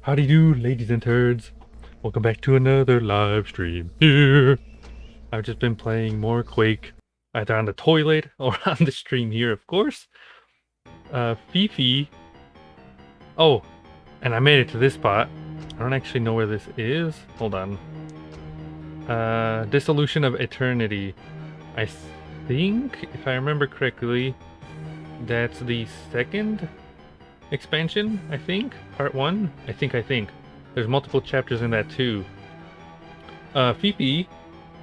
Howdy do, ladies and turds. Welcome back to another live stream here. I've just been playing more Quake, either on the toilet or on the stream here, of course. Fifi. Oh, and I made it to this spot. I don't actually know where this is. Hold on. Dissolution of Eternity. I think, if I remember correctly, that's the second expansion, I think. Part 1? I think. There's multiple chapters in that too. Fifi,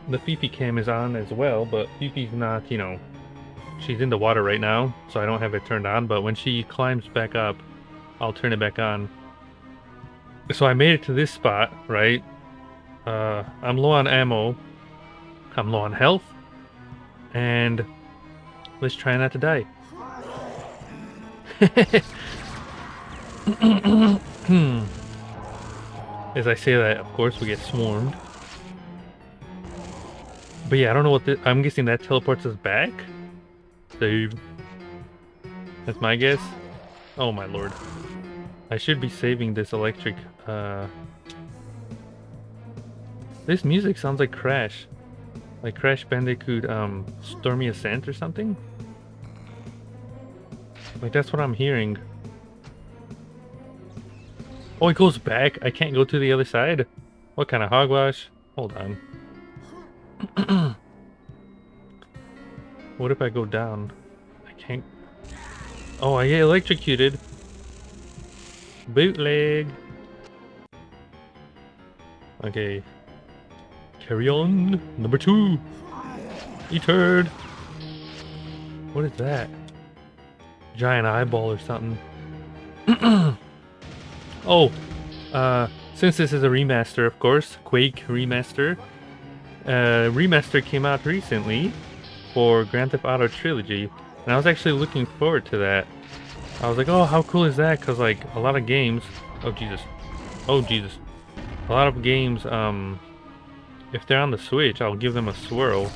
the Fifi cam is on as well, but Fifi's not, you know, she's in the water right now, so I don't have it turned on, but when she climbs back up, I'll turn it back on. So I made it to this spot, right? I'm low on ammo, I'm low on health, and let's try not to die. As I say that, of course, we get swarmed. But yeah, I don't know what I'm guessing that teleports us back? Save. That's my guess. Oh my lord. I should be saving this electric, This music sounds like Crash. Like Crash Bandicoot, Stormy Ascent or something? Like, that's what I'm hearing. Oh, it goes back? I can't go to the other side? What kind of hogwash? Hold on. What if I go down? I can't... Oh, I get electrocuted. Bootleg. Okay. Carry on. Number 2. E-turd. What is that? Giant eyeball or something. Oh, since this is a remaster, of course, Quake Remaster. Remaster came out recently for Grand Theft Auto Trilogy, and I was actually looking forward to that. I was like, oh, how cool is that? Because, like, a lot of games... Oh, Jesus. A lot of games, if they're on the Switch, I'll give them a swirl.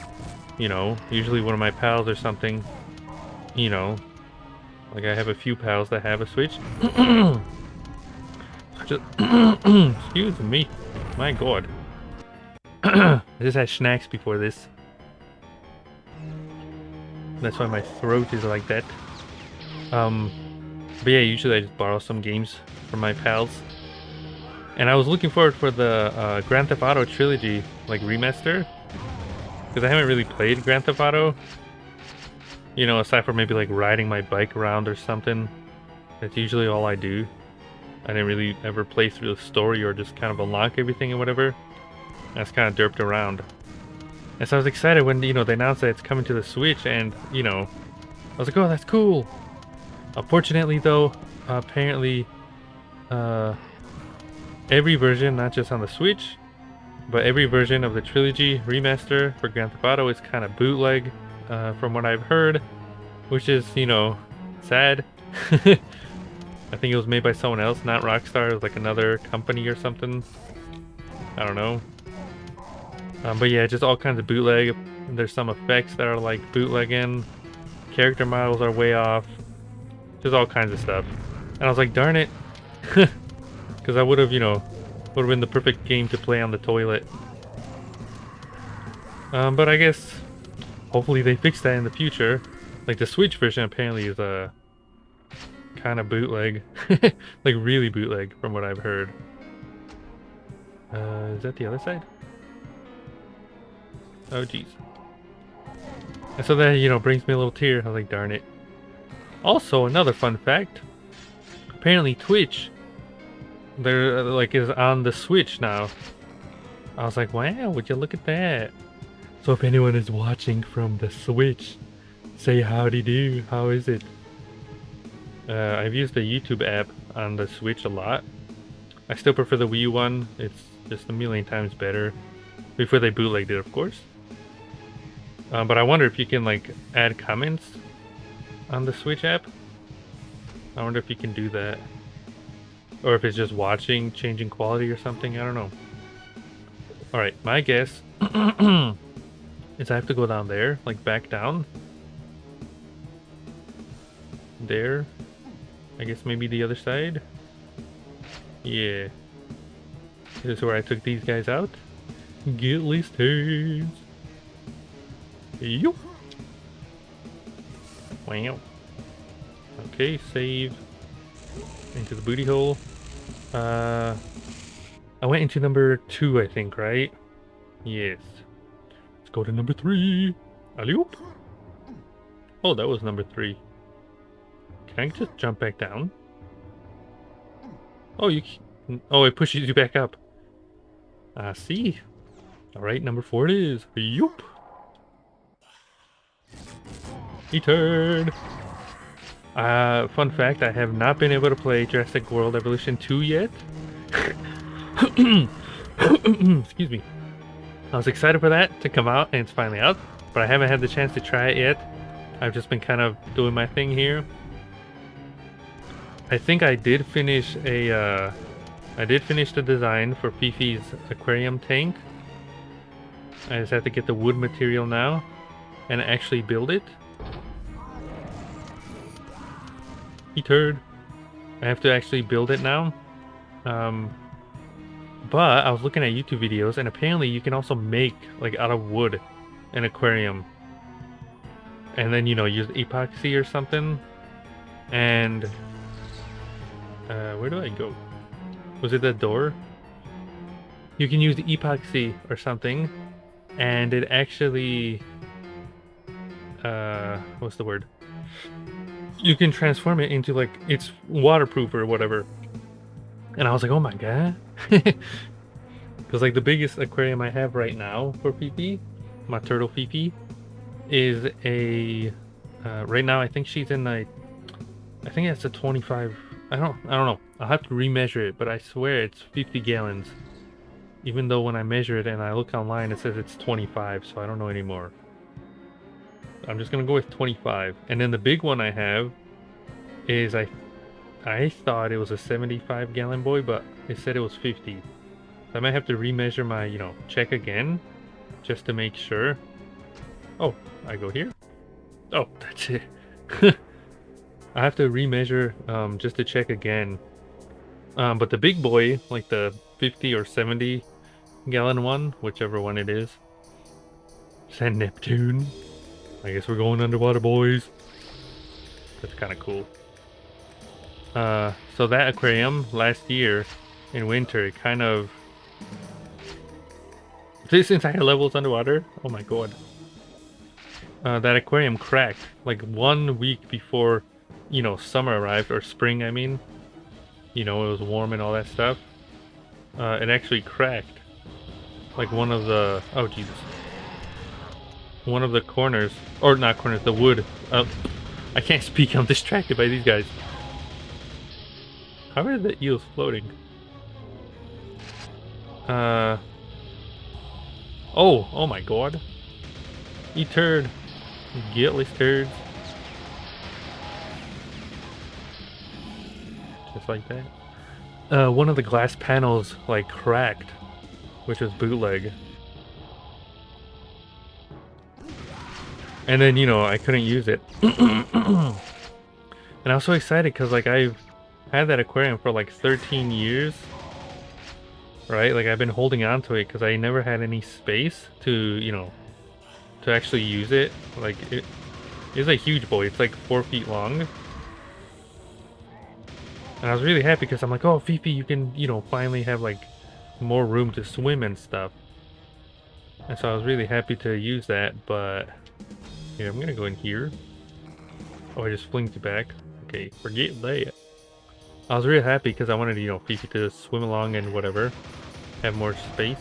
You know, usually one of my pals or something. You know, like I have a few pals that have a Switch. Just excuse me, my god. I just had snacks before this. That's why my throat is like that. But yeah, usually I just borrow some games from my pals. And I was looking forward for the Grand Theft Auto Trilogy, like remaster, because I haven't really played Grand Theft Auto. You know, aside from maybe like riding my bike around or something. That's usually all I do. I didn't really ever play through the story or just kind of unlock everything or whatever. I was kind of derped around. And so I was excited when, you know, they announced that it's coming to the Switch, and, you know, I was like, oh, that's cool. Unfortunately, though, apparently, every version, not just on the Switch, but every version of the Trilogy Remaster for Grand Theft Auto is kind of bootleg, from what I've heard, which is, you know, sad. I think it was made by someone else, not Rockstar. It was like another company or something. I don't know. But yeah, just all kinds of bootleg. There's some effects that are like bootlegging. Character models are way off. Just all kinds of stuff. And I was like, darn it. Because I would have, you know, would have been the perfect game to play on the toilet. But I guess, hopefully they fix that in the future. Like the Switch version apparently is a... kind of bootleg. Like really bootleg from what I've heard. Is that the other side? Oh jeez. And so that, you know, brings me a little tear. I was like, darn it. Also, another fun fact. Apparently Twitch, they're like is on the Switch now. I was like, wow, would you look at that? So if anyone is watching from the Switch, say howdy do. How is it? I've used the YouTube app on the Switch a lot. I still prefer the Wii U one. It's just a million times better. Before they bootlegged it, of course. But I wonder if you can like add comments on the Switch app. I wonder if you can do that. Or if it's just watching, changing quality or something. I don't know. Alright, my guess is I have to go down there, like back down. There. I guess maybe the other side. Yeah. This is where I took these guys out. Get listed. Yup. Wow. Okay, save. Into the booty hole. I went into number 2, I think, right? Yes. Let's go to number 3. Alley-oop. Oh, that was number 3. Can I just jump back down? Oh, oh, it pushes you back up. I see. Alright, number 4 it is. Yup. E-turn. Fun fact, I have not been able to play Jurassic World Evolution 2 yet. Excuse me. I was excited for that to come out, and it's finally out, but I haven't had the chance to try it yet. I've just been kind of doing my thing here. I think I did finish the design for Fifi's aquarium tank. I just have to get the wood material now and actually build it. E-turd. I have to actually build it now. But I was looking at YouTube videos, and apparently you can also make, like, out of wood an aquarium. And then, you know, use epoxy or something. And where do I go? Was it the door? You can use the epoxy or something, and it actually what's the word? You can transform it into, like, it's waterproof or whatever. And I was like, oh my god. Because, like, the biggest aquarium I have right now for Fifi, my turtle Fifi, is a right now I think she's in I think it's a 25. I don't know. I'll have to remeasure it, but I swear it's 50 gallons. Even though when I measure it and I look online, it says it's 25, so I don't know anymore. I'm just gonna go with 25. And then the big one I have is I thought it was a 75 gallon boy, but it said it was 50. So I might have to remeasure my, you know, check again, just to make sure. Oh, I go here. Oh, that's it. I have to remeasure just to check again. But the big boy, like the 50 or 70 gallon one, whichever one it is, said Neptune. I guess we're going underwater, boys. That's kind of cool. So that aquarium last year in winter, it kind of... This entire level is underwater? Oh my god. That aquarium cracked like 1 week before, you know, summer arrived, or spring, I mean. You know, it was warm and all that stuff. It actually cracked. Like one of the... Oh, Jesus. One of the corners, or not corners, the wood. I can't speak, I'm distracted by these guys. How are the eels floating? Oh my god. E-turd. Guiltless turds. Just like that. One of the glass panels, like, cracked, which was bootleg. And then, you know, I couldn't use it. And I was so excited because, like, I've had that aquarium for like 13 years. Right? Like, I've been holding on to it because I never had any space to, you know, to actually use it. Like, it is a huge boy. It's like 4 feet long. And I was really happy because I'm like, oh, Fifi, you can, you know, finally have, like, more room to swim and stuff. And so I was really happy to use that, but... Here, I'm gonna go in here. Oh, I just flinked you back. Okay, forget that. I was really happy because I wanted, you know, Fifi to swim along and whatever. Have more space.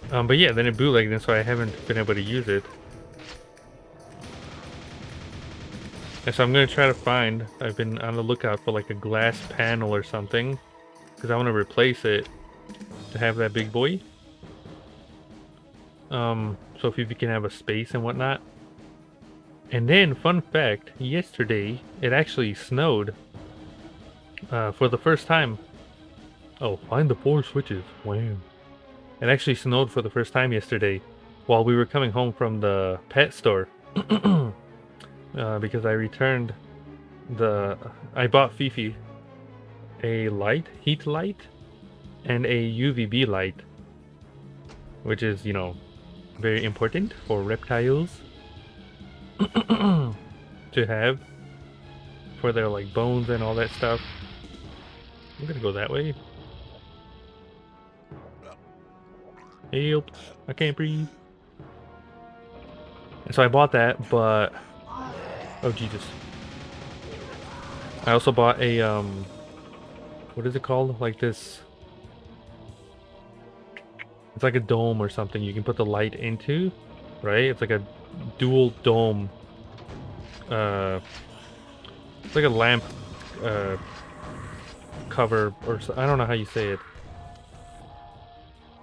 But yeah, then it bootlegged, and so I haven't been able to use it. And so I'm gonna try to find... I've been on the lookout for like a glass panel or something. Because I want to replace it to have that big boy. So Fifi can have a space and whatnot. And then, fun fact, yesterday it actually snowed for the first time. Oh, find the 4 switches. Wow. It actually snowed for the first time yesterday while we were coming home from the pet store. Because I returned I bought Fifi a light, heat light, and a UVB light, which is, you know, very important for reptiles to have for their like bones and all that stuff. I'm gonna go that way. Help, I can't breathe. And so I bought that, but oh Jesus. I also bought a what is it called? Like this, it's like a dome or something you can put the light into, right? It's like a dual dome. It's like a lamp cover, or I don't know how you say it.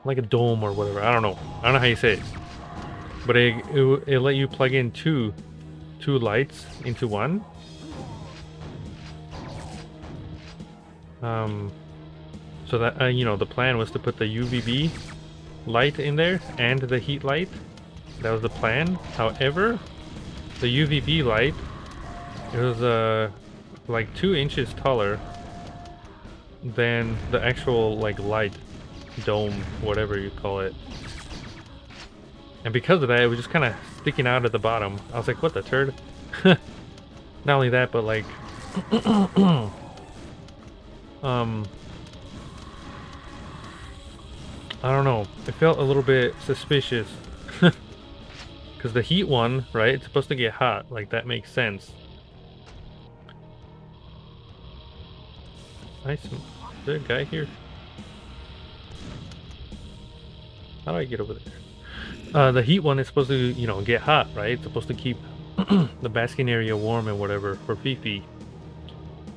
Like a dome or whatever. I don't know how you say it. But it let you plug in two lights into one. So that you know, the plan was to put the UVB light in there and the heat light. That was the plan. However, the UVB light, it was like 2 inches taller than the actual like light dome, whatever you call it. And because of that, it was just kind of sticking out at the bottom. I was like, what the turd? Not only that, but like I don't know, it felt a little bit suspicious. Because the heat one, right, it's supposed to get hot, like that makes sense. Nice. Is there a guy here? How do I get over there? The heat one is supposed to, you know, get hot, right? It's supposed to keep the basking area warm and whatever for Fifi.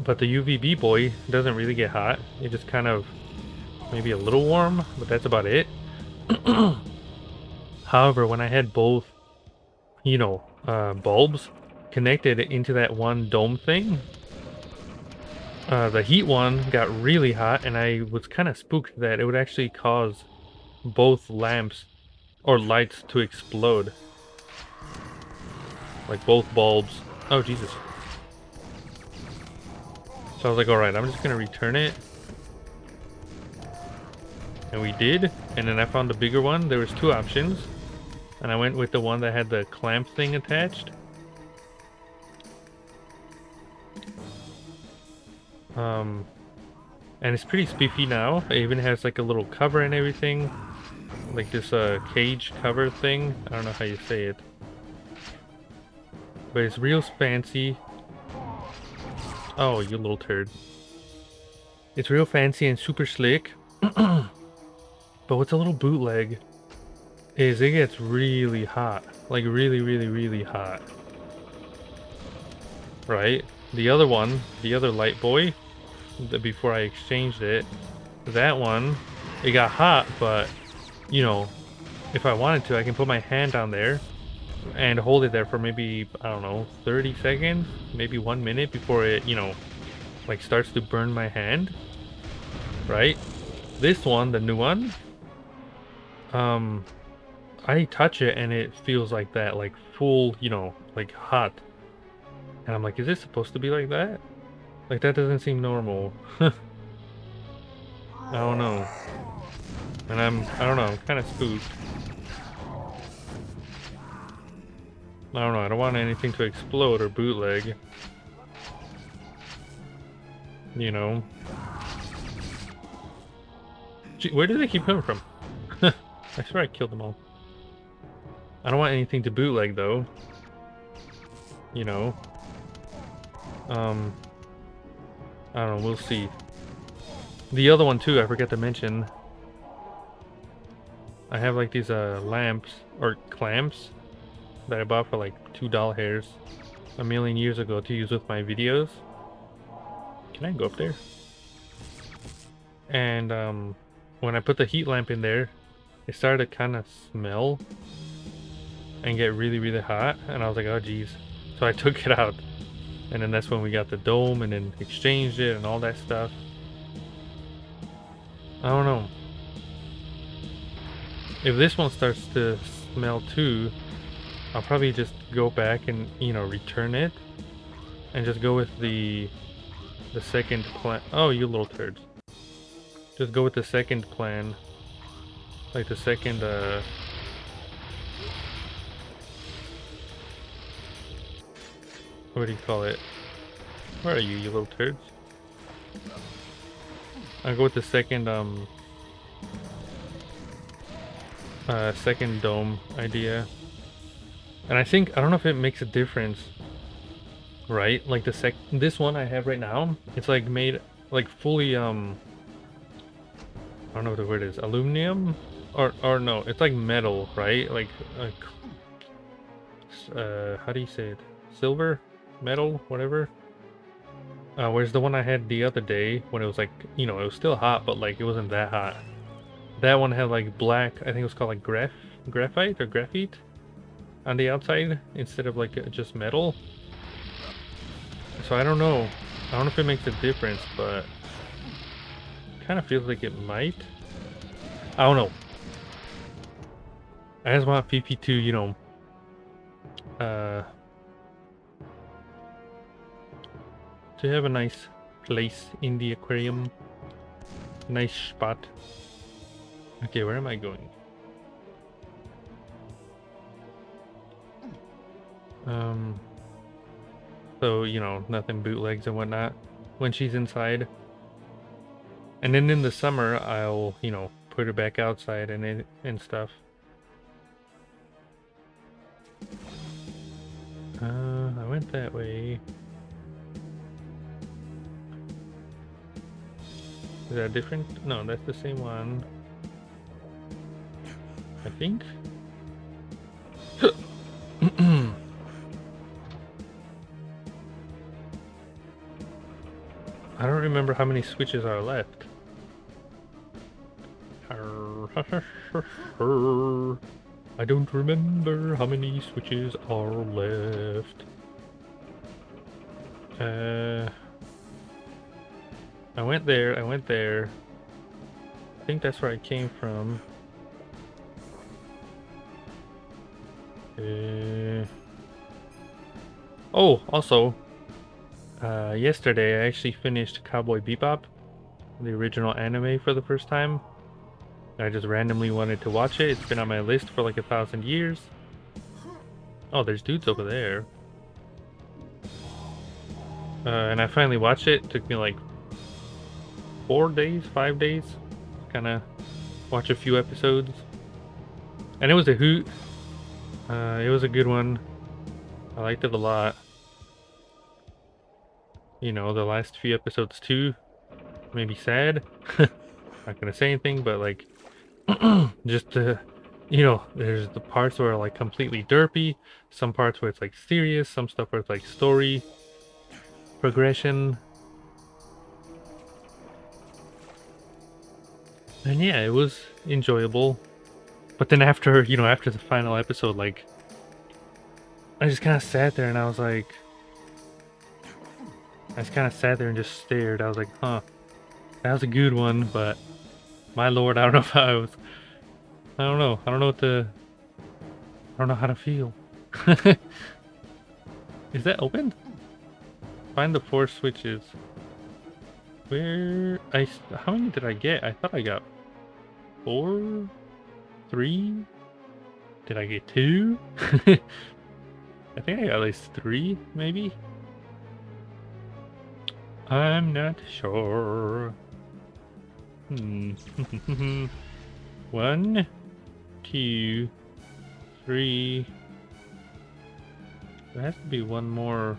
But the UVB boy doesn't really get hot. It just kind of maybe a little warm, but that's about it. However, when I had both, you know, bulbs connected into that one dome thing, the heat one got really hot, and I was kind of spooked that it would actually cause both lamps or lights to explode. Like both bulbs. Oh, Jesus. So I was like, alright, I'm just gonna return it. And we did. And then I found the bigger one. There was 2 options. And I went with the one that had the clamp thing attached. And it's pretty spiffy now. It even has like a little cover and everything. Like this cage cover thing. I don't know how you say it. But it's real fancy. Oh, you little turd. It's real fancy and super slick. But what's a little bootleg is it gets really hot. Like really hot. Right? The other one, the other light boy, before I exchanged it, that one, it got hot, but, you know, if I wanted to, I can put my hand down there and hold it there for maybe, I don't know, 30 seconds, maybe 1 minute before it, you know, like starts to burn my hand, right? This one, the new one, I touch it and it feels like that, like full, you know, like hot. And I'm like, is this supposed to be like that? Like, that doesn't seem normal. I don't know. And I don't know, I'm kind of spooked. I don't know, I don't want anything to explode or bootleg. You know. Gee, where do they keep coming from? I swear I killed them all. I don't want anything to bootleg though. You know. I don't know, we'll see. The other one too, I forgot to mention. I have like these lamps or clamps that I bought for like $2 a million years ago to use with my videos. Can I go up there? And when I put the heat lamp in there, it started to kind of smell and get really hot, and I was like, oh geez. So I took it out, and then that's when we got the dome and then exchanged it and all that stuff. I don't know. If this one starts to smell too, I'll probably just go back and, you know, return it and just go with the the second plan. Oh, you little turds. Just go with the second plan. Like the second, what do you call it? Where are you, you little turds? I'll go with the second, second dome idea. And I don't know if it makes a difference, right? Like this one I have right now, it's like made, like fully, I don't know what the word is, aluminum? Or no, it's like metal, right? Like, how do you say it? Silver? Metal? Whatever? Whereas the one I had the other day, when it was like, you know, it was still hot, but like, it wasn't that hot. That one had like black, I think it was called like graphite or graphite on the outside, instead of like just metal. So I don't know. I don't know if it makes a difference, but kind of feels like it might. I don't know. I just want PP to, you know, to have a nice place in the aquarium. Nice spot. Okay, where am I going? So, you know, nothing bootlegs and whatnot when she's inside. And then in the summer, I'll, you know, put her back outside and stuff. I went that way. Is that different? No, that's the same one. I think. I don't remember how many switches are left. I don't remember how many switches are left. I went there. I think that's where I came from. Oh, also, yesterday I actually finished Cowboy Bebop, the original anime, for the first time. I just randomly wanted to watch it. It's been on my list for like 1,000 years. Oh, there's dudes over there. And I finally watched it. It took me like 4 days, 5 days. Kind of watch a few episodes. And it was a hoot. It was a good one. I liked it a lot. You know, the last few episodes too. Maybe sad. Not gonna say anything, but like, just you know, there's the parts where like completely derpy, some parts where it's like serious, some stuff where it's like story progression. And yeah, it was enjoyable. But then after, you know, after the final episode, like, I just kind of sat there and I was like, I just kind of sat there and just stared. I was like, huh, that was a good one, but my lord, I don't know if I was, I don't know. I don't know what to, I don't know how to feel. Is that open? Find the 4 switches. Where, how many did I get? I thought I got 4? 3? Did I get 2? I think I got at least 3, maybe? I'm not sure. 1, 2, 3. There has to be one more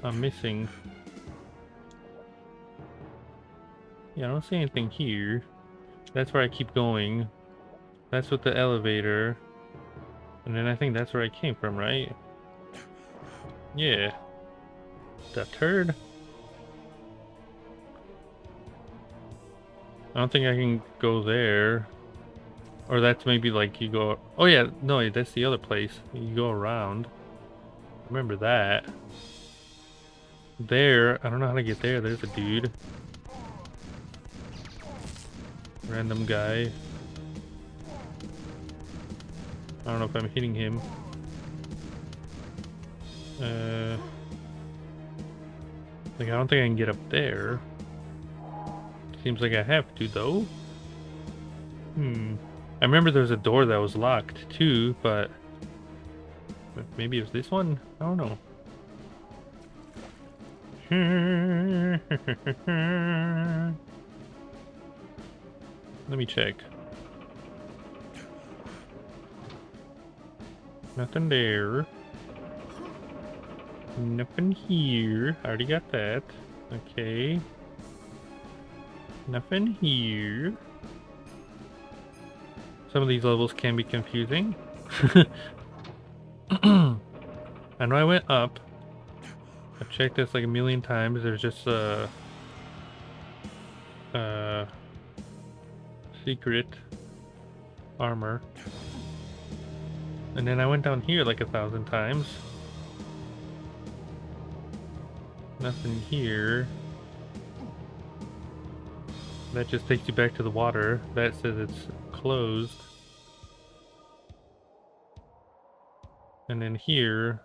I'm missing. Yeah, I don't see anything here. That's where I keep going. That's with the elevator. And then I think that's where I came from, right? Yeah. That turd. I don't think I can go there. Or that's maybe like you go... Oh yeah, no, that's the other place. You go around. Remember that. There, I don't know how to get there. There's a dude. Random guy. I don't know if I'm hitting him. Like, I don't think I can get up there. Seems like I have to, though. I remember there was a door that was locked, too, but... maybe it was this one? I don't know. Let me check. Nothing there. Nothing here. I already got that. Okay. Nothing here. Some of these levels can be confusing. I know I went up. I've checked this like a million times. There's just secret armor. And then I went down here like 1,000 times. Nothing here. That just takes you back to the water. That says it's closed. And then here,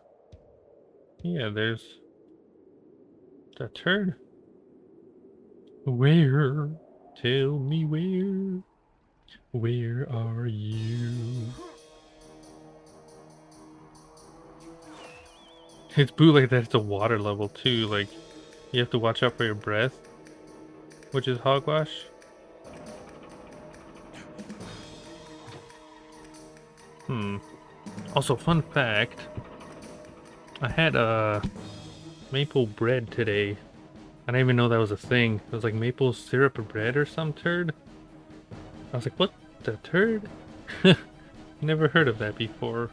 yeah, there's a turd. Where? Tell me where? Where are you? It's bootleg that it's a water level too, like you have to watch out for your breath, which is hogwash. Also, fun fact, I had maple bread today. I didn't even know that was a thing. It was like maple syrup bread or some turd. I was like, what the turd? Never heard of that before.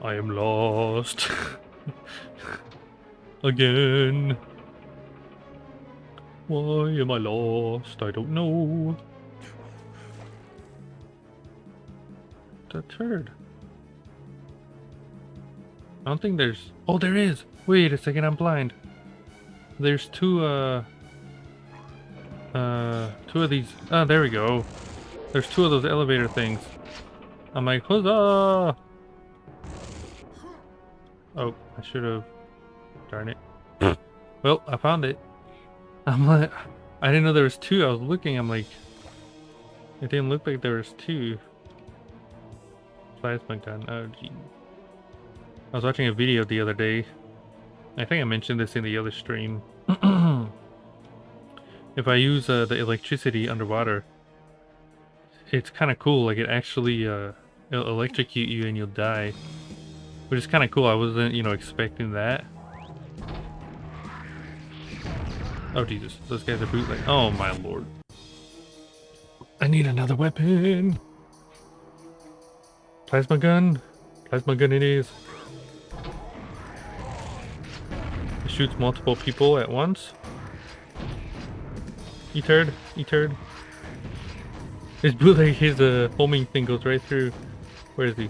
I am lost. Again. Why am I lost? I don't know. The turd. I don't think there's... oh, there is! Wait a second, I'm blind. There's two of these... oh, there we go. There's two of those elevator things. I'm like, huzzah! Oh, I should have... darn it. Well, I found it. I'm like... I didn't know there was two. I was looking, I'm like... it didn't look like there was two. Plasma gun. Oh, gee. I was watching a video the other day. I think I mentioned this in the other stream. If I use the electricity underwater, it's kind of cool. Like, it actually it'll electrocute you and you'll die, which is kind of cool. I wasn't, you know, expecting that. Oh Jesus, those guys are bootleg. Oh my lord! I need another weapon. Plasma gun. Plasma gun it is. It shoots multiple people at once. E-turd, E-turd. His bootleg, his homing thing goes right through. Where is he?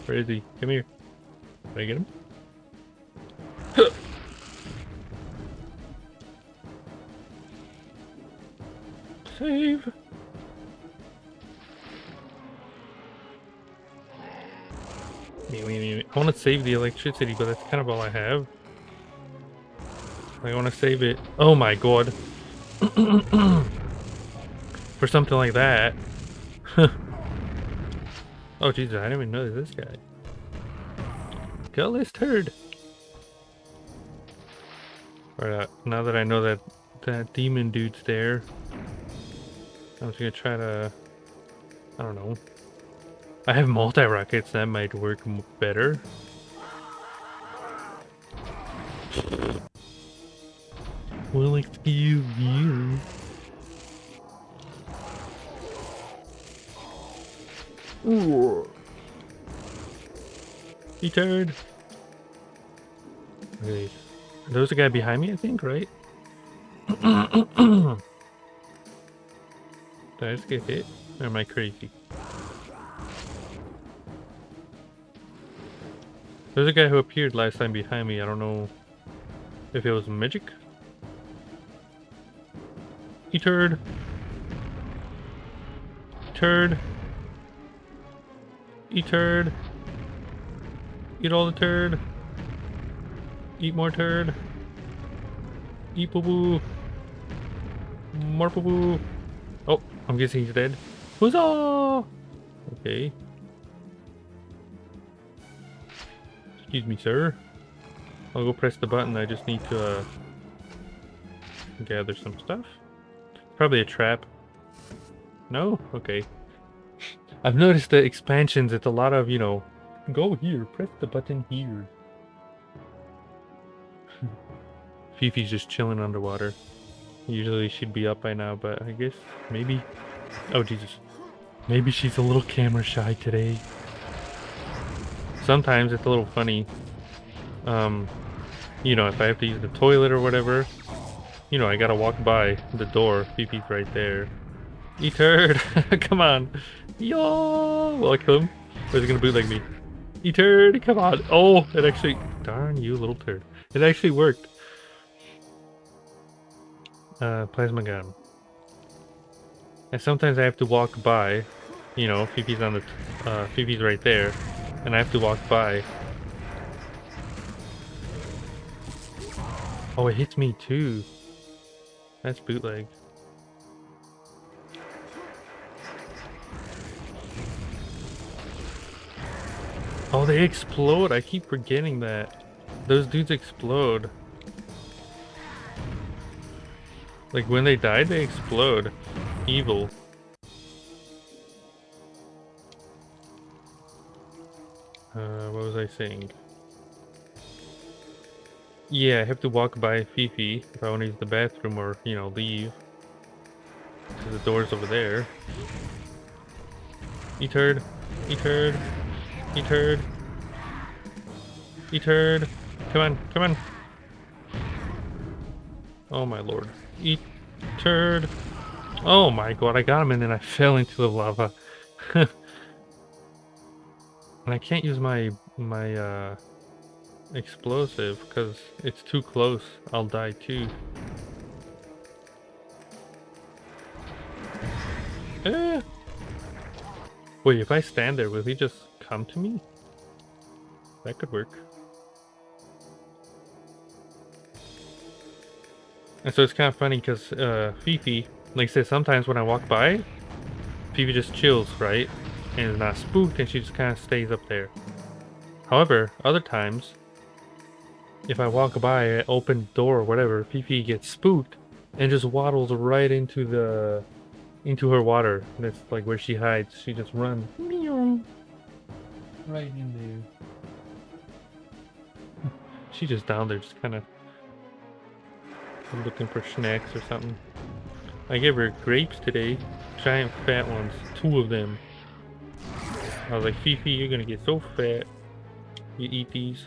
Where is he? Come here. Did I get him? Save. I want to save the electricity, but that's kind of all I have. I want to save it. Oh my god. For something like that. Oh Jesus, I didn't even know this guy. Kill this turd. Alright, now that I know that that demon dude's there, I'm just gonna try to... I don't know. I have multi-rockets, that might work better. Well, excuse you. Ooh. He turned. Okay. There's a guy behind me, I think, right? Did I just get hit? Or am I crazy? There's a guy who appeared last time behind me. I don't know if it was magic. E-turd. Turd. Eat turd. Eat all the turd. Eat more turd. Eat poo poo. More poo poo. Oh, I'm guessing he's dead. Huzzah! Okay. Excuse me, sir. I'll go press the button. I just need to gather some stuff. Probably a trap. No? Okay. I've noticed the expansions, it's a lot of, you know, go here, press the button here. Fifi's just chilling underwater. Usually she'd be up by now, but I guess maybe... Oh, Jesus. Maybe she's a little camera shy today. Sometimes it's a little funny. You know, if I have to use the toilet or whatever, you know, I gotta walk by the door. Fifi's right there. Eat turd! Come on! Yo! Will I kill him? Or is it gonna bootleg me? Eat turd! Come on! Oh! It actually... Darn you, little turd. It actually worked. Plasma gun. And sometimes I have to walk by. You know, Fifi's on the... Fifi's right there. And I have to walk by. Oh, it hits me too. That's bootleg. Oh, they explode. I keep forgetting that. Those dudes explode. Like when they die, they explode. Evil. What was I saying? Yeah, I have to walk by Fifi if I want to use the bathroom or, you know, leave. So the door's over there. Eat turd. Eat turd. Eat turd. Eat turd. Come on, come on. Oh my lord. Eat turd. Oh my god, I got him and then I fell into the lava. And I can't use my explosive because it's too close. I'll die too. Wait, if I stand there, will he just come to me? That could work. And so it's kind of funny because Fifi, like I said, sometimes when I walk by, Fifi just chills, right? And is not spooked, and she just kind of stays up there. However, other times, if I walk by an open door or whatever, Fifi gets spooked and just waddles right into her water. That's like where she hides. She just runs right in there. She's just down there, just kind of looking for snacks or something. I gave her grapes today, giant fat ones, 2 of them. I was like, Fifi, you're gonna get so fat. You eat these.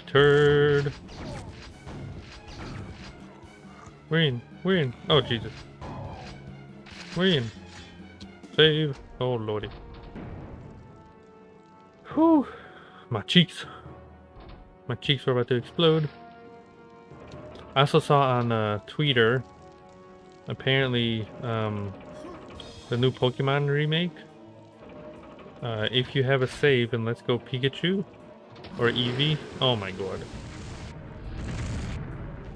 Turd. We're in. We're in. Oh, Jesus. We're in. Save. Oh, lordy. Whew. My cheeks. My cheeks are about to explode. I also saw on Twitter, apparently, the new Pokemon remake. If you have a save in Let's Go Pikachu or Eevee, oh my god.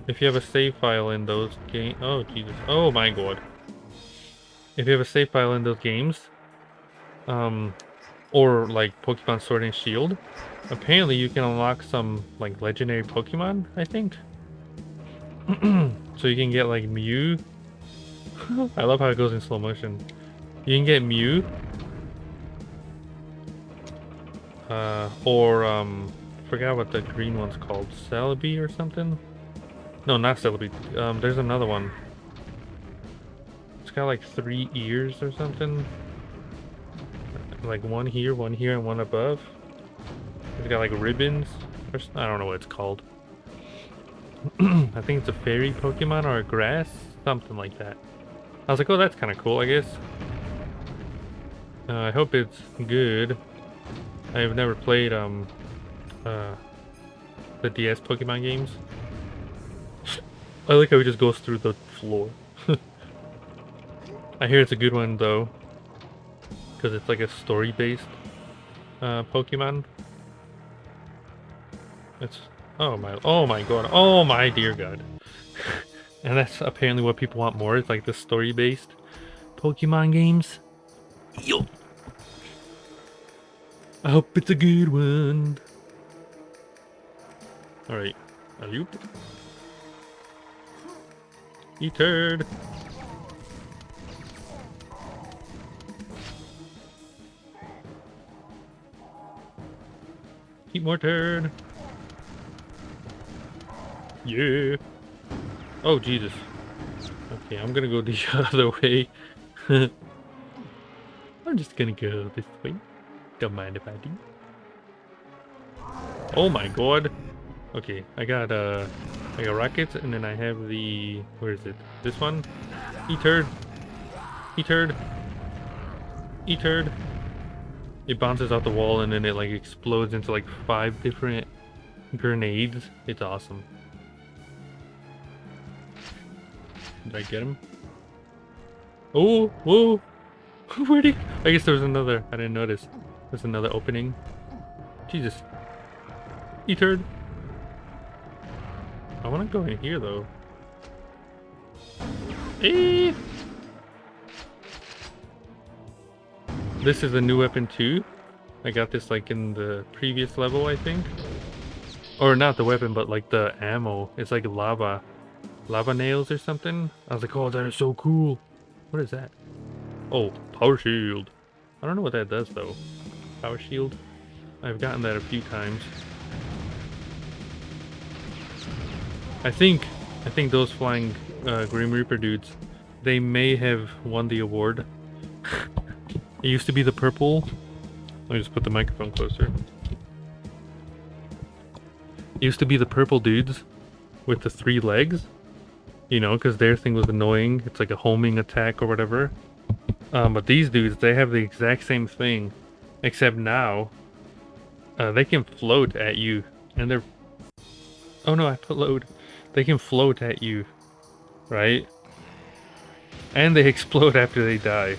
If you have a save file in those games, oh Jesus, oh my god. If you have a save file in those games, or like Pokemon Sword and Shield, apparently you can unlock some like legendary Pokemon, I think. So you can get like Mew. I love how it goes in slow motion. You can get Mew. Or forgot what the green one's called. Celebi or something? No, not Celebi. There's another one. It's got like 3 ears or something. Like one here, and one above. It's got like ribbons. Or, I don't know what it's called. I think it's a fairy Pokemon or a grass, something like that. I was like, oh, that's kind of cool, I guess. I hope it's good. I have never played the DS Pokemon games. I like how it just goes through the floor. I hear it's a good one though, because it's like a story-based Pokemon. It's oh my god, oh my dear god. And that's apparently what people want more. It's like the story-based Pokemon games. Yo. I hope it's a good one. Alright. Alley-oop. E-turd. Eat more turd. Yeah. Oh, Jesus. Okay, I'm gonna go the other way. I'm just gonna go this way. Don't mind if I do. Oh my god. Okay, I got rockets, and then I have the, where is it? This one? E-turd. E-turd. E-turd. It bounces out the wall and then it like explodes into like 5 different grenades. It's awesome. Did I get him? Oh, whoa! Where'd he? I guess there was another. I didn't notice. There's another opening. Jesus. E-turd. I want to go in here though. Eh. This is a new weapon too. I got this like in the previous level, I think. Or not the weapon, but like the ammo. It's like lava nails or something. I was like, oh, that is so cool. What is that? Oh, power shield. I don't know what that does though. Power shield. I've gotten that a few times. I think those flying Grim Reaper dudes, they may have won the award. It used to be the purple. Let me just put the microphone closer. It used to be the purple dudes with the 3 legs. You know, because their thing was annoying. It's like a homing attack or whatever. But these dudes, they have the exact same thing. Except now, they can float at you. And they're... Oh no, I put load. They can float at you. Right? And they explode after they die.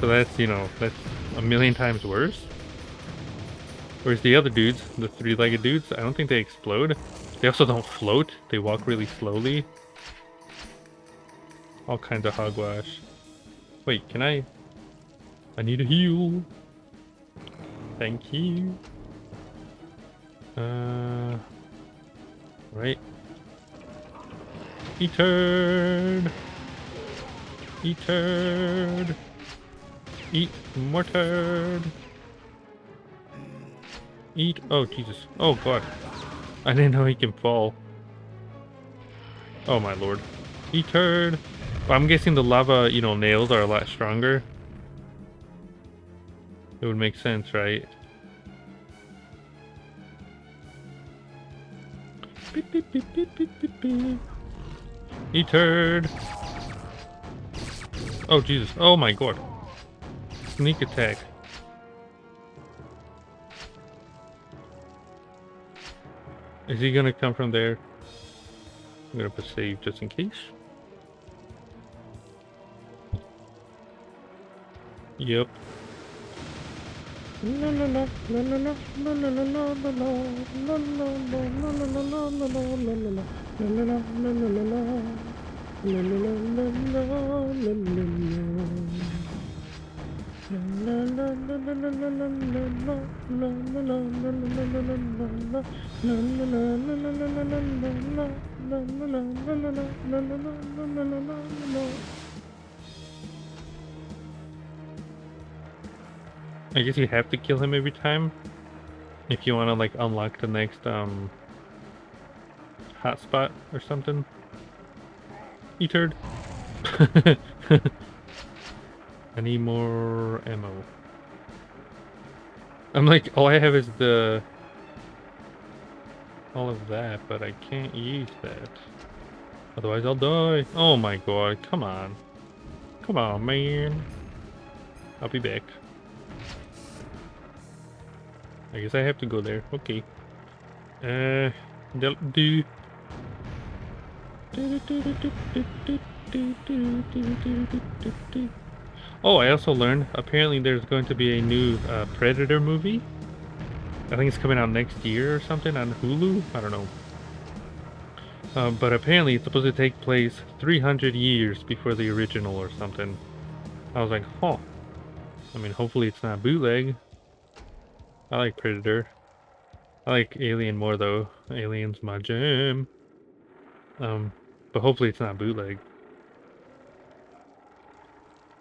So that's, you know, that's a million times worse. Whereas the other dudes, the 3-legged dudes, I don't think they explode. They also don't float. They walk really slowly. All kinds of hogwash. Wait, can I need a heal. Thank you. Right. E-turd. E-turd. Eat more turd. Eat. Oh, Jesus. Oh, God. I didn't know he can fall. Oh, my lord. E-turd. Well, I'm guessing the lava, you know, nails are a lot stronger. It would make sense, right? Beep, beep, beep, beep, beep, beep, beep. E-turd. Oh, Jesus. Oh, my God. Sneak attack. Is he gonna come from there? I'm gonna put save just in case. Yep. I guess you have to kill him every time if you want to like unlock the next hotspot or something. E-turd. I need more ammo. I'm like, all I have is the all of that, but I can't use that. Otherwise I'll die. Oh my god, come on. Come on, man. I'll be back. I guess I have to go there. Okay. Do. Oh, I also learned apparently there's going to be a new Predator movie. I think it's coming out next year or something on Hulu. I don't know. But apparently it's supposed to take place 300 years before the original or something. I was like, huh. I mean, hopefully it's not bootleg. I like Predator. I like Alien more though. Alien's my jam. But hopefully it's not bootleg.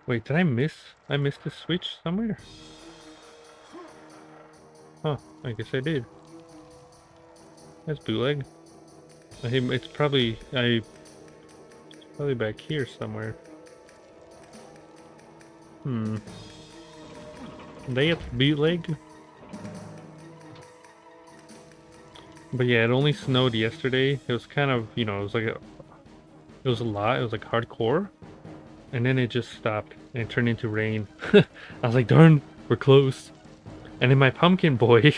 Wait, did I miss? I missed the switch somewhere? Huh, I guess I did. That's bootleg. It's probably back here somewhere. They have bootleg? But yeah, it only snowed yesterday. It was kind of, you know, it was like it was a lot. It was like hardcore. And then it just stopped and it turned into rain. I was like, darn, we're close. And then my pumpkin boy,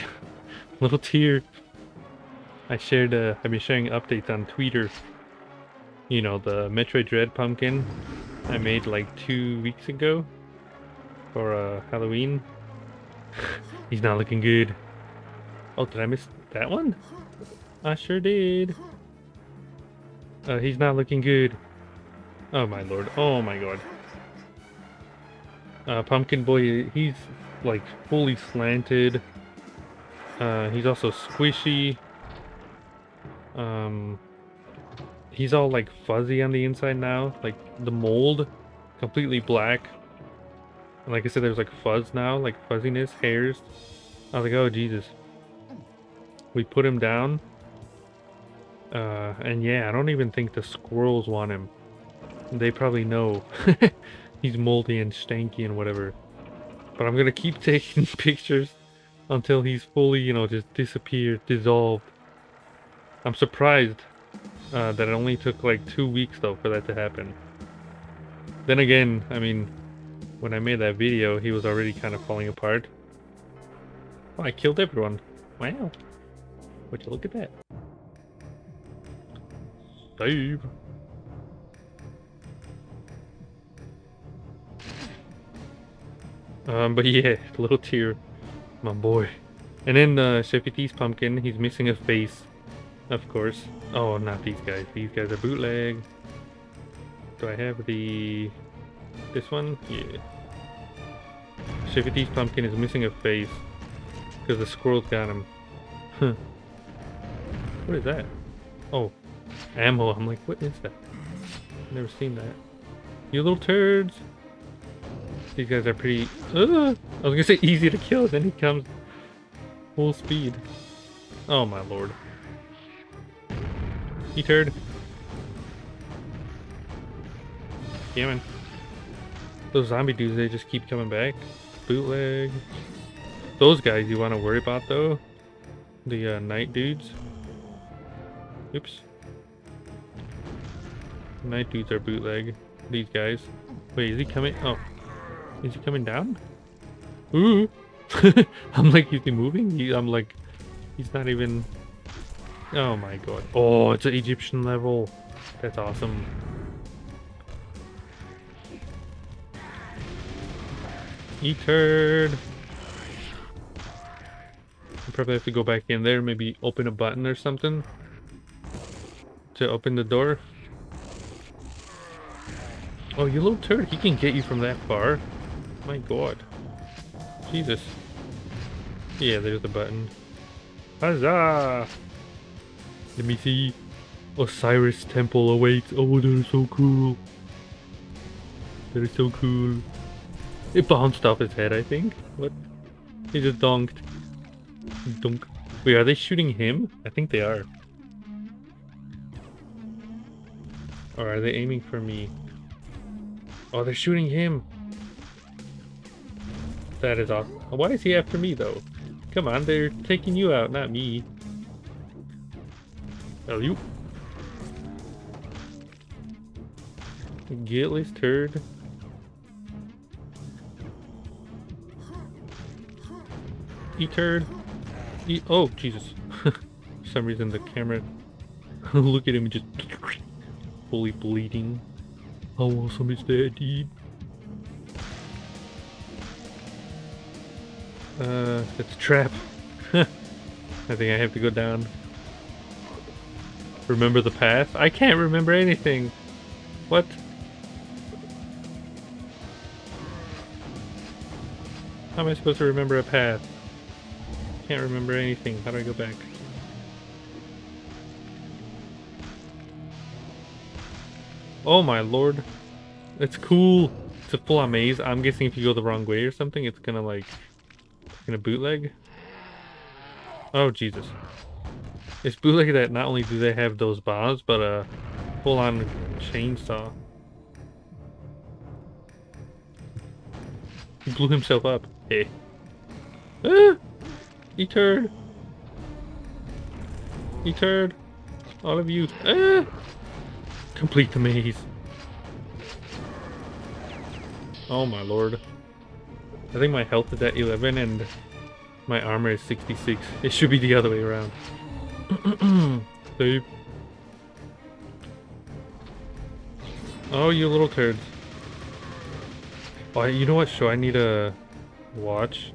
little tear. I've been sharing updates on Twitter. You know, the Metroid Dread pumpkin I made like 2 weeks ago for Halloween. He's not looking good. Oh, did I miss that one? I sure did. He's not looking good. Oh my lord. Oh my god. Pumpkin boy, he's like fully slanted. He's also squishy. He's all like fuzzy on the inside now. Like the mold, completely black. And like I said, there's like fuzz now, like fuzziness, hairs. I was like, oh Jesus. We put him down. And yeah, I don't even think the squirrels want him. They probably know he's moldy and stanky and whatever. But I'm gonna keep taking pictures until he's fully, you know, just disappeared, dissolved. I'm surprised that it only took like 2 weeks though for that to happen. Then again, I mean, when I made that video, he was already kind of falling apart. Oh, I killed everyone. Wow. Would you look at that? Save. But yeah, little tear, my boy. And then Chevy T's pumpkin, he's missing a face, of course. Oh, not these guys. These guys are bootleg. Do I have this one? Yeah. Chevy T's pumpkin is missing a face because the squirrels got him. Huh. What is that? Oh, ammo. I'm like, what is that? Never seen that. You little turds. These guys are pretty... I was gonna say easy to kill, then he comes full speed. Oh my lord. You turd. Yeah, man. Those zombie dudes, they just keep coming back. Bootleg. Those guys you want to worry about though. The night dudes. Oops. Night dudes are bootleg. These guys. Wait, is he coming? Oh. Is he coming down? Ooh! I'm like, is he moving? I'm like, he's not even... Oh my god. Oh, it's an Egyptian level. That's awesome. E-turd! I probably have to go back in there, maybe open a button or something to open the door. Oh, you little turd, he can get you from that far. My god. Jesus. Yeah, there's the button. Huzzah! Let me see. Osiris Temple awaits. Oh, they're so cool. They're so cool. It bounced off his head, I think. What? He just donked. Dunk. Wait, are they shooting him? I think they are. Or are they aiming for me? Oh, they're shooting him. That is awesome. Why is he after me, though? Come on, they're taking you out, not me. Oh, you. Guiltless turd. E-turd. Oh, Jesus. For some reason the camera... Look at him just... fully bleeding. How awesome is that, dude? It's a trap. I think I have to go down. Remember the path? I can't remember anything. What? How am I supposed to remember a path? Can't remember anything. How do I go back? Oh my lord. It's cool. It's a full-on maze. I'm guessing if you go the wrong way or something, it's gonna like... It's gonna bootleg? Oh Jesus. It's bootleg that not only do they have those bombs, but a full-on chainsaw. He blew himself up. Hey. Ah! He turd. He turd. All of you. Ah! Complete the maze. Oh my lord. I think my health is at 11 and my armor is 66. It should be the other way around. Save. Oh, you little turds. Oh, you know what show I need to watch?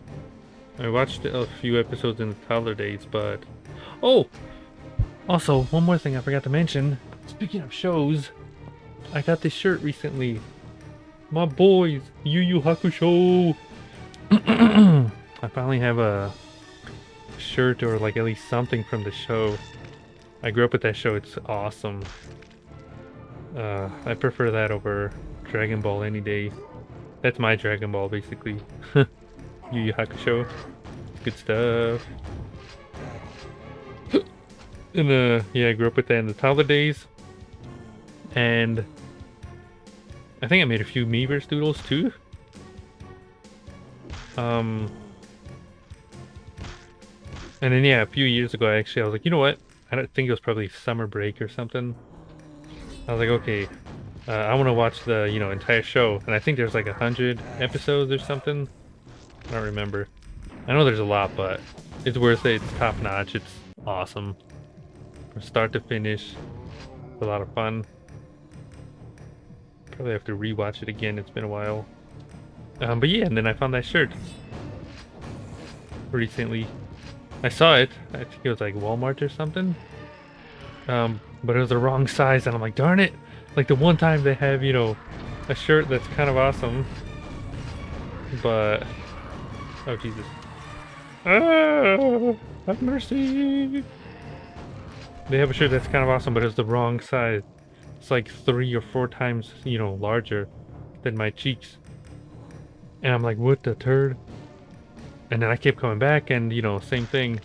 I watched a few episodes in the toddler days, but... Oh! Also, one more thing I forgot to mention. Speaking of shows, I got this shirt recently. My boys, Yu Yu Hakusho! I finally have a shirt or like at least something from the show. I grew up with that show, it's awesome. I prefer that over Dragon Ball any day. That's my Dragon Ball basically. Yu Yu Hakusho. Good stuff. And yeah, I grew up with that in the toddler days. And I think I made a few Miiverse doodles too. And then yeah, a few years ago I was like, you know what? I don't think it was probably summer break or something. I was like, okay, I want to watch the, you know, entire show. And I think there's like 100 episodes or something. I don't remember. I know there's a lot, but it's worth it. It's top notch. It's awesome. From start to finish. It's a lot of fun. Probably have to rewatch it again. It's been a while. But yeah, and then I found that shirt recently. I saw it. I think it was like Walmart or something. But it was the wrong size, and I'm like, darn it! Like the one time they have, you know, a shirt that's kind of awesome, but oh Jesus! Ah, have mercy! They have a shirt that's kind of awesome, but it's the wrong size. It's like 3 or 4 times, you know, larger than my cheeks. And I'm like, what the turd? And then I kept coming back and, you know, same thing.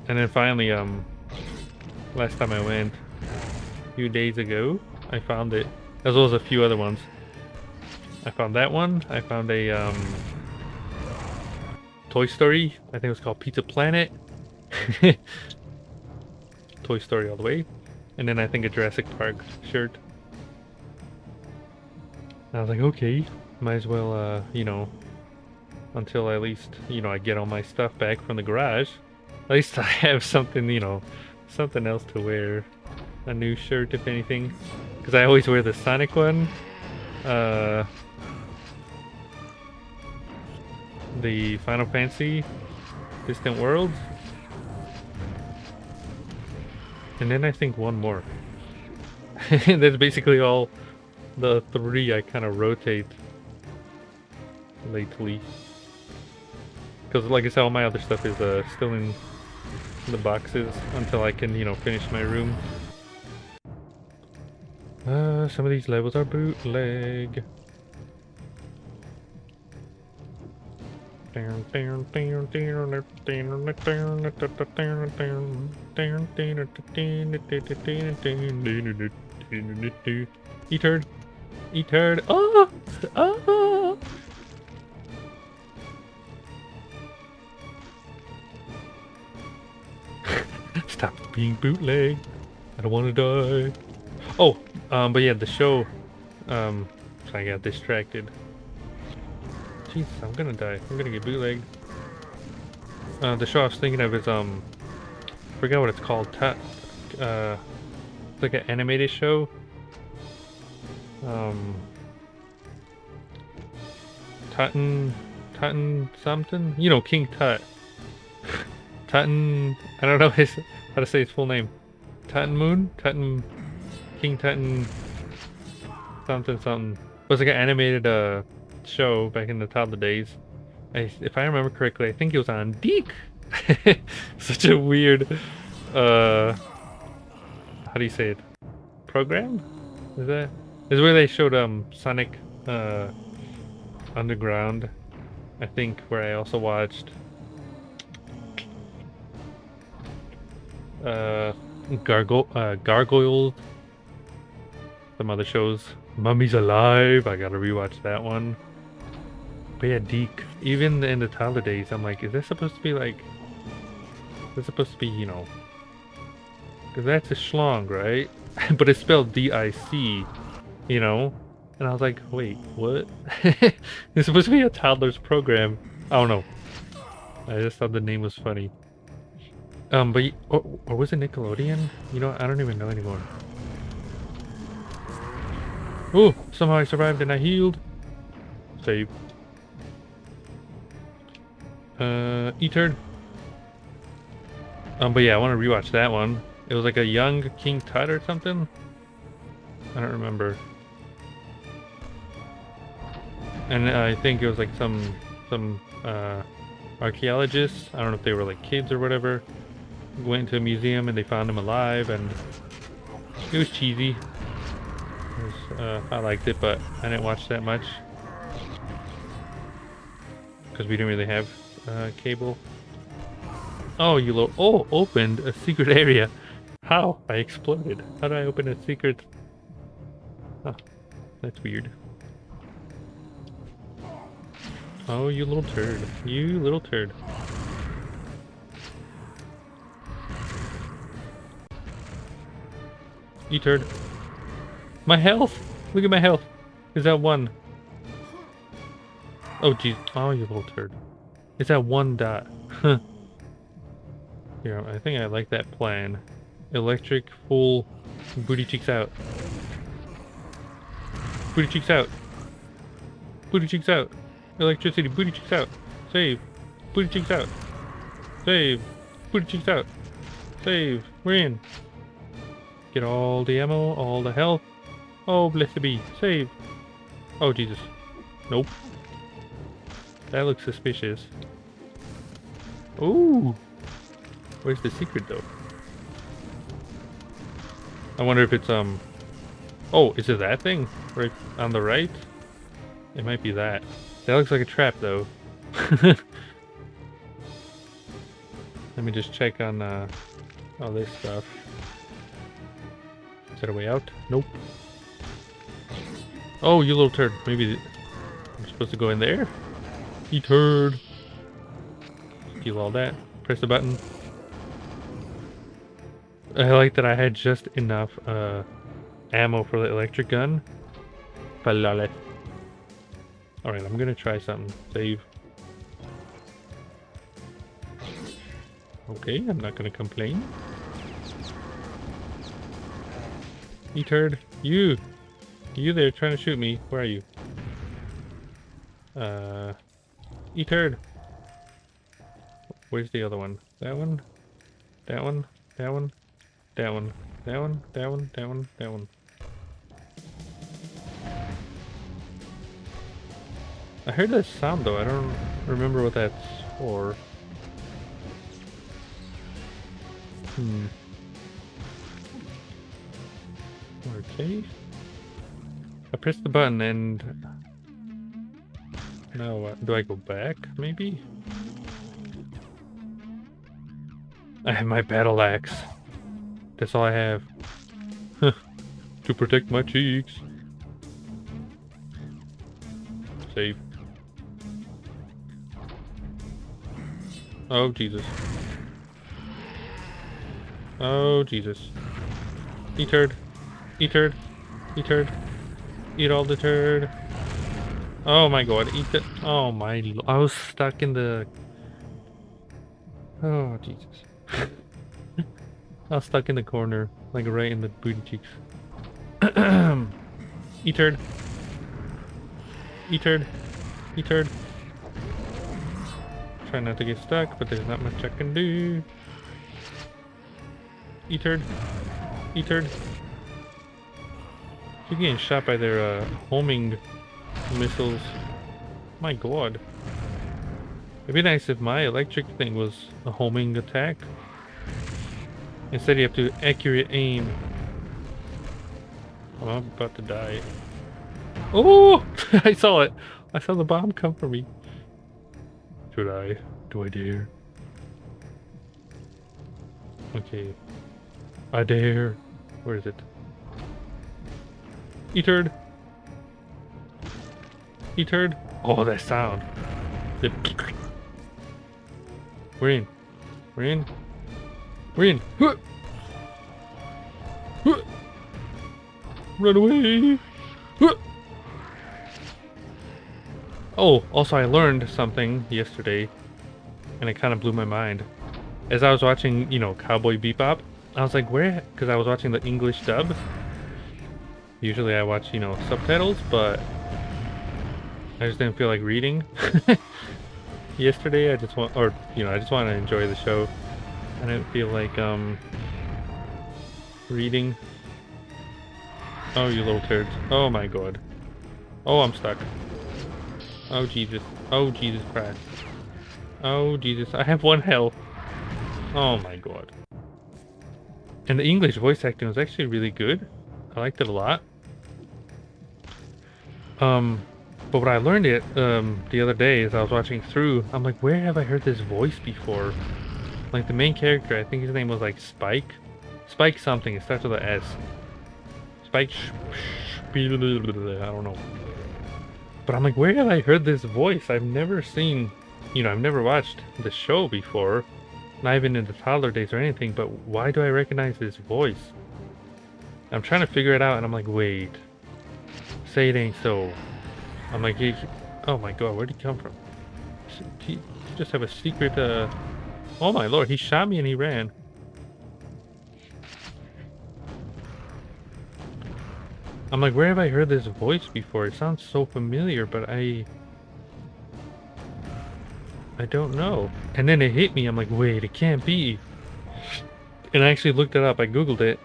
And then finally, last time I went, a few days ago, I found it. As well as a few other ones. I found that one. I found a, Toy Story. I think it was called Pizza Planet. Toy Story all the way. And then I think a Jurassic Park shirt. And I was like, okay, might as well, you know, until at least, you know, I get all my stuff back from the garage. At least I have something, you know, something else to wear. A new shirt, if anything. Because I always wear the Sonic one. The Final Fantasy Distant Worlds. And then I think one more. And that's basically all the 3 I kind of rotate lately. Because like I said, all my other stuff is still in the boxes until I can, you know, finish my room. Some of these levels are bootleg. E-turd. E-turd. Oh! Oh! Stop being bootleg. I don't want to die. Oh, but yeah, the show. So I got distracted. Jesus, I'm gonna die. I'm gonna get bootlegged. The show I was thinking of is I forgot what it's called. It's like an animated show. Tutton something? You know, King Tut. Tutton, I don't know how to say his full name. Tutton Moon? King Tutton something something. It was like an animated show back in the toddler days. If I remember correctly, I think it was on Deke. Such a weird, how do you say it? Program? Is where they showed Sonic Underground, I think, where I also watched Gargoyles, some other shows. Mummy's Alive, I gotta rewatch that one. But yeah, Deke, even in the toddler days, I'm like, is this supposed to be like, is this supposed to be, you know, because that's a schlong, right? But it's spelled D-I-C, you know? And I was like, wait, what? It's supposed to be a toddler's program. I don't know. I just thought the name was funny. But or was it Nickelodeon? You know, I don't even know anymore. Oh, somehow I survived and I healed. Save. E-turn. But yeah, I want to rewatch that one. It was like a young King Tut or something. I don't remember. And I think it was like some archaeologists. I don't know if they were like kids or whatever. Went into a museum and they found him alive, and it was cheesy. I liked it, but I didn't watch that much because we didn't really have cable. Oh, opened a secret area. How? I exploded. How did I open a secret? Oh, that's weird. Oh, you little turd. You little turd. You turd. My health! Look at my health. Is that one? Oh, jeez. Oh, you little turd. Is that one dot? Huh. Yeah, I think I like that plan. Electric, full, booty cheeks out. Booty cheeks out. Booty cheeks out. Electricity, booty cheeks out. Save. Booty cheeks out. Save. Booty cheeks out. Save. We're in. Get all the ammo, all the health. Oh, blessed be. Save. Oh, Jesus. Nope. That looks suspicious. Ooh. Where's the secret, though? I wonder if it's, Oh, is it that thing? Right on the right? It might be that. That looks like a trap, though. Let me just check on, all this stuff. Is that a way out? Nope. Oh, you little turd. Maybe I'm supposed to go in there? You turd. Steal all that. Press the button. I like that I had just enough ammo for the electric gun. Alright, I'm gonna try something. Save. Okay, I'm not gonna complain. You turd. You there trying to shoot me. Where are you? You turd. Where's the other one? That one? That one? That one? That one? That one? That one? That one? That one? I heard that sound though. I don't remember what that's for. Okay. I pressed the button and... No, do I go back, maybe? I have my battle axe. That's all I have. To protect my cheeks. Save. Oh, Jesus. Oh, Jesus. Eat turd. Eat turd. Eat turd. Eat all the turd. Oh my god, eat the... Oh my... I was stuck in the... Oh, Jesus. I was stuck in the corner, like right in the booty cheeks. E-turd. E-turd. E-turd. Try not to get stuck, but there's not much I can do. E-turd. E-turd. You're getting shot by their homing missiles. My god. It'd be nice if my electric thing was a homing attack. Instead you have to accurate aim. Oh, I'm about to die. Oh! I saw it! I saw the bomb come for me. Should I? Do I dare? Okay. I dare. Where is it? E-turd. E-turd. Oh, that sound. We're in. We're in. We're in. Run away. Oh, also I learned something yesterday, and it kind of blew my mind. As I was watching, you know, Cowboy Bebop, I was like, where? Because I was watching the English dub. Usually I watch, you know, subtitles, but I just didn't feel like reading. Yesterday I just want, or, you know, I just want to enjoy the show. I didn't feel like, reading. Oh, you little turds. Oh my god. Oh, I'm stuck. Oh, Jesus. Oh, Jesus Christ. Oh, Jesus. I have 1 health. Oh my god. And the English voice acting was actually really good. I liked it a lot. But what I learned the other day as I was watching through, I'm like, where have I heard this voice before? Like the main character, I think his name was like Spike. Spike something, it starts with an S. Spike I don't know. But I'm like, where have I heard this voice? I've never seen, you know, I've never watched the show before. Not even in the toddler days or anything, but why do I recognize this voice? I'm trying to figure it out and I'm like, wait. Say it ain't so. I'm like, oh my god, where'd he come from? He just have a secret, oh my lord, he shot me and he ran. I'm like, where have I heard this voice before? It sounds so familiar, but I don't know. And then it hit me, I'm like, wait, it can't be. And I actually looked it up, I googled it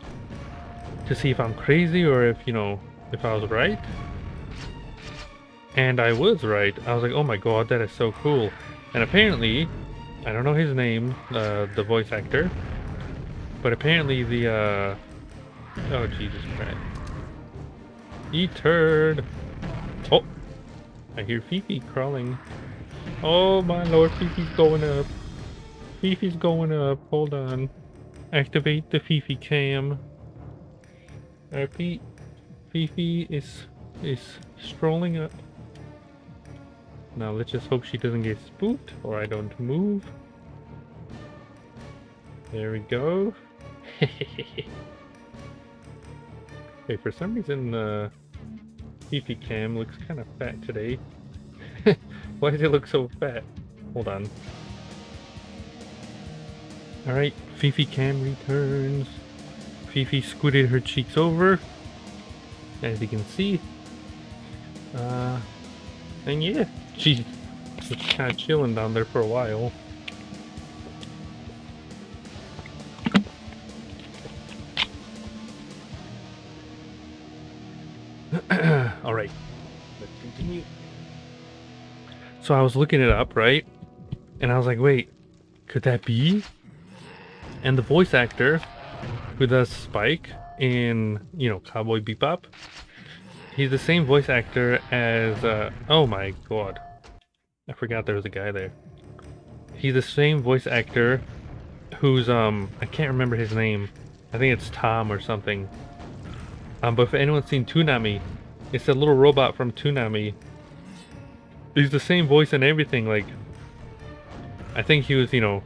to see if I'm crazy or if, you know, if I was right. And I was right. I was like, oh my god, that is so cool. And apparently, I don't know his name, the voice actor, but apparently the, oh Jesus Christ. E-turd. Oh, I hear Fifi crawling. Oh my lord, Fifi's going up. Fifi's going up, hold on. Activate the Fifi cam. Fifi is strolling up. Now let's just hope she doesn't get spooked or I don't move. There we go. Hey, for some reason Fifi cam looks kind of fat today. Why does it look so fat? Hold on. Alright, Fifi cam returns. Fifi scooted her cheeks over, as you can see. And yeah, she's just kind of chilling down there for a while. Alright, let's continue. So I was looking it up, right? And I was like, wait, could that be? And the voice actor who does Spike in, you know, Cowboy Bebop, he's the same voice actor as, oh my god. I forgot there was a guy there. He's the same voice actor who's, I can't remember his name. I think it's Tom or something. But if anyone's seen Toonami, it's a little robot from Toonami. He's the same voice and everything, like, I think he was, you know,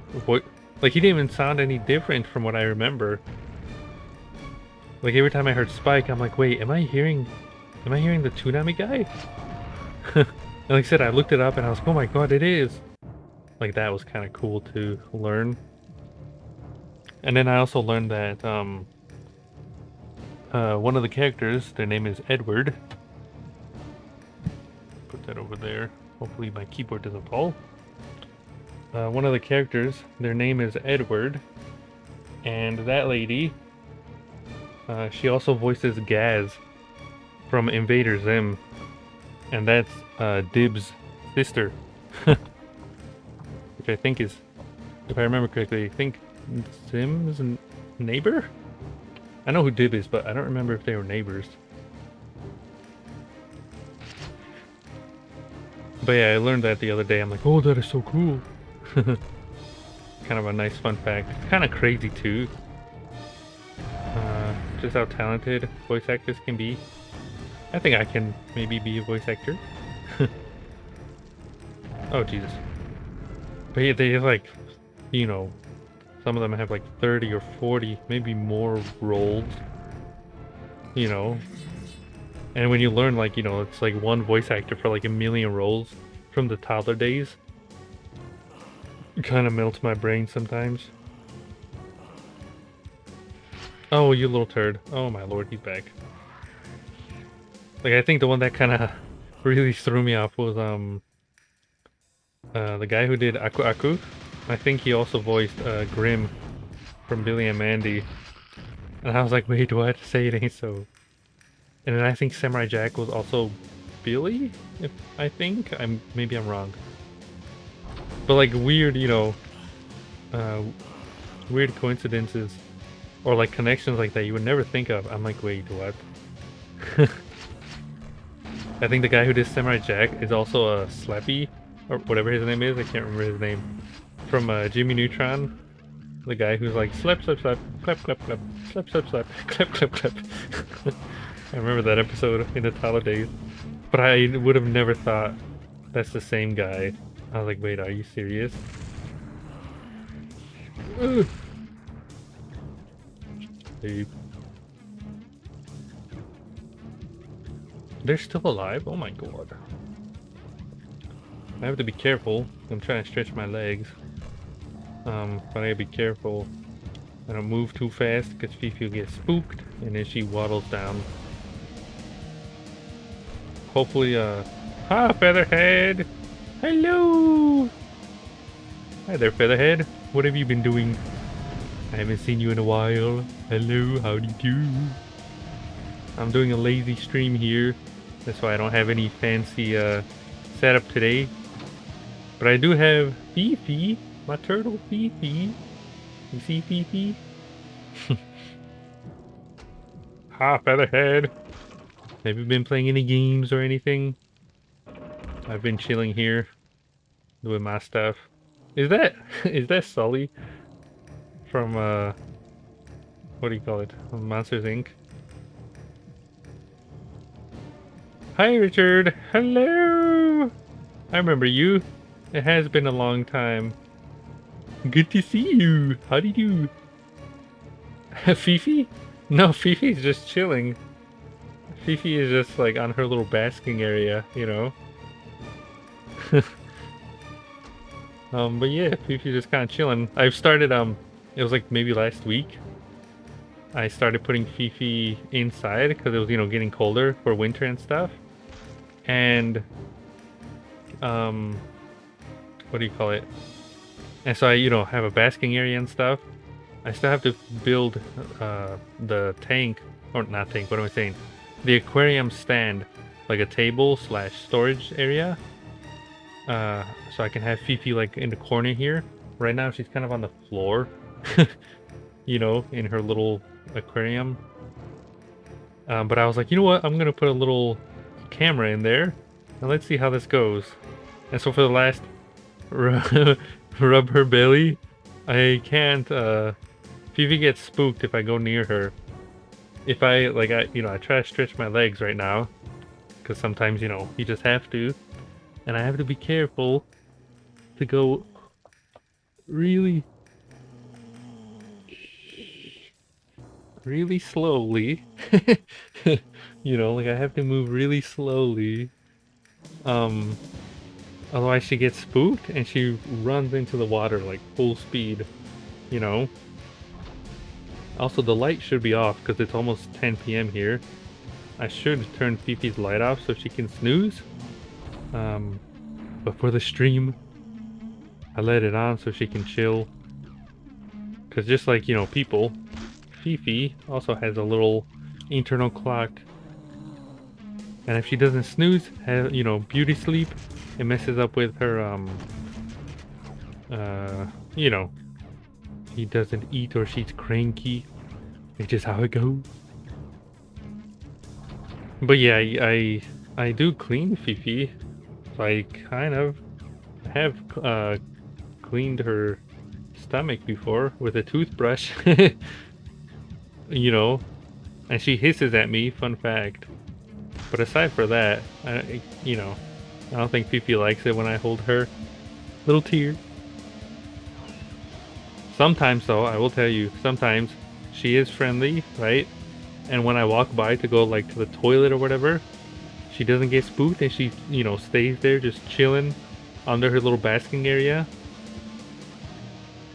like he didn't even sound any different from what I remember. Like every time I heard Spike, I'm like, wait, am I hearing the Toonami guy? And like I said, I looked it up and I was like, oh my god, it is. Like that was kind of cool to learn. And then I also learned that one of the characters, their name is Edward. that over there. Hopefully my keyboard doesn't fall. One of the characters, their name is Edward, and that lady, she also voices Gaz from Invader Zim, and that's Dib's sister, which I think is, if I remember correctly, I think Zim's neighbor? I know who Dib is, but I don't remember if they were neighbors. But yeah, I learned that the other day. I'm like, oh, that is so cool. Kind of a nice fun fact. It's kind of crazy too. Just how talented voice actors can be. I think I can maybe be a voice actor. Oh, Jesus. But yeah, they have like, you know, some of them have like 30 or 40, maybe more roles. You know. And when you learn, like, you know, it's like one voice actor for like 1,000,000 roles from the toddler days. It kind of melts my brain sometimes. Oh, you little turd. Oh my lord, he's back. Like, I think the one that kind of really threw me off was, the guy who did Aku Aku. I think he also voiced, Grim from Billy and Mandy. And I was like, wait, what? Say it ain't so. And then I think Samurai Jack was also Billy, if I think. Maybe I'm wrong. But like weird, you know, weird coincidences or like connections like that you would never think of. I'm like, wait, what? I think the guy who did Samurai Jack is also a Slappy, or whatever his name is. I can't remember his name. From Jimmy Neutron. The guy who's like, slap, slap, slap, clap, clap, clap, slap, slap, slap, clap, clap, clap. I remember that episode in the toddler days. But I would have never thought that's the same guy. I was like, wait, are you serious? Hey. They're still alive? Oh my god. I have to be careful. I'm trying to stretch my legs. But I gotta be careful. I don't move too fast because Fifi will get spooked and then she waddles down. Hopefully, hi, Featherhead! Hello! Hi there, Featherhead. What have you been doing? I haven't seen you in a while. Hello, howdy do? I'm doing a lazy stream here. That's why I don't have any fancy setup today. But I do have Fifi, my turtle Fifi. You see Fifi? Ha, Featherhead. Have you been playing any games or anything? I've been chilling here, doing my stuff. Is that Sully from what do you call it? Monsters Inc. Hi Richard, hello. I remember you. It has been a long time. Good to see you. How do you do? Fifi? No, Fifi's just chilling. Fifi is just like on her little basking area, you know. But yeah, Fifi's just kind of chilling. I've started, it was like maybe last week. I started putting Fifi inside because it was, you know, getting colder for winter and stuff. And, what do you call it? And so I, you know, have a basking area and stuff. I still have to build, the tank, or not tank, what am I saying? The aquarium stand, like a table slash storage area. So I can have Fifi like in the corner here. Right now she's kind of on the floor, you know, in her little aquarium. But I was like, you know what? I'm gonna put a little camera in there, and let's see how this goes. And so for the last rub her belly, I can't. Fifi gets spooked if I go near her. If I like, you know, I try to stretch my legs right now, because sometimes, you know, you just have to. And I have to be careful to go really slowly. You know, like I have to move really slowly. Otherwise she gets spooked and she runs into the water like full speed, you know. Also, the light should be off because it's almost 10 p.m. here. I should turn Fifi's light off so she can snooze. But for the stream, I let it on so she can chill. Because just like, you know, people, Fifi also has a little internal clock. And if she doesn't snooze, have, you know, beauty sleep, it messes up with her, you know, he doesn't eat or she's cranky. It's just how it goes. But yeah, I do clean Fifi. So I kind of have cleaned her stomach before with a toothbrush. You know, and she hisses at me, fun fact. But aside for that, you know, I don't think Fifi likes it when I hold her. Little tear. Sometimes though, I will tell you, sometimes she is friendly, right? And when I walk by to go like to the toilet or whatever, she doesn't get spooked and she, you know, stays there just chilling under her little basking area.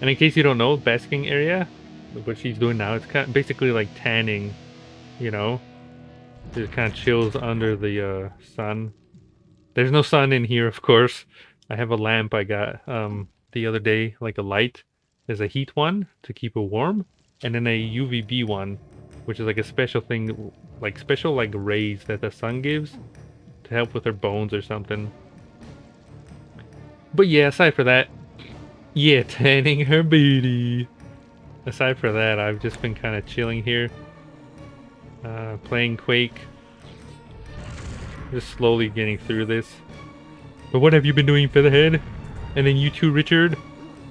And in case you don't know, basking area, what she's doing now, it's kind of basically like tanning, you know? Just kind of chills under the sun. There's no sun in here, of course. I have a lamp I got the other day, like a light. There's a heat one to keep it warm, and then a UVB one, which is like a special thing, like special like rays that the sun gives to help with her bones or something. But yeah, aside for that, yeah, tanning her booty. Aside for that, I've just been kind of chilling here. Playing Quake. Just slowly getting through this. But what have you been doing, Featherhead? And then you too, Richard.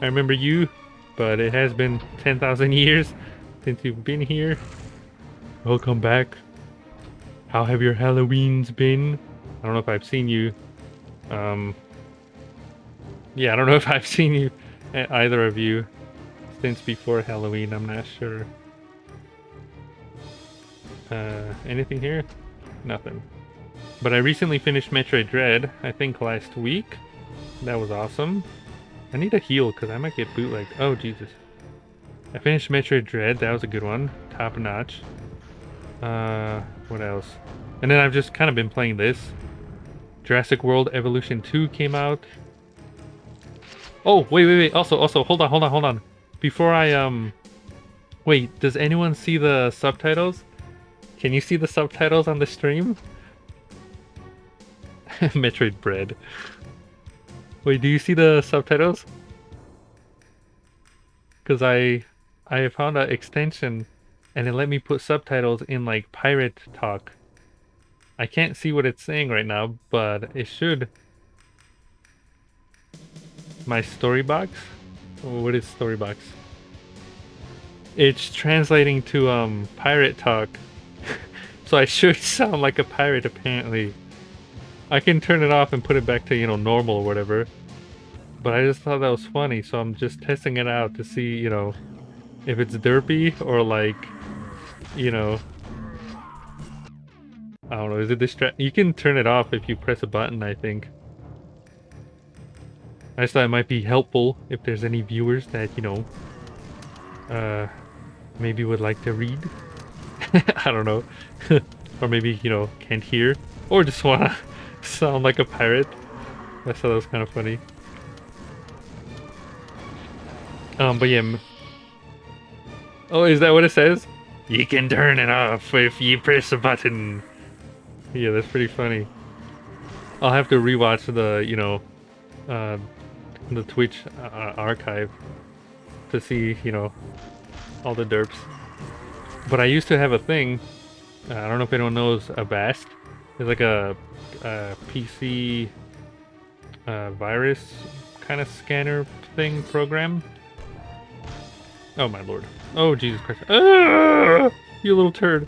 I remember you, but it has been 10,000 years since you've been here. Welcome back. How have your Halloweens been? I don't know if I've seen you. Yeah, I don't know if I've seen you, either of you, since before Halloween. I'm not sure. Anything here? Nothing. But I recently finished Metroid Dread, I think last week. That was awesome. I need a heal because I might get bootlegged. Oh, Jesus. I finished Metroid Dread, that was a good one. Top notch. What else? And then I've just kind of been playing this. Jurassic World Evolution 2 came out. Oh, wait. Also, hold on. Before I, wait, does anyone see the subtitles? Can you see the subtitles on the stream? Metroid Bread. Wait, do you see the subtitles? Because I found an extension and it let me put subtitles in like pirate talk. I can't see what it's saying right now, but it should. My story box? What is story box? It's translating to pirate talk. So I should sound like a pirate apparently. I can turn it off and put it back to, you know, normal or whatever. But I just thought that was funny, so I'm just testing it out to see, you know, if it's derpy or like, you know, I don't know, is it you can turn it off if you press a button, I think. I just thought it might be helpful if there's any viewers that, you know, maybe would like to read. I don't know. Or maybe, you know, can't hear. Or just wanna sound like a pirate. I thought that was kind of funny. But yeah. Oh, is that what it says? You can turn it off if you press a button. Yeah, that's pretty funny. I'll have to rewatch the, you know, the Twitch archive to see, you know, all the derps. But I used to have a thing. I don't know if anyone knows Avast. It's like a PC virus kind of scanner thing program. Oh my lord. Oh Jesus Christ. Ah, you little turd.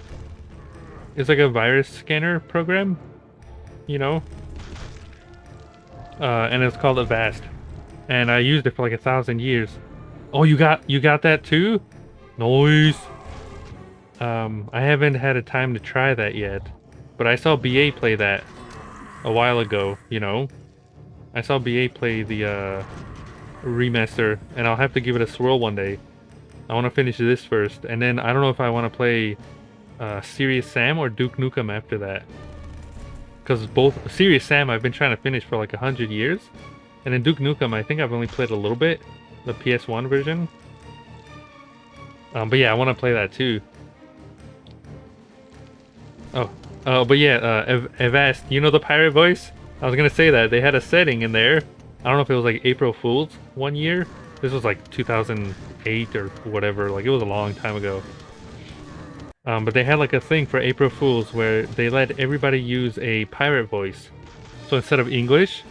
It's like a virus scanner program, you know? And it's called Avast. And I used it for like 1,000 years. Oh, you got that too? Nice. I haven't had a time to try that yet. But I saw BA play that a while ago, you know? I saw BA play the remaster, and I'll have to give it a swirl one day. I want to finish this first, and then I don't know if I want to play Serious Sam or Duke Nukem after that. because both Serious Sam I've been trying to finish for like 100 years, and then Duke Nukem I think I've only played a little bit, the PS1 version. But yeah, I want to play that too. But yeah, Evast, you know the pirate voice? I was gonna say that they had a setting in there. I don't know if it was like April Fool's one year. This was like 2008 or whatever. Like it was a long time ago. But they had like a thing for April Fools where they let everybody use a pirate voice. So instead of English,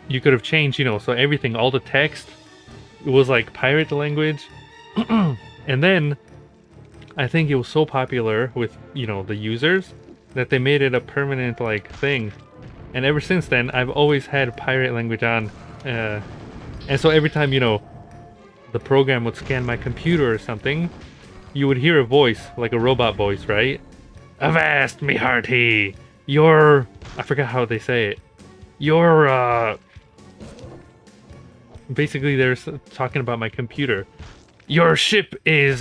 you could have changed, you know, so everything, all the text, it was like pirate language. And then I think it was so popular with, you know, the users that they made it a permanent like thing. And ever since then, I've always had pirate language on. And so every time, you know, the program would scan my computer or something, you would hear a voice, like a robot voice, right? Avast me hearty! You're... I forgot how they say it. You're, basically, they're talking about my computer. Your ship is,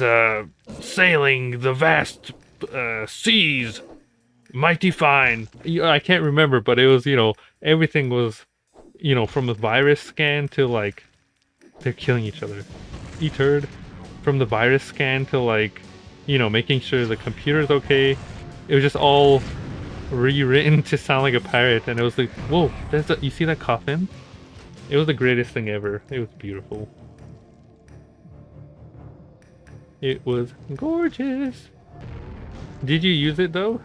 sailing the vast, seas. Mighty fine. I can't remember, but it was, you know, everything was, you know, from the virus scan to, like... They're killing each other. E-turd. From the virus scan to, like, you know, making sure the computer's okay. It was just all rewritten to sound like a pirate, and it was like, whoa, you see that coffin? It was the greatest thing ever. It was beautiful. It was gorgeous. Did you use it though?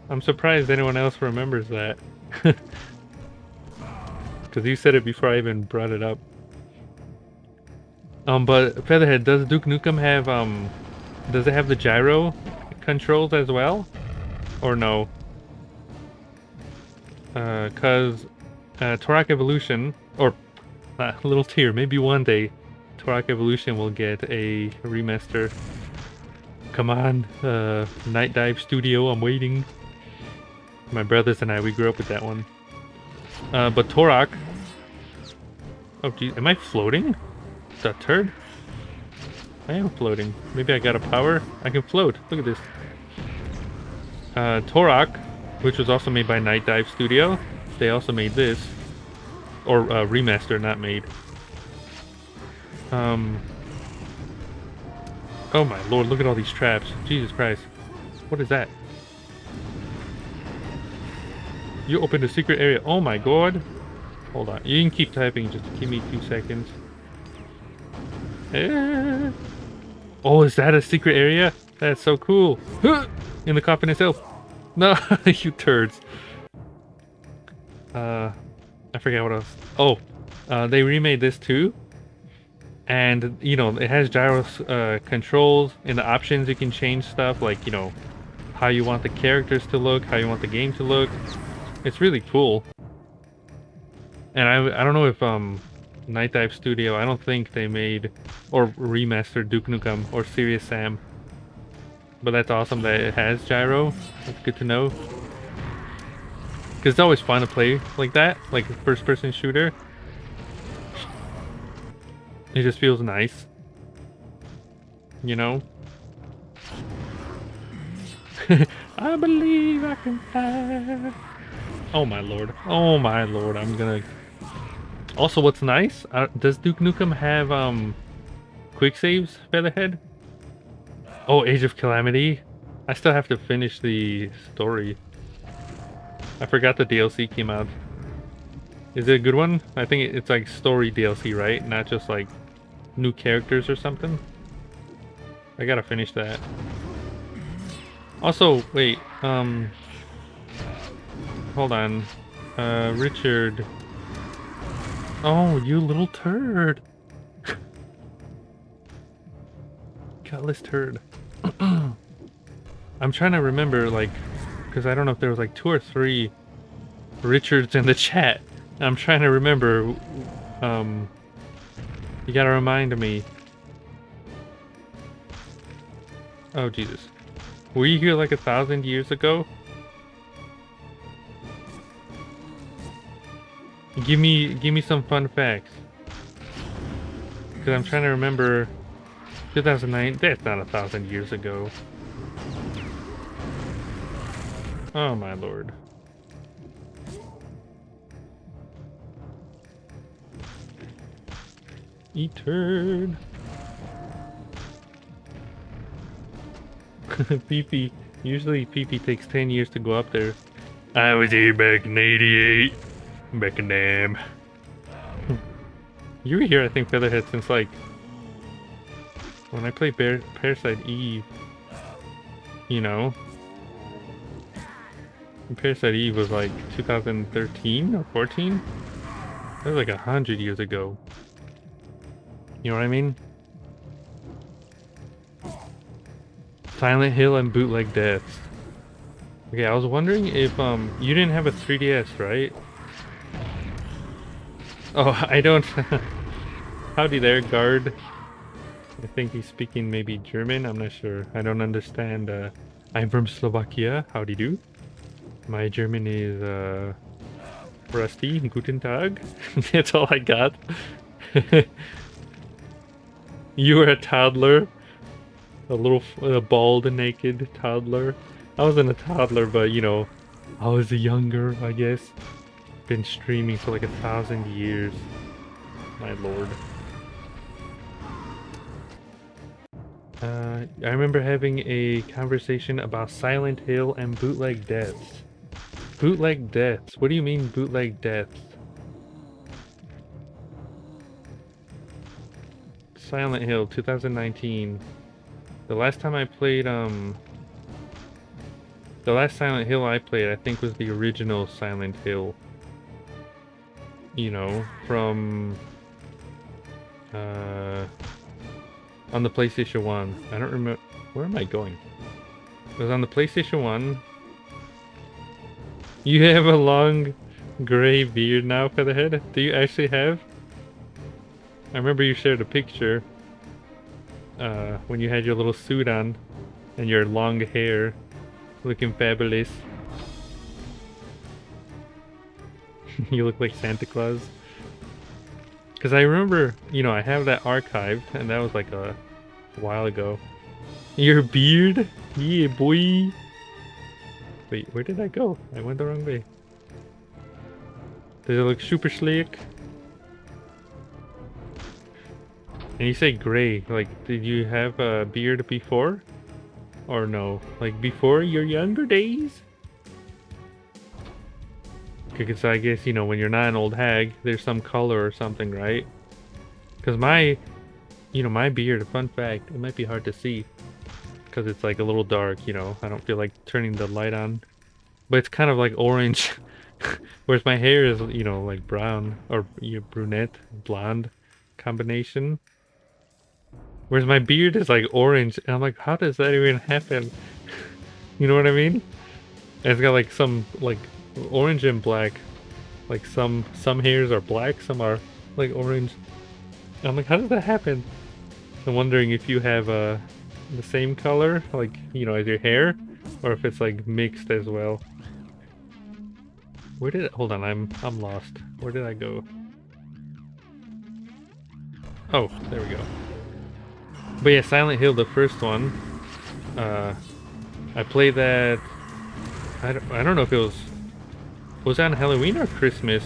I'm surprised anyone else remembers that. Because you said it before I even brought it up. But Featherhead, does Duke Nukem have, does it have the gyro controls as well? Or no? Cause, Turok Evolution, or, Little Tear, maybe one day, Turok Evolution will get a remaster. Come on, Nightdive Studio, I'm waiting. My brothers and I, we grew up with that one. But Turok... Oh geez, am I floating? That turd? I am floating. Maybe I got a power? I can float. Look at this. Turok, which was also made by Nightdive Studio. They also made this. Or Remaster, not made. Oh my lord, look at all these traps. Jesus Christ. What is that? You opened a secret area. Oh my god. Hold on. You can keep typing, just give me 2 seconds. Oh, is that a secret area? That's so cool. In the coffin itself. No, you turds. I forget what else. Oh, they remade this too. And, you know, it has gyro controls. In the options, you can change stuff like, you know, how you want the characters to look, how you want the game to look. It's really cool. And I don't know if Nightdive Studio, I don't think they made or remastered Duke Nukem or Serious Sam. But that's awesome that it has gyro. That's good to know. Because it's always fun to play like that, like a first-person shooter. It just feels nice. You know? I believe I can fly. Oh my lord. Oh my lord. I'm gonna... Also, what's nice, does Duke Nukem have quick saves, Featherhead? Oh, Age of Calamity. I still have to finish the story. I forgot the DLC came out. Is it a good one? I think it's like story DLC, right? Not just like new characters or something. I gotta finish that. Also, wait, hold on. Richard. Oh, you little turd. Gutless turd. I'm trying to remember, like, because I don't know if there was like 2 or 3 Richards in the chat. I'm trying to remember. You gotta remind me. Oh, Jesus. Were you here like 1,000 years ago? Give me some fun facts. Because I'm trying to remember. 2009, that's not 1,000 years ago. Oh my lord. Eat turd. PP. Usually PP takes 10 years to go up there. I was here back in 88. Back in damn. You were here, I think, Featherhead, since like when I played Parasite Eve. You know? And Parasite Eve was like 2013 or 14? That was like 100 years ago. You know what I mean? Silent Hill and Bootleg Deaths. Okay, I was wondering if you didn't have a 3DS, right? Oh, I don't. Howdy there, guard. I think he's speaking maybe German. I'm not sure. I don't understand. I'm from Slovakia. Howdy do. My German is rusty. Guten Tag. That's all I got. You were a toddler. A little bald and naked toddler. I wasn't a toddler, but you know, I was a younger, I guess. Been streaming for like 1,000 years. My lord. I remember having a conversation about Silent Hill and Bootleg Deaths. Bootleg Deaths? What do you mean Bootleg Deaths? Silent Hill 2019. The last time I played, the last Silent Hill I played, I think, was the original Silent Hill. You know, from, on the PlayStation 1. I don't remember, where am I going? It was on the PlayStation 1. You have a long gray beard now, Featherhead? Do you actually have? I remember you shared a picture, when you had your little suit on, and your long hair. Looking fabulous. You look like Santa Claus. Because I remember, you know, I have that archived, and that was like a while ago. Your beard? Yeah, boy. Wait, where did I go? I went the wrong way. Does it look super slick? And you say gray, like, did you have a beard before? Or no? Like before your younger days? Because I guess, you know, when you're not an old hag, there's some color or something, right? Because my, you know, my beard, fun fact, it might be hard to see. Because it's like a little dark, you know, I don't feel like turning the light on. But it's kind of like orange. Whereas my hair is, you know, like brown or brunette, blonde combination. Whereas my beard is like orange, and I'm like, how does that even happen? You know what I mean? And it's got like some like orange and black. Like some hairs are black, some are like orange. And I'm like, how does that happen? I'm wondering if you have the same color, like, you know, as your hair, or if it's like mixed as well. Where did it? Hold on, I'm lost. Where did I go? Oh, there we go. But yeah, Silent Hill, the first one, I played that, I don't know if it was that on Halloween or Christmas?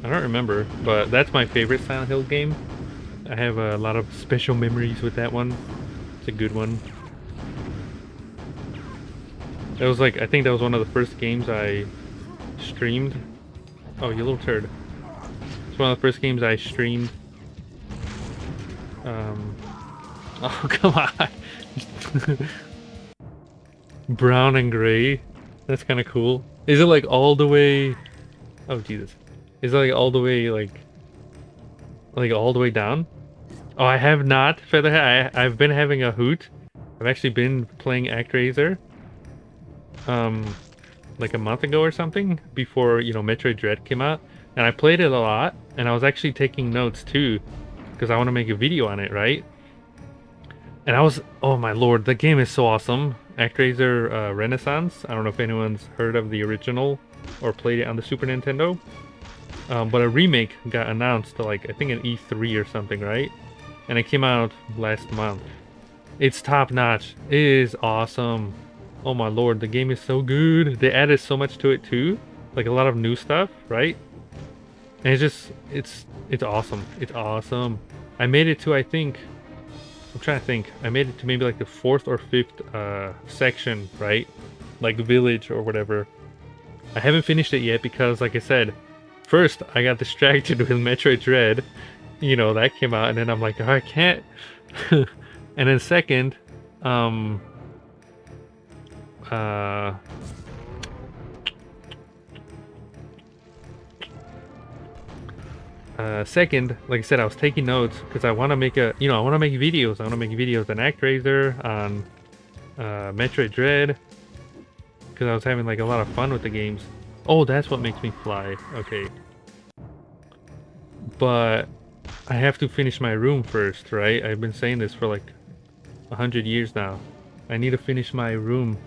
I don't remember, but that's my favorite Silent Hill game. I have a lot of special memories with that one. It's a good one. That was like, I think that was one of the first games I streamed. Oh, you little turd. It's one of the first games I streamed. Oh, come on. Brown and gray. That's kind of cool. Is it like all the way... Oh, Jesus. Is it like all the way, like all the way down? Oh, I have not, Featherhead. I've been having a hoot. I've actually been playing ActRaiser. Like a month ago or something, before, you know, Metroid Dread came out. And I played it a lot, and I was actually taking notes too, because I want to make a video on it, right? And I was, oh my lord, the game is so awesome. ActRaiser Renaissance. I don't know if anyone's heard of the original or played it on the Super Nintendo. But a remake got announced, like, I think an E3 or something, right? And it came out last month. It's top notch. It is awesome. Oh my lord, the game is so good. They added so much to it too. Like a lot of new stuff, right? And it's just it's awesome. It's awesome. I made it to, I think, I'm trying to think. I made it to maybe like the 4th or 5th section, right? Like village or whatever. I haven't finished it yet because, like I said, first I got distracted with Metroid Dread. You know, that came out, and then I'm like, oh, I can't. And then second, uh second, like I said, I was taking notes because I want to make a, I want to make videos. I want to make videos on ActRaiser, on Metroid Dread, because I was having like a lot of fun with the games. Oh, that's what makes me fly. Okay. But I have to finish my room first, right? I've been saying this for like 100 years now. I need to finish my room.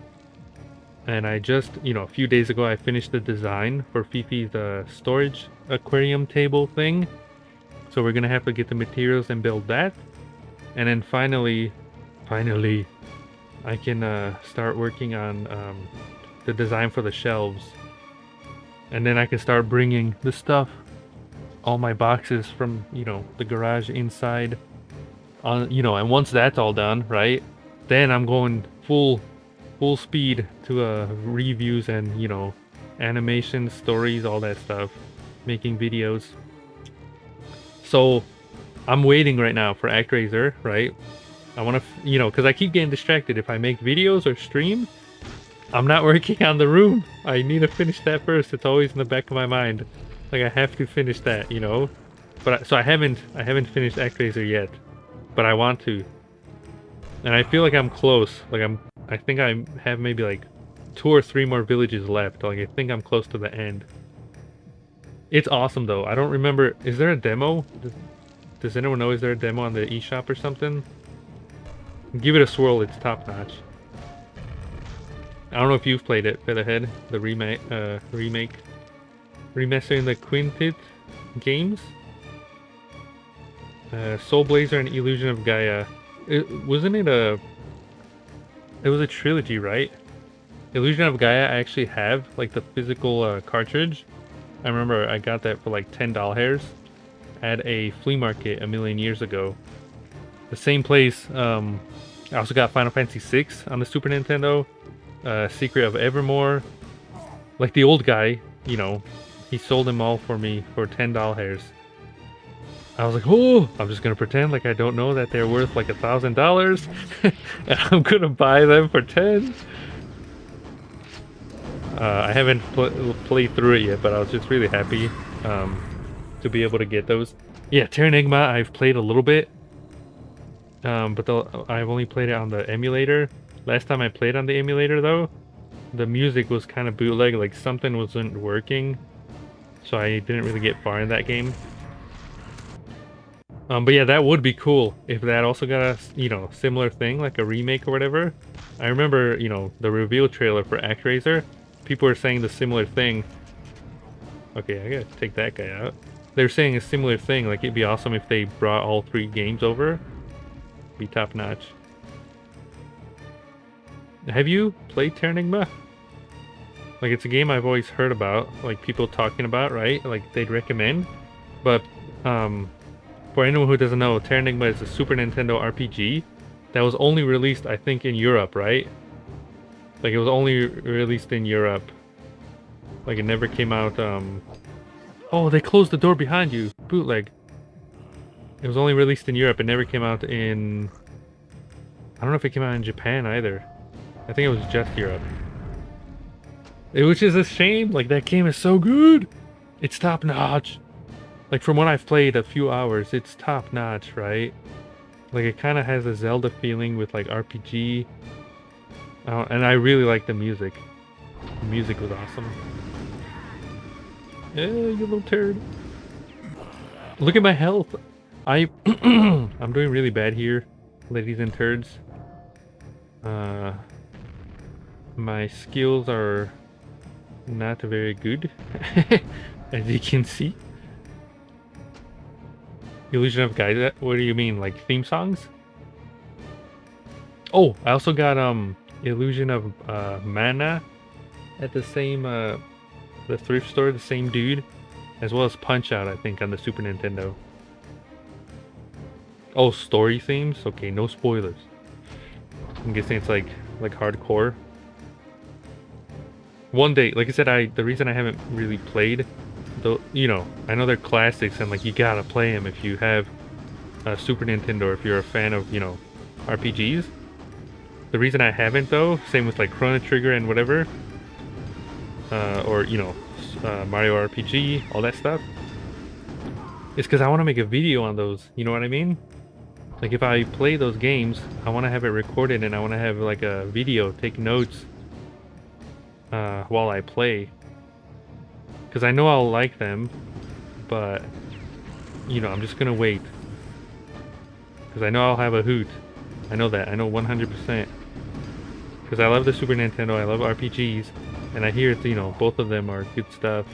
And I just, a few days ago, I finished the design for Fifi's storage aquarium table thing. So we're gonna have to get the materials and build that. And then finally, I can start working on the design for the shelves. And then I can start bringing the stuff, all my boxes from, the garage inside. And once that's all done, right? Then I'm going full speed to reviews and animations, stories, all that stuff, making videos. So I'm waiting right now for ActRaiser, right? I want to, because I keep getting distracted. If I make videos or stream, I'm not working on the room. I need to finish that first. It's always in the back of my mind, like I have to finish that, But so I haven't finished ActRaiser yet, but I want to, and I feel like I'm close. I think I have maybe like 2 or 3 more villages left. Like I think I'm close to the end. It's awesome though. I don't remember. Is there a demo? Does anyone know? Is there a demo on the eShop or something? Give it a swirl. It's top notch. I don't know if you've played it, Featherhead. The remake, remastering the Quintet games. Soul Blazer and Illusion of Gaia. Wasn't it a? It was a trilogy, right? Illusion of Gaia, I actually have like the physical cartridge. I remember I got that for like $10 at a flea market a million years ago. The same place. I also got Final Fantasy VI on the Super Nintendo. Secret of Evermore. Like the old guy, he sold them all for me for $10. I was like, oh, I'm just gonna pretend like I don't know that they're worth like $1,000, and I'm gonna buy them for 10. I haven't played through it yet, but I was just really happy to be able to get those. Yeah, Terranigma, I've played a little bit, but I've only played it on the emulator. Last time I played on the emulator, though, the music was kind of bootleg, like something wasn't working, so I didn't really get far in that game. But yeah, that would be cool if that also got a, similar thing, like a remake or whatever. I remember, the reveal trailer for ActRaiser, people were saying the similar thing. Okay, I gotta take that guy out. They were saying a similar thing, like it'd be awesome if they brought all 3 games over. Be top notch. Have you played Terranigma? Like, it's a game I've always heard about, like people talking about, right? Like they'd recommend. But for anyone who doesn't know, Terranigma is a Super Nintendo RPG that was only released, I think, in Europe, right? Like it was only released in Europe. Like it never came out. Oh, they closed the door behind you. Bootleg. It was only released in Europe. It never came out in... I don't know if it came out in Japan either. I think it was just Europe. Which is a shame. Like, that game is so good. It's top notch. Like, from what I've played a few hours, it's top notch, right? Like, it kind of has a Zelda feeling with, like, RPG. And I really like the music. The music was awesome. Yeah, you little turd. Look at my health. I'm doing really bad here, ladies and turds. My skills are not very good, as you can see. Illusion of Gaia, what do you mean, like theme songs? Oh, I also got Illusion of Mana at the same the thrift store, the same dude. as well as Punch-Out, I think, on the Super Nintendo. Oh, story themes? Okay, no spoilers. I'm guessing it's like hardcore. One day, like I said, the reason I haven't really played, though, you know, I know they're classics and like you gotta play them if you have a Super Nintendo or if you're a fan of, you know, RPGs. The reason I haven't though, same with like Chrono Trigger and whatever, or you know, Mario RPG, all that stuff, is because I want to make a video on those. You know what I mean? Like if I play those games, I want to have it recorded and I want to have like a video, take notes while I play. Because I know I'll like them, but you know, I'm just gonna wait. Because I know I'll have a hoot. I know that. I know 100%. Because I love the Super Nintendo, I love RPGs, and I hear, you know, both of them are good stuff.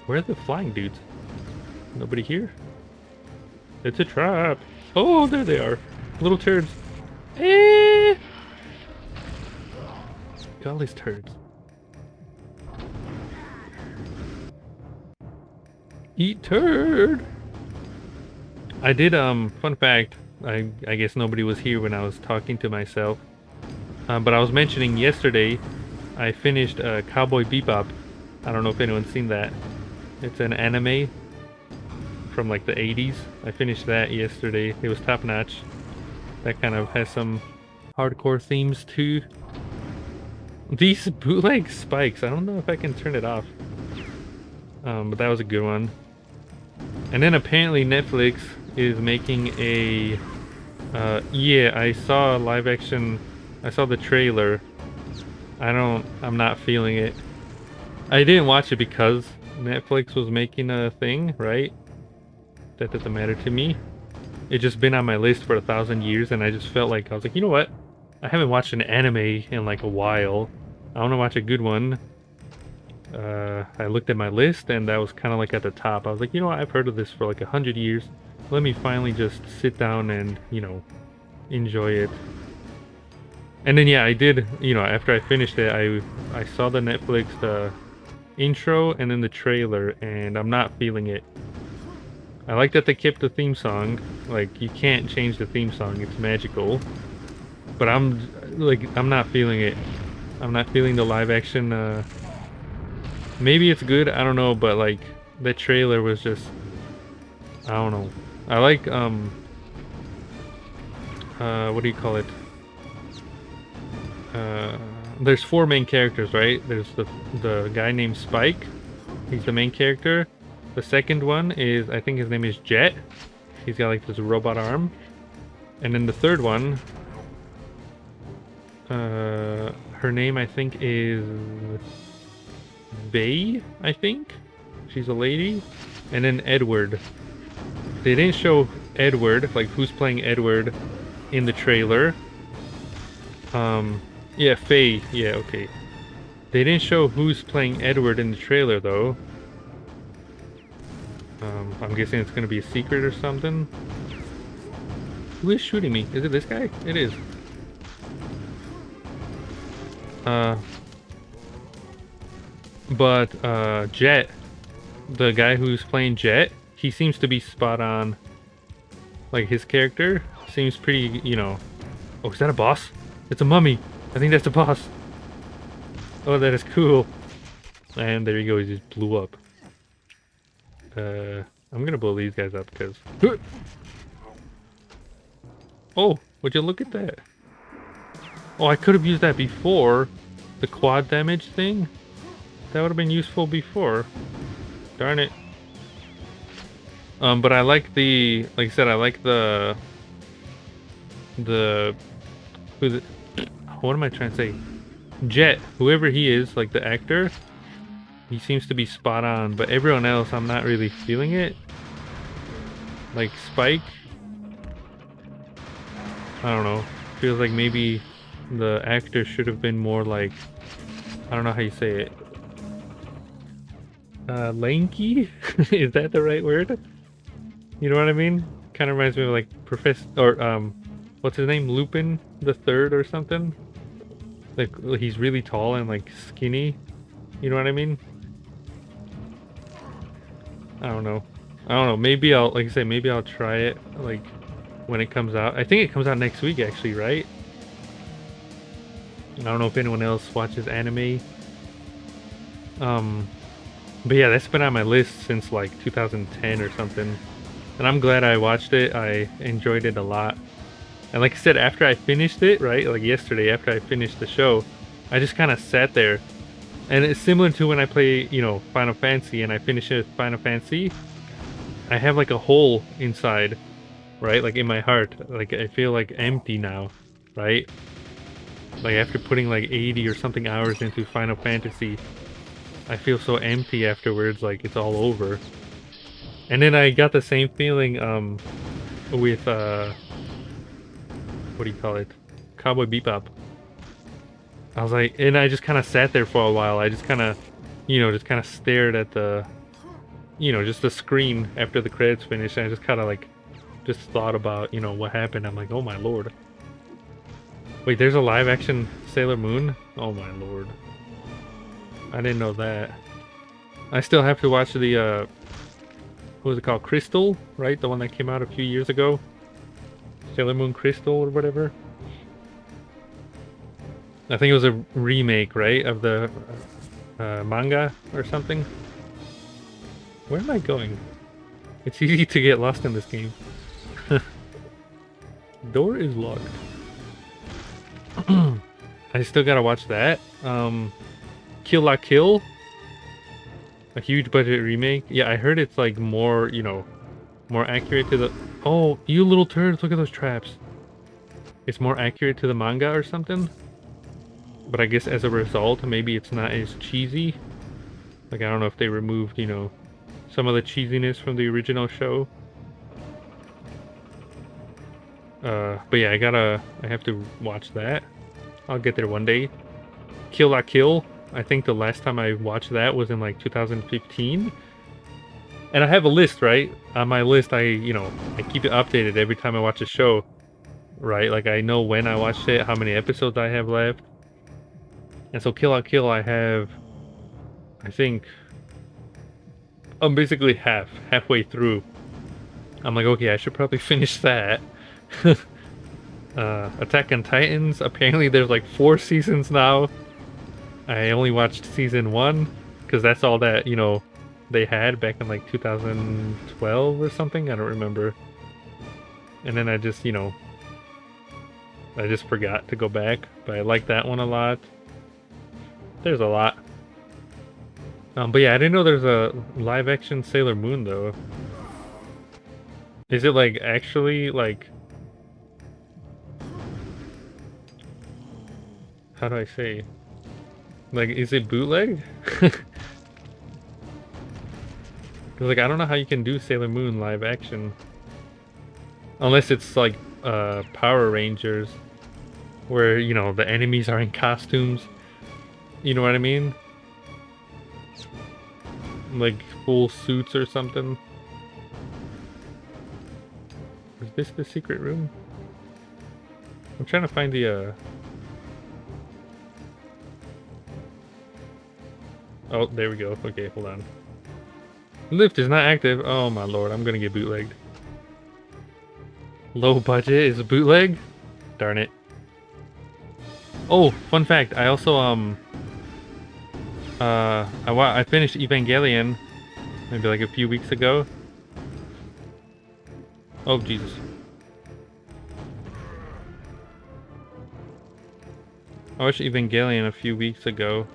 Where are the flying dudes? Nobody here? It's a trap. Oh, there they are. Little turds. Eh! Got all these turds. Eat turd! I did, fun fact, I guess nobody was here when I was talking to myself. But I was mentioning yesterday, I finished Cowboy Bebop. I don't know if anyone's seen that. It's an anime from like the 80s. I finished that yesterday. It was top notch. That kind of has some hardcore themes too. These bootleg spikes, I don't know if I can turn it off. But that was a good one. And then apparently Netflix is making a yeah, I saw live action, I saw the trailer. I'm not feeling it. I didn't watch it because Netflix was making a thing, right? That doesn't matter to me. It's just been on my list for 1,000 years and I just felt like, I was like, you know what? I haven't watched an anime in like a while. I want to watch a good one. I looked at my list and that was kind of like at the top. I was like, you know what? I've heard of this for like 100 years. Let me finally just sit down and, you know, enjoy it. And then yeah, I did, you know, after I finished it, I saw the Netflix intro and then the trailer, and I'm not feeling it. I like that they kept the theme song. Like, you can't change the theme song, it's magical. But I'm not feeling it. I'm not feeling the live action. Maybe it's good, I don't know, but like the trailer was just, I don't know. I like what do you call it? There's 4 main characters, right? There's the guy named Spike. He's the main character. The second one is, I think his name is Jet. He's got like this robot arm. And then the third one, her name I think is Bay, I think. She's a lady. And then Edward. They didn't show Edward, like who's playing Edward in the trailer. Yeah, Faye. Yeah, okay. They didn't show who's playing Edward in the trailer though. I'm guessing it's gonna be a secret or something. Who is shooting me? Is it this guy? It is. But Jet, the guy who's playing Jet, he seems to be spot on. Like his character seems pretty, you know. Oh, is that a boss? It's a mummy. I think that's the boss. Oh, that is cool. And there you go, he just blew up. I'm gonna blow these guys up because... Oh, would you look at that? Oh, I could have used that before. The quad damage thing. That would have been useful before. Darn it. But I like the... Like I said, I like the... Who's it? What am I trying to say? Jet, whoever he is, like the actor, he seems to be spot on, but everyone else, I'm not really feeling it. Like Spike, I don't know, feels like maybe the actor should have been more like, I don't know how you say it, lanky? Is that the right word? You know what I mean? Kind of reminds me of like Professor, or what's his name, Lupin the Third or something. Like he's really tall and like skinny. You know what I mean? I don't know. I don't know. Maybe I'll, like I say, maybe I'll try it like when it comes out. I think it comes out next week, actually, right? I don't know if anyone else watches anime. But yeah, that's been on my list since like 2010 or something. And I'm glad I watched it. I enjoyed it a lot. And like I said, after I finished it, right, like yesterday, after I finished the show, I just kind of sat there. And it's similar to when I play, you know, Final Fantasy and I finish it Final Fantasy. I have like a hole inside, right, like in my heart. Like I feel like empty now, right? Like after putting like 80 or something hours into Final Fantasy, I feel so empty afterwards, like it's all over. And then I got the same feeling with what do you call it? Cowboy Bebop. I was like, and I just kind of sat there for a while. I just kind of, you know, just kind of stared at the, you know, just the screen after the credits finished. And I just kind of like, just thought about, you know, what happened. I'm like, oh my lord. Wait, there's a live action Sailor Moon? Oh my lord. I didn't know that. I still have to watch the, what was it called? Crystal, right? The one that came out a few years ago. Sailor Moon Crystal or whatever. I think it was a remake, right? Of the manga or something. Where am I going? It's easy to get lost in this game. Door is locked. I still gotta watch that. Kill La Kill. A huge budget remake. Yeah, I heard it's like more, you know, more accurate to the... Oh, you little turds, look at those traps. It's more accurate to the manga or something. But I guess as a result, maybe it's not as cheesy. Like, I don't know if they removed, you know, some of the cheesiness from the original show. But yeah, I have to watch that. I'll get there one day. Kill La Kill. I think the last time I watched that was in like 2015. And I have a list, right? On my list, I keep it updated every time I watch a show, right? Like I know when I watched it, how many episodes I have left. And so Kill La Kill, I have, I think, I'm basically halfway through. I'm like, okay, I should probably finish that. Attack on Titans, apparently there's like 4 seasons now. I only watched season 1 because that's all that, you know, they had back in like 2012 or something. I don't remember. And then I just, you know, I just forgot to go back. But I like that one a lot. There's a lot. But yeah, I didn't know there's a live action Sailor Moon though. Is it like actually like... How do I say? Like, is it bootleg? Cause like, I don't know how you can do Sailor Moon live action. Unless it's like Power Rangers. Where, you know, the enemies are in costumes. You know what I mean? Like full suits or something. Is this the secret room? I'm trying to find the Oh, there we go. Okay, hold on. Lift is not active. Oh my lord, I'm gonna get bootlegged. Low budget is a bootleg? Darn it. Oh, fun fact. I also I finished Evangelion maybe like a few weeks ago. Oh Jesus. I watched Evangelion a few weeks ago.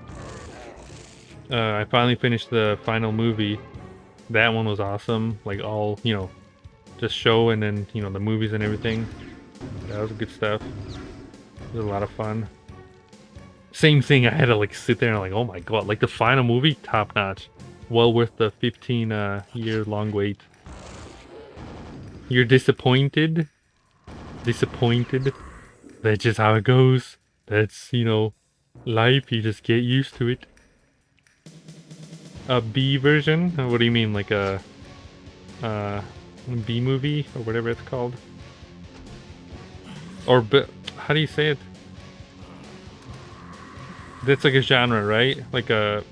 I finally finished the final movie. That one was awesome. Like all, you know, just show and then, you know, the movies and everything. That was good stuff. It was a lot of fun. Same thing, I had to like sit there and like, oh my god, like the final movie, top notch. Well worth the 15 year long wait. You're disappointed? Disappointed? That's just how it goes. That's, you know, life, you just get used to it. A B version? What do you mean, like a B movie or whatever it's called? Or how do you say it? That's like a genre, right? Like a...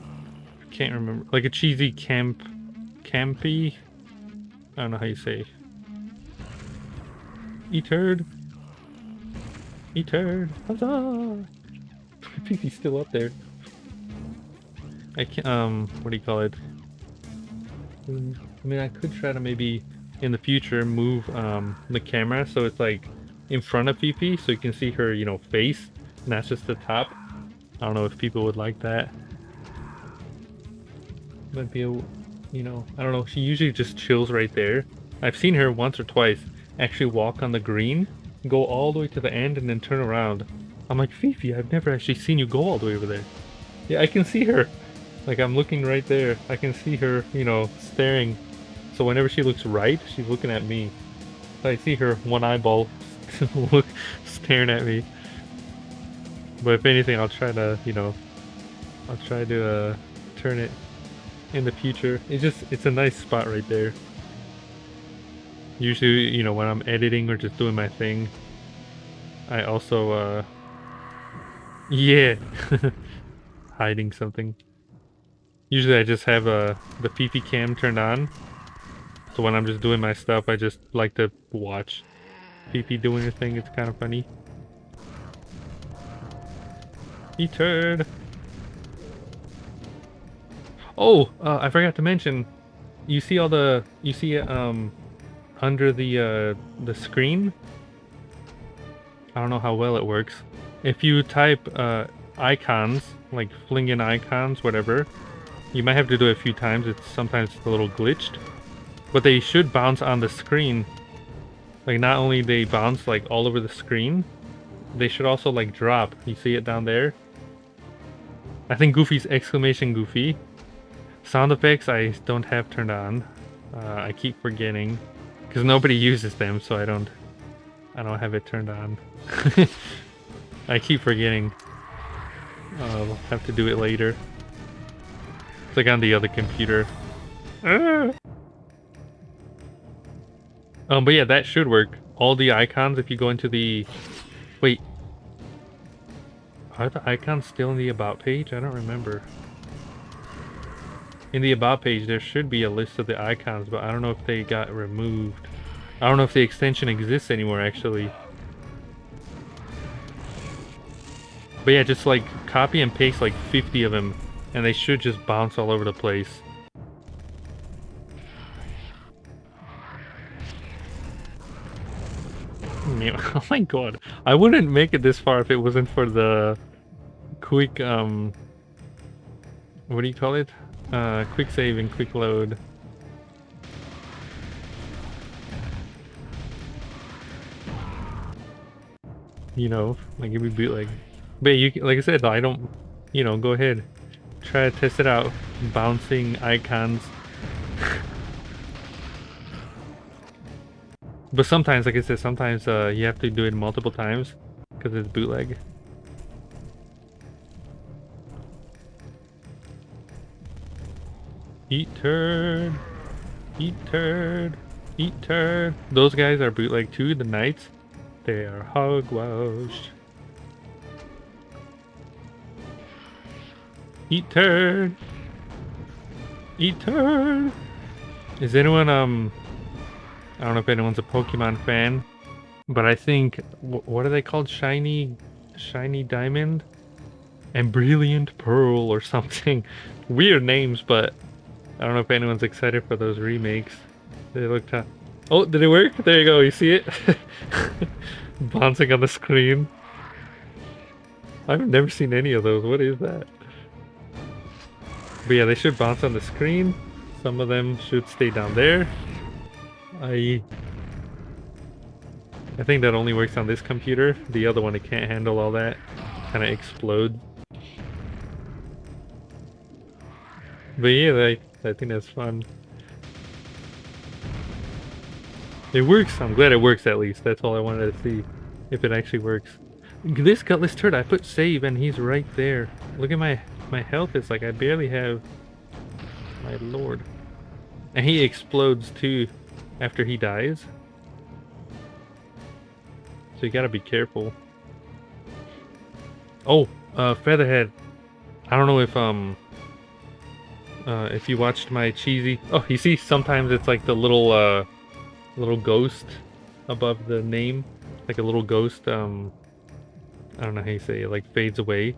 I can't remember. Like a cheesy camp campy. I don't know how you say. E-turd. E-turd. Huzzah! I think he's still up there. I can't, what do you call it? I mean, I could try to maybe in the future move the camera so it's like in front of Fifi so you can see her, you know, face, and that's just the top. I don't know if people would like that. Might be a, you know, I don't know. She usually just chills right there. I've seen her once or twice actually walk on the green, go all the way to the end, and then turn around. I'm like, Fifi, I've never actually seen you go all the way over there. Yeah, I can see her. Like, I'm looking right there. I can see her, you know, staring. So whenever she looks right, she's looking at me. So I see her one eyeball look staring at me. But if anything, I'll try to, you know, I'll try to turn it in the future. It's a nice spot right there. Usually, you know, when I'm editing or just doing my thing, I also, yeah, hiding something. Usually I just have the Fifi cam turned on. So when I'm just doing my stuff, I just like to watch Fifi doing her thing. It's kind of funny. E-turd. Oh, I forgot to mention. You see all the under the screen. I don't know how well it works. If you type icons, like fling in icons, whatever, you might have to do it a few times. It's sometimes a little glitched, but they should bounce on the screen. Like, not only they bounce like all over the screen, they should also like drop. You see it down there? I think Goofy's exclamation Goofy. Sound effects I don't have turned on. I keep forgetting because nobody uses them, so I don't have it turned on. I keep forgetting. I'll have to do it later. It's like on the other computer. But yeah, that should work. All the icons, if you go into the... Wait. Are the icons still in the About page? I don't remember. In the About page, there should be a list of the icons, but I don't know if they got removed. I don't know if the extension exists anymore, actually. But yeah, just like copy and paste like 50 of them, and they should just bounce all over the place. Oh my god. I wouldn't make it this far if it wasn't for the quick, what do you call it? Quick save and quick load. You know, like it'd be bootleg. But you, like I said, I don't, you know, go ahead. Try to test it out. Bouncing icons. But sometimes, like I said, sometimes you have to do it multiple times because it's bootleg. Eat turd. Eat turd. Eat turd. Those guys are bootleg too, the knights. They are hogwash. Eat turd. Eat turd. Is anyone, I don't know if anyone's a Pokemon fan, but I think, what are they called? Shiny Diamond? And Brilliant Pearl or something. Weird names, but I don't know if anyone's excited for those remakes. They look tough. Oh, did it work? There you go, you see it? Bouncing on the screen. I've never seen any of those. What is that? But yeah, they should bounce on the screen. Some of them should stay down there. I think that only works on this computer. The other one, it can't handle all that. Kind of explode. But yeah, I think that's fun. It works. I'm glad it works at least. That's all I wanted to see. If it actually works. This gutless turd, I put save and he's right there. Look at my health. It's like I barely have... My lord. And he explodes too after he dies. So you gotta be careful. Oh, Featherhead. I don't know if If you watched my cheesy... Oh, you see, sometimes it's like the little ghost above the name. Like a little ghost, I don't know how you say it, like fades away.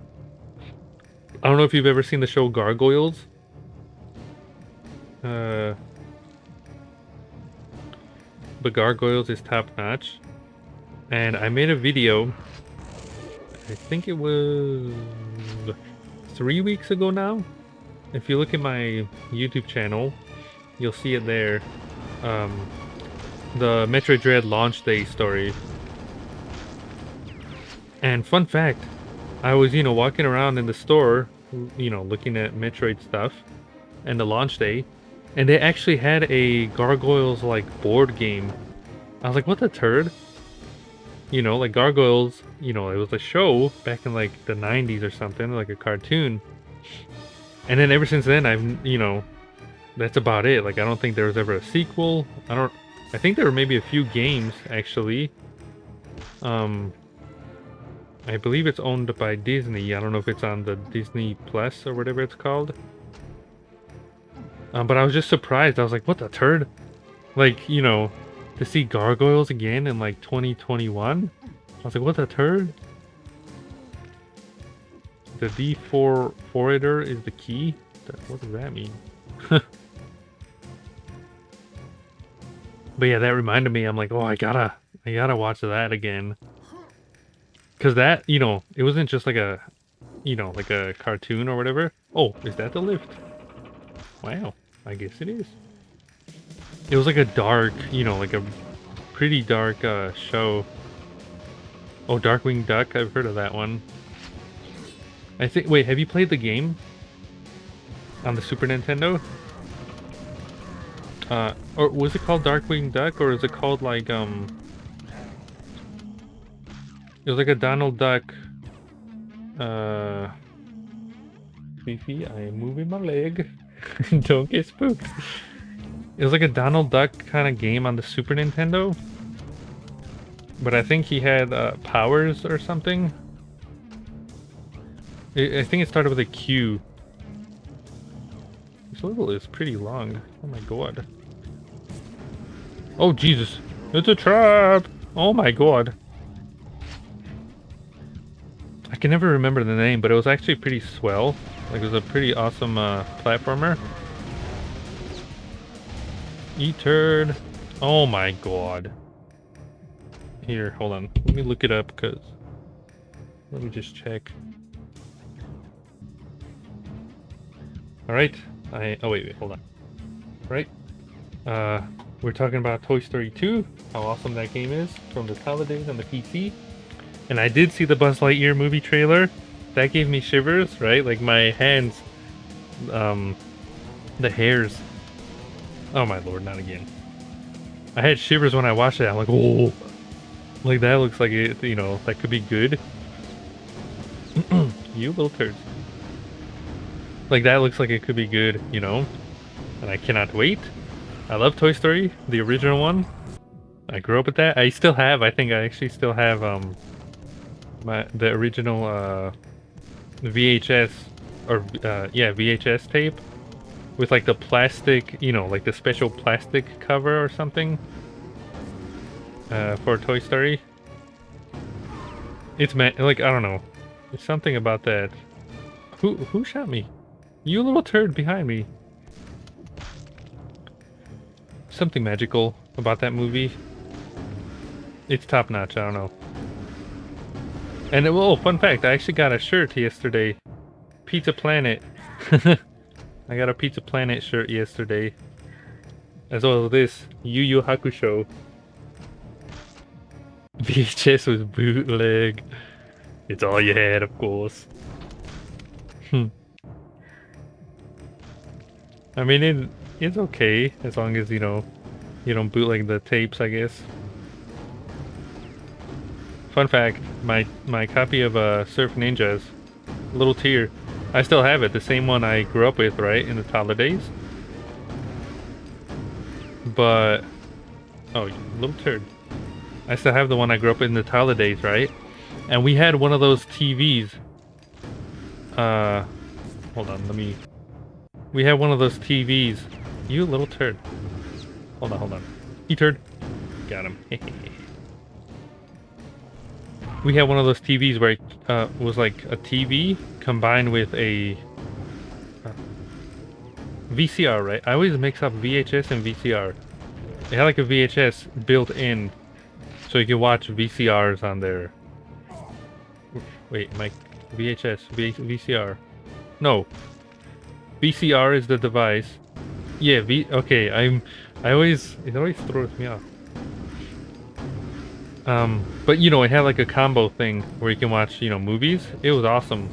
I don't know if you've ever seen the show Gargoyles. But Gargoyles is top notch. And I made a video, I think it was 3 weeks ago now. If you look at my YouTube channel, you'll see it there. The Metroid Dread launch day story. And fun fact, I was, walking around in the store, looking at Metroid stuff and the launch day, and they actually had a Gargoyles like board game. I was like, what the turd? Like Gargoyles, it was a show back in like the 90s or something, like a cartoon. And then ever since then, that's about it. Like, I don't think there was ever a sequel. I think there were maybe a few games, actually. I believe it's owned by Disney. I don't know if it's on the Disney Plus or whatever it's called. But I was just surprised. I was like, what the turd? Like, to see Gargoyles again in like 2021? I was like, what the turd? The D4 forwarder is the key? What does that mean? But yeah, that reminded me. I'm like, oh, I gotta watch that again. Cause that, it wasn't just like a, like a cartoon or whatever. Oh, is that the lift? Wow, I guess it is. It was like a dark, like a pretty dark show. Oh, Darkwing Duck, I've heard of that one. I think, wait, have you played the game? On the Super Nintendo? Or was it called Darkwing Duck, or is it called like, it was like a Donald Duck, Fifi, I am moving my leg. Don't get spooked. It was like a Donald Duck kind of game on the Super Nintendo. But I think he had, powers or something. I think it started with a Q. This level is pretty long. Oh my god. Oh Jesus! It's a trap! Oh my god. I can never remember the name, but it was actually pretty swell. Like, it was a pretty awesome platformer. E-turd. Oh my god. Here, hold on. Let me look it up, because... Let me just check. Alright. Oh wait, hold on. Right. We're talking about Toy Story 2, how awesome that game is, from the holidays on the PC. And I did see the Buzz Lightyear movie trailer. That gave me shivers, right? Like my hands, the hairs. Oh my lord, not again. I had shivers when I watched it. I'm like, oh, like that looks like it, that could be good. You little turds. Like that looks like it could be good, and I cannot wait. I love Toy Story, the original one. I grew up with that. I think I actually still have the original VHS or VHS tape with like the plastic, like the special plastic cover or something for Toy Story. It's like, I don't know. It's something about that. Who shot me? You little turd behind me. Something magical about that movie. It's top notch, I don't know. And oh, fun fact, I actually got a shirt yesterday. Pizza Planet. I got a Pizza Planet shirt yesterday. As well as this, Yu Yu Hakusho. VHS was bootleg. It's all you had, of course. I mean, it's okay, as long as, you don't bootleg the tapes, I guess. Fun fact, my copy of Surf Ninjas, Little Tear, I still have it, the same one I grew up with, right, in the toddler days. But, oh, you little turd. I still have the one I grew up in the toddler days, right? And we had one of those TVs. Hold on, let me we had one of those TVs. You little turd. Hold on. You turd. Got him. We had one of those TVs where it was like a TV combined with a VCR, right? I always mix up VHS and VCR. It had like a VHS built in, so you can watch VCRs on there. Wait, my VHS, VCR. No. VCR is the device. Yeah, okay, it always throws me off. But you know, it had like a combo thing where you can watch, you know, movies. It was awesome.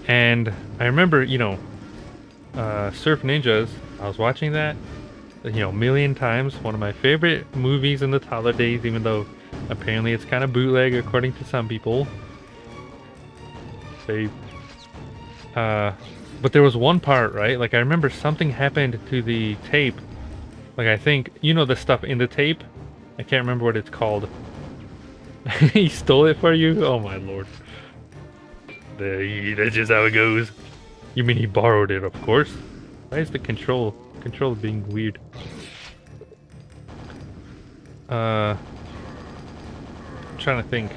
And I remember, you know, Surf Ninjas, I was watching that, you know, a million times. One of my favorite movies in the toddler days, even though apparently it's kind of bootleg according to some people. But there was one part, right? Like I remember something happened to the tape. Like I think, you know, the stuff in the tape? I can't remember what it's called. He stole it for you? Oh my lord. That's just how it goes. You mean he borrowed it, of course? Why is the control being weird? I'm trying to think.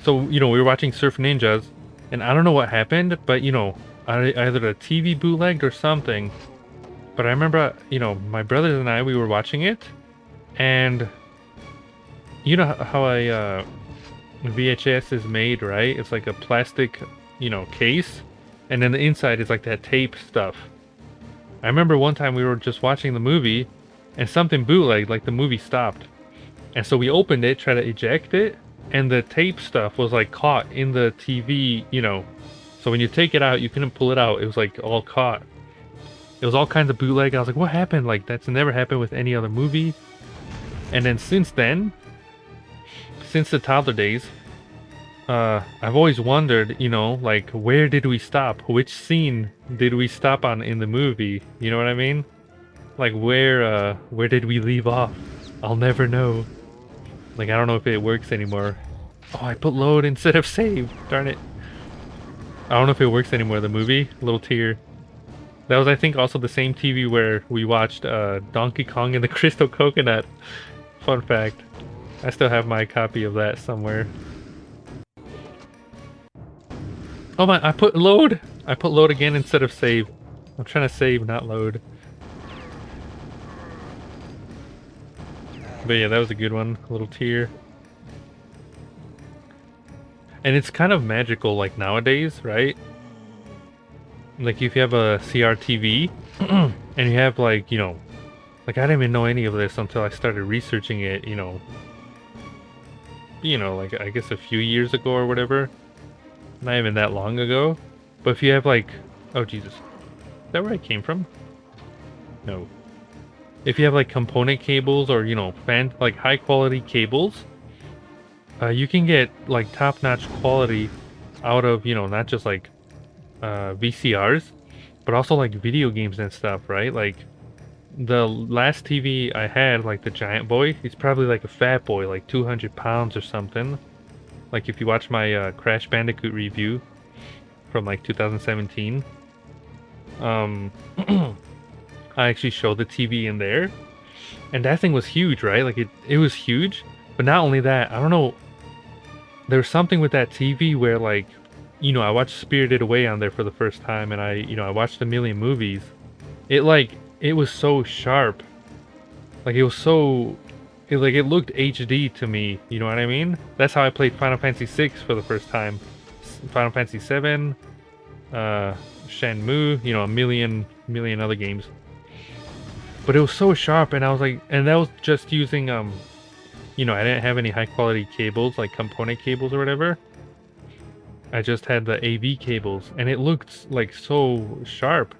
So, you know, we were watching Surf Ninjas, and I don't know what happened, but, you know, either the TV bootlegged or something. But I remember, you know, my brothers and I, we were watching it, and you know how a VHS is made, right? It's like a plastic, you know, case, and then the inside is like that tape stuff. I remember one time we were just watching the movie, and something bootlegged, like the movie stopped. And so we opened it, tried to eject it, and the tape stuff was like caught in the TV, you know. So when you take it out, you couldn't pull it out. It was like all caught. It was all kinds of bootleg. I was like, what happened? Like, that's never happened with any other movie. And then since then, since the toddler days, I've always wondered, you know, like, where did we stop? Which scene did we stop on in the movie? You know what I mean? Like, where did we leave off? I'll never know. Like, I don't know if it works anymore. Oh, I put load instead of save. Darn it. I don't know if it works anymore, the movie. Little tear. That was, I think, also the same TV where we watched Donkey Kong and the Crystal Coconut. Fun fact. I still have my copy of that somewhere. Oh my, I put load! I put load again instead of save. I'm trying to save, not load. But yeah, that was a good one. A little tear. And it's kind of magical, like, nowadays, right? Like, if you have a CRTV, and you have, like, you know, like, I didn't even know any of this until I started researching it, you know, like, I guess a few years ago or whatever. Not even that long ago. But if you have, like, oh, Jesus. Is that where I came from? No. If you have, like, component cables or, you know, like, high-quality cables, you can get, like, top-notch quality out of, you know, not just, like, VCRs, but also like video games and stuff, right? Like the last TV I had, like the giant boy, he's probably like a fat boy, like 200 pounds or something. Like if you watch my Crash Bandicoot review from like 2017, I actually showed the TV in there, and that thing was huge, right? Like it was huge. But not only that, I don't know, there was something with that TV where, like, you know, I watched Spirited Away on there for the first time, and I watched a million movies. It was so sharp. Like, it looked HD to me, you know what I mean? That's how I played Final Fantasy VI for the first time. Final Fantasy VII, Shenmue, you know, a million other games. But it was so sharp, and I was like, and that was just using, you know, I didn't have any high quality cables, like component cables or whatever. I just had the AV cables, and it looked like so sharp.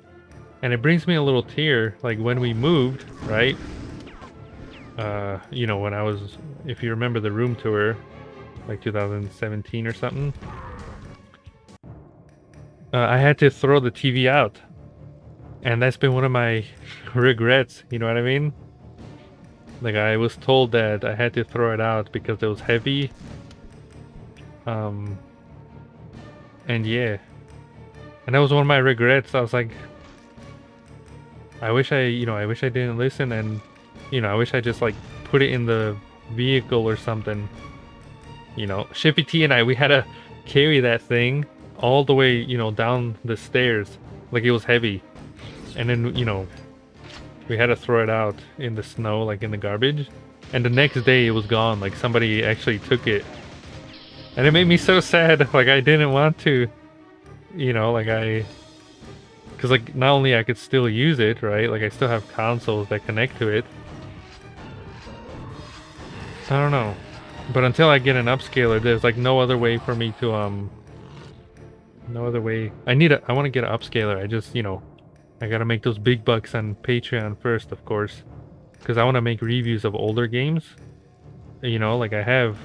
And it brings me a little tear, like when we moved, right? You know, when I was, if you remember the room tour, like 2017 or something, I had to throw the TV out. And that's been one of my regrets, you know what I mean? Like, I was told that I had to throw it out because it was heavy. And yeah. And that was one of my regrets. I was like, I wish I didn't listen, and I wish I just like put it in the vehicle or something. Shippy T and I, we had to carry that thing all the way, down the stairs, like it was heavy. And then, we had to throw it out in the snow, like in the garbage. And the next day it was gone, like somebody actually took it. And it made me so sad, like I didn't want to, because like not only I could still use it, right? Like I still have consoles that connect to it. I don't know. But until I get an upscaler, there's like no other way for me to no other way. I want to get an upscaler. I just, I gotta make those big bucks on Patreon first, of course. Because I want to make reviews of older games. Like I have,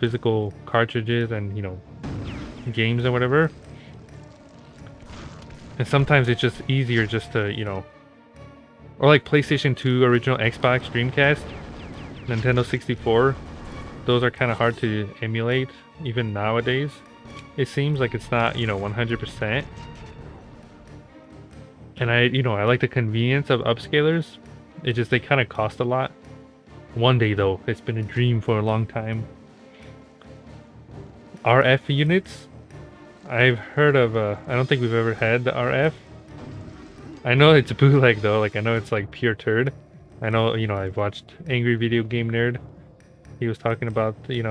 physical cartridges and, games and whatever. And sometimes it's just easier just to, or like PlayStation 2, original Xbox, Dreamcast, Nintendo 64. Those are kind of hard to emulate, even nowadays. It seems like it's not, 100%. And I like the convenience of upscalers. It just, they kind of cost a lot. One day though, it's been a dream for a long time. RF units? I've heard of, I don't think we've ever had the RF. I know it's bootleg though, like I know it's like pure turd. I know, I've watched Angry Video Game Nerd. He was talking about, I don't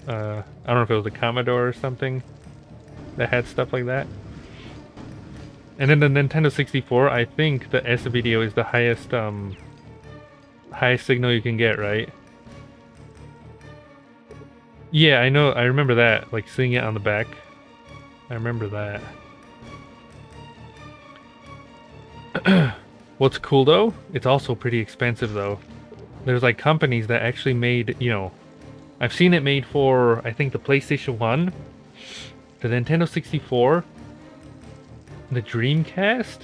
know if it was a Commodore or something that had stuff like that. And then the Nintendo 64, I think the S-Video is the highest signal you can get, right? Yeah, I know, I remember that, like seeing it on the back. I remember that. What's cool though, it's also pretty expensive though. There's like companies that actually made, I've seen it made for, I think, the PlayStation 1, the Nintendo 64, the Dreamcast,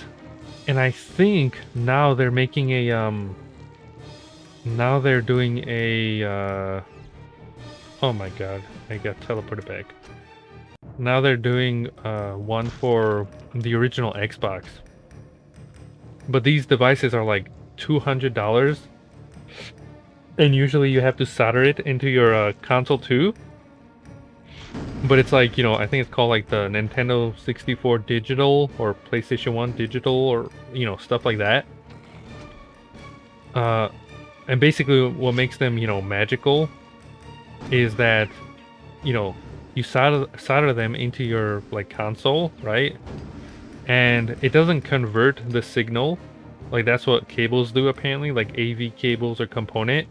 and I think now they're making a, now they're doing a, oh my god, I got teleported back. Now they're doing one for the original Xbox. But these devices are like $200. And usually you have to solder it into your console too. But it's like, I think it's called like the Nintendo 64 Digital or PlayStation 1 Digital or, stuff like that. And basically what makes them, magical is that, you solder them into your like console, right? And it doesn't convert the signal. Like that's what cables do apparently, like AV cables or component.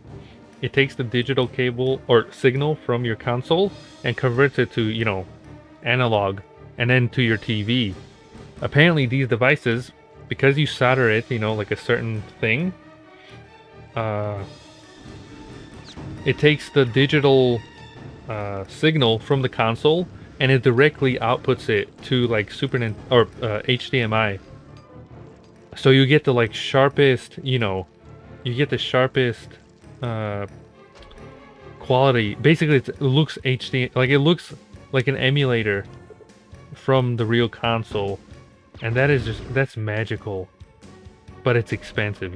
It takes the digital cable or signal from your console and converts it to, analog and then to your TV. Apparently these devices, because you solder it, like a certain thing, it takes the digital signal from the console and it directly outputs it to like HDMI. So you get the like sharpest, you get the sharpest quality. Basically it looks HD, like it looks like an emulator from the real console, and that is just, that's magical. But it's expensive,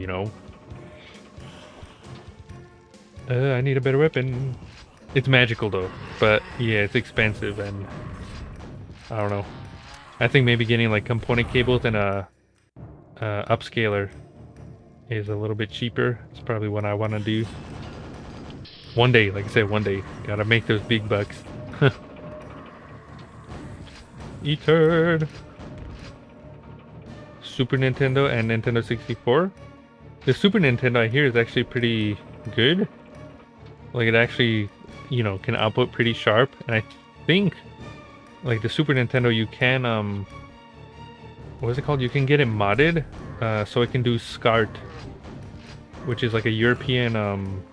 I need a better weapon. It's magical though, but yeah, it's expensive, and I don't know. I think maybe getting like component cables and a upscaler is a little bit cheaper. It's probably what I want to do. One day, like I said, one day. Gotta make those big bucks. E-turd. Super Nintendo and Nintendo 64. The Super Nintendo I hear is actually pretty good. Like it actually, can output pretty sharp. And I think, like the Super Nintendo, you can, what is it called? You can get it modded, so it can do SCART, which is like a European,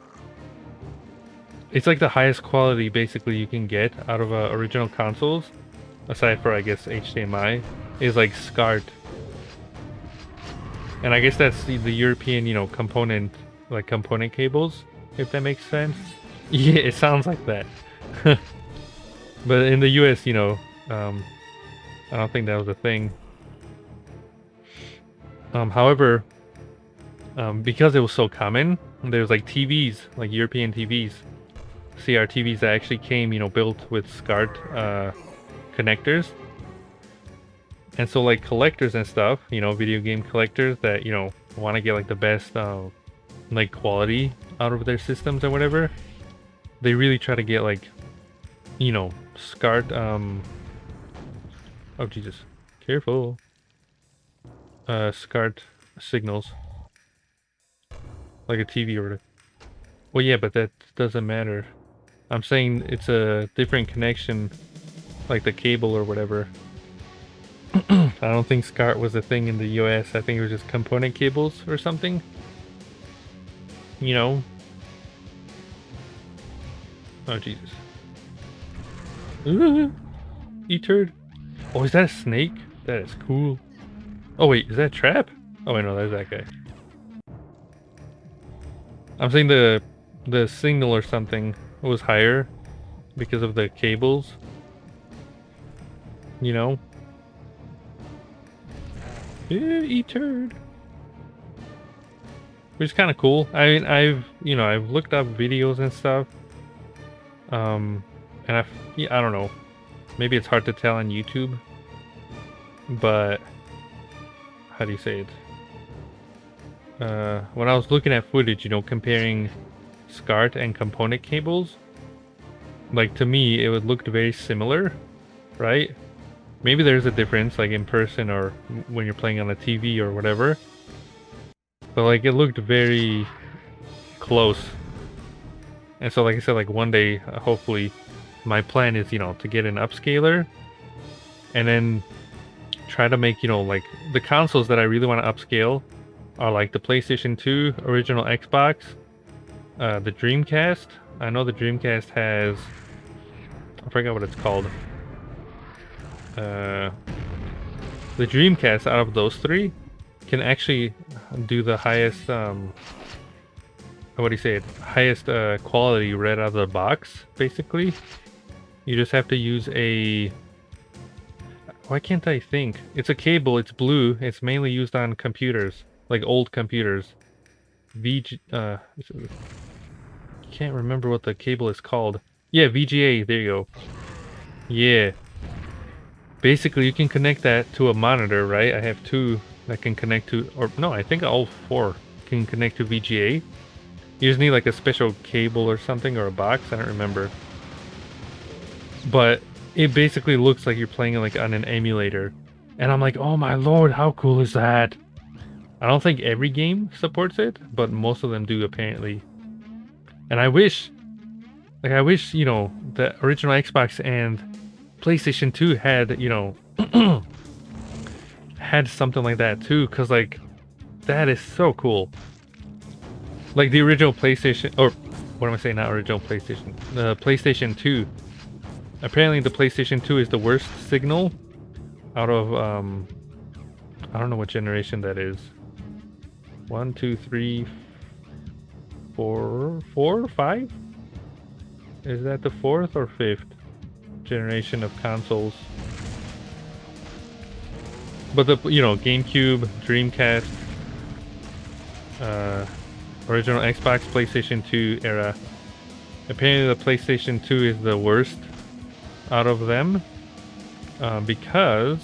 it's like the highest quality basically you can get out of original consoles, aside for I guess HDMI, is like SCART. And I guess that's the European, component, like component cables, if that makes sense. Yeah, it sounds like that. But in the US, I don't think that was a thing. However, because it was so common, there's like TVs, like European TVs, CRTVs that actually came, you know, built with SCART connectors. And so like collectors and stuff, you know, video game collectors that, you know, want to get like the best like quality out of their systems or whatever, they really try to get like, you know, SCART oh Jesus, careful, SCART signals like a TV or whatever. Well, yeah, but that doesn't matter. I'm saying it's a different connection, like the cable or whatever. I don't think SCART was a thing in the US. I think it was just component cables or something. You know? Oh, Jesus. Ooh, E-turd. Oh, is that a snake? That is cool. Oh, wait, is that a trap? Oh, wait, no, that's that guy. I'm saying the signal or something was higher because of the cables. You know? Yeah, E-turd. Which is kind of cool. I mean, I've looked up videos and stuff. And I don't know. Maybe it's hard to tell on YouTube. But how do you say it? When I was looking at footage, you know, comparing SCART and component cables, like to me, it would look very similar, right? Maybe there's a difference, like in person or when you're playing on a TV or whatever. But like it looked very close. And so like I said, like one day, hopefully, my plan is, you know, to get an upscaler and then try to make, you know, like the consoles that I really want to upscale are like the PlayStation 2, original Xbox, the Dreamcast. I know the Dreamcast has, I forgot what it's called. The Dreamcast out of those three can actually do the highest, what do you say it? Highest quality right out of the box, basically. You just have to use a, why can't I think? It's a cable, it's blue, it's mainly used on computers, like old computers. Can't remember what the cable is called. Yeah, VGA, there you go. Yeah. Basically, you can connect that to a monitor, right? I have two that can connect to, or no, I think all four can connect to VGA. You just need like a special cable or something, or a box, I don't remember. But it basically looks like you're playing like on an emulator. And I'm like, oh my lord, how cool is that? I don't think every game supports it, but most of them do apparently. And I wish, you know, the original Xbox and PlayStation 2 had, you know, had something like that too, because like, that is so cool. Like the original PlayStation, or what am I saying, not original PlayStation, the PlayStation 2. Apparently the PlayStation 2 is the worst signal out of, I don't know what generation that is. 1, 2, 3, 4, 5? Is that the 4th or 5th generation of consoles? But the, you know, GameCube, Dreamcast, original Xbox, PlayStation 2 era. Apparently the PlayStation 2 is the worst out of them, because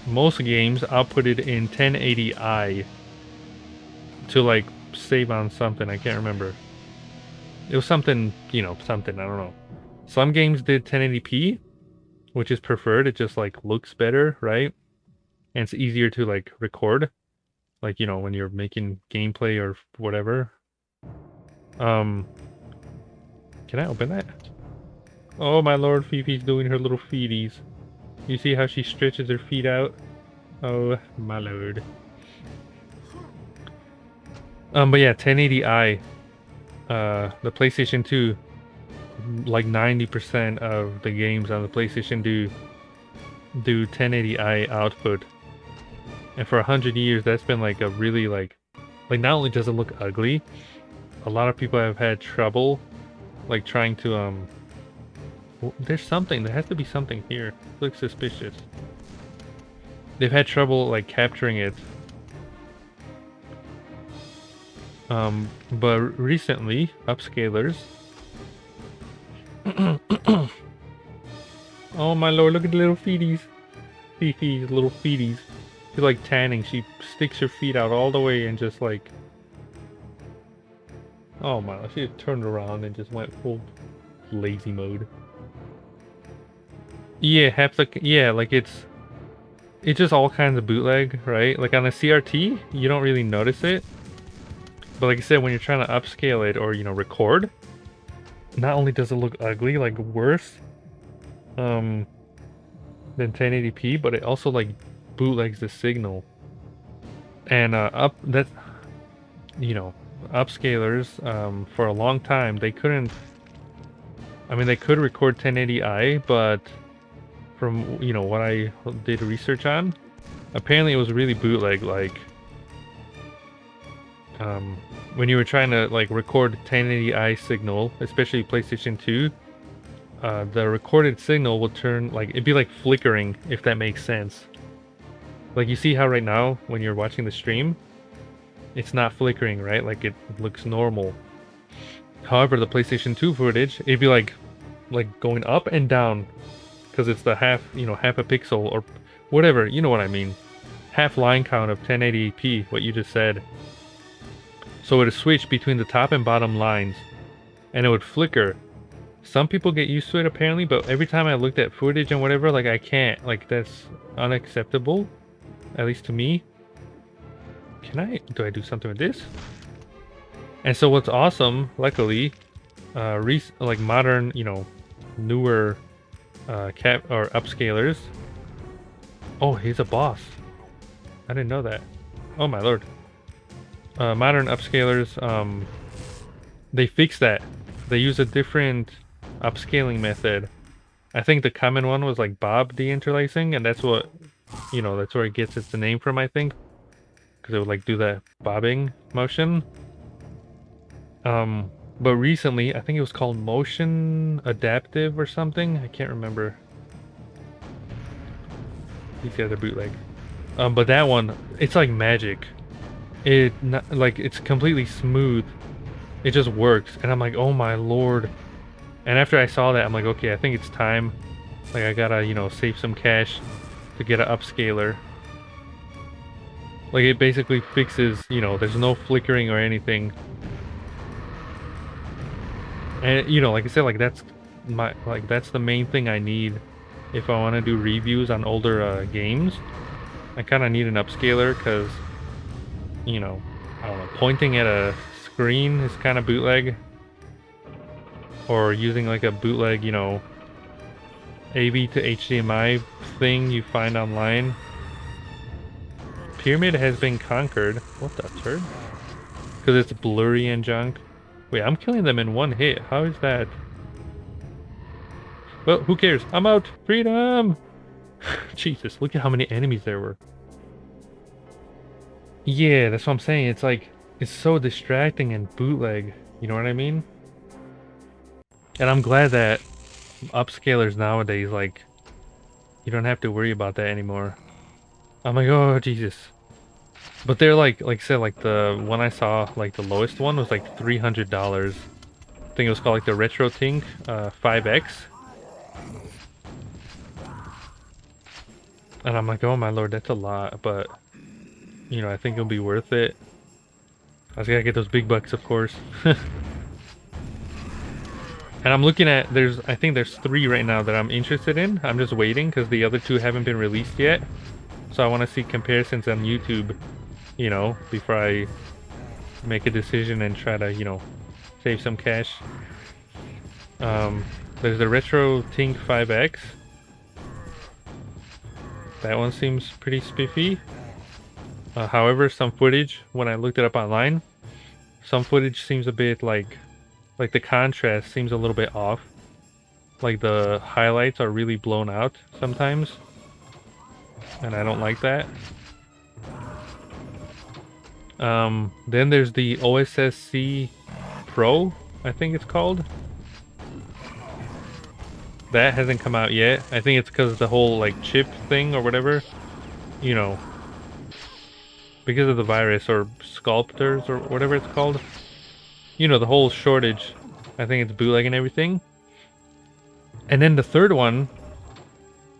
most games outputted in 1080i to like save on something. I can't remember. It was something, you know, something, I don't know. Some games did 1080p, which is preferred. It just like looks better, right? And it's easier to like record, like, you know, when you're making gameplay or whatever. Can I open that? Oh my lord, Fifi's doing her little feeties. You see how she stretches her feet out? Oh my lord. But yeah, 1080i. The PlayStation 2, like 90% of the games on the PlayStation do 1080i output. And for 100 years, that's been like a really like not only does it look ugly, a lot of people have had trouble like trying to there's something, there has to be something here. It looks suspicious. they've had trouble like capturing it. But recently, upscalers. Oh my lord, look at the little feeties. Fifi's little feeties. She's like tanning. She sticks her feet out all the way and just like... Oh my, she turned around and just went full lazy mode. Yeah, like it's just all kinds of bootleg, right? Like on a CRT, you don't really notice it. But like I said, when you're trying to upscale it or, you know, record, not only does it look ugly, like worse than 1080p, but it also like bootlegs the signal. And you know, upscalers for a long time they couldn't. I mean, they could record 1080i, but from, you know, what I did research on, apparently it was really bootleg. Like when you were trying to like record 1080i signal, especially PlayStation 2, the recorded signal will turn like, it'd be like flickering, if that makes sense. Like you see how right now when you're watching the stream, it's not flickering, right? Like it looks normal. However, the PlayStation 2 footage, it'd be like going up and down, because it's the half a pixel or whatever, you know what I mean. Half line count of 1080p, what you just said. So it would switch between the top and bottom lines, and it would flicker. Some people get used to it apparently, but every time I looked at footage and whatever, like I can't, like that's unacceptable, at least to me. Do I do something with this? And so what's awesome, luckily, like modern, you know, newer upscalers. Oh, he's a boss. I didn't know that. Oh my lord. Modern upscalers, they fix that. They use a different upscaling method. I think the common one was like bob deinterlacing, and that's what, you know, that's where it gets its name from, I think, because it would like do that bobbing motion. But recently, I think it was called motion adaptive or something. I can't remember. These guys are bootleg. But that one, it's like magic. It's completely smooth. It just works, and I'm like, oh my lord. And after I saw that, I'm like, okay, I think it's time. Like I gotta, you know, save some cash to get an upscaler. Like it basically fixes, you know, there's no flickering or anything. And you know, like I said, like that's the main thing I need if I want to do reviews on older games. I kind of need an upscaler because, you know, I don't know, pointing at a screen is kind of bootleg, or using like a bootleg, you know, AV to HDMI thing you find online. Pyramid has been conquered. What the turd? Because it's blurry and junk. Wait, I'm killing them in one hit. How is that? Well, who cares? I'm out! Freedom! Jesus, look at how many enemies there were. Yeah, that's what I'm saying. It's like, it's so distracting and bootleg. You know what I mean? And I'm glad that upscalers nowadays, like, you don't have to worry about that anymore. I'm like, oh, Jesus. But they're like I said, like the one I saw, like the lowest one was like $300. I think it was called like the Retro Tink 5X. And I'm like, oh my lord, that's a lot, but you know, I think it'll be worth it. I just gotta get those big bucks, of course. And I'm looking at, I think there's 3 right now that I'm interested in. I'm just waiting because the other 2 haven't been released yet. So I want to see comparisons on YouTube, you know, before I make a decision and try to, you know, save some cash. There's the Retro Tink 5X. That one seems pretty spiffy. However, some footage, when I looked it up online, some footage seems a bit like the contrast seems a little bit off. Like the highlights are really blown out sometimes. And I don't like that. Then there's the OSSC Pro, I think it's called. That hasn't come out yet. I think it's because of the whole like chip thing or whatever. you know, because of the virus or sculptors or whatever it's called. You know, the whole shortage. I think it's bootleg and everything. And then the third one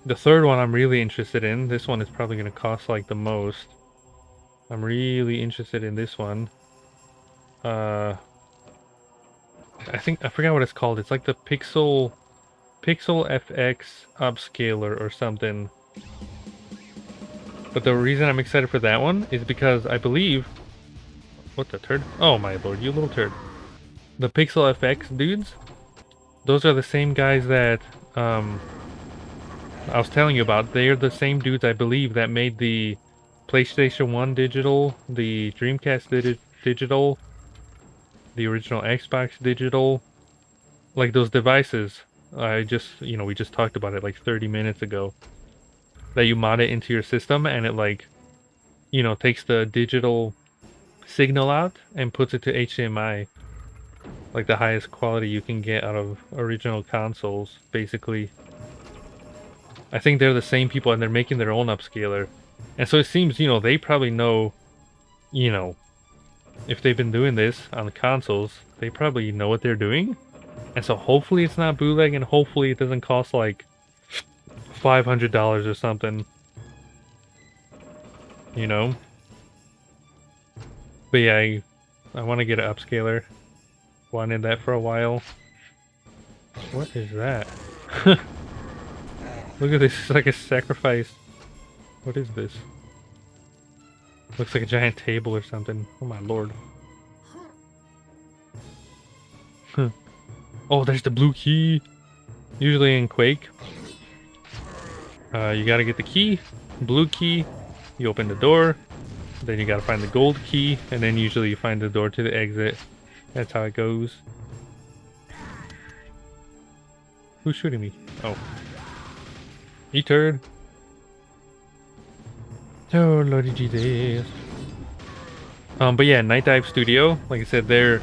I'm really interested in. This one is probably going to cost like the most. I'm really interested in this one. I forgot what it's called. It's like the Pixel FX upscaler or something. But the reason I'm excited for that one is because I believe... What the turd? Oh my lord, you little turd. The Pixel FX dudes, those are the same guys that I was telling you about. They're the same dudes, I believe, that made the PlayStation 1 digital, the Dreamcast digital, the original Xbox digital, like those devices. We just talked about it like 30 minutes ago. That you mod it into your system and it like, takes the digital signal out and puts it to HDMI. Like the highest quality you can get out of original consoles, basically. I think they're the same people and they're making their own upscaler. And so it seems, they probably know, if they've been doing this on the consoles, they probably know what they're doing. And so hopefully it's not bootleg and hopefully it doesn't cost like $500 or something. But yeah, I want to get an upscaler. Wanted that for a while. What is that? Look at this, it's like a sacrifice. What is this? Looks like a giant table or something. Oh my lord. Oh, there's the blue key. Usually in Quake, you gotta get the key, blue key, you open the door, then you gotta find the gold key, and then usually you find the door to the exit. That's how it goes. Who's shooting me? Oh. You turd. Oh, Lordy Jesus. But yeah, Nightdive Studio, like I said, the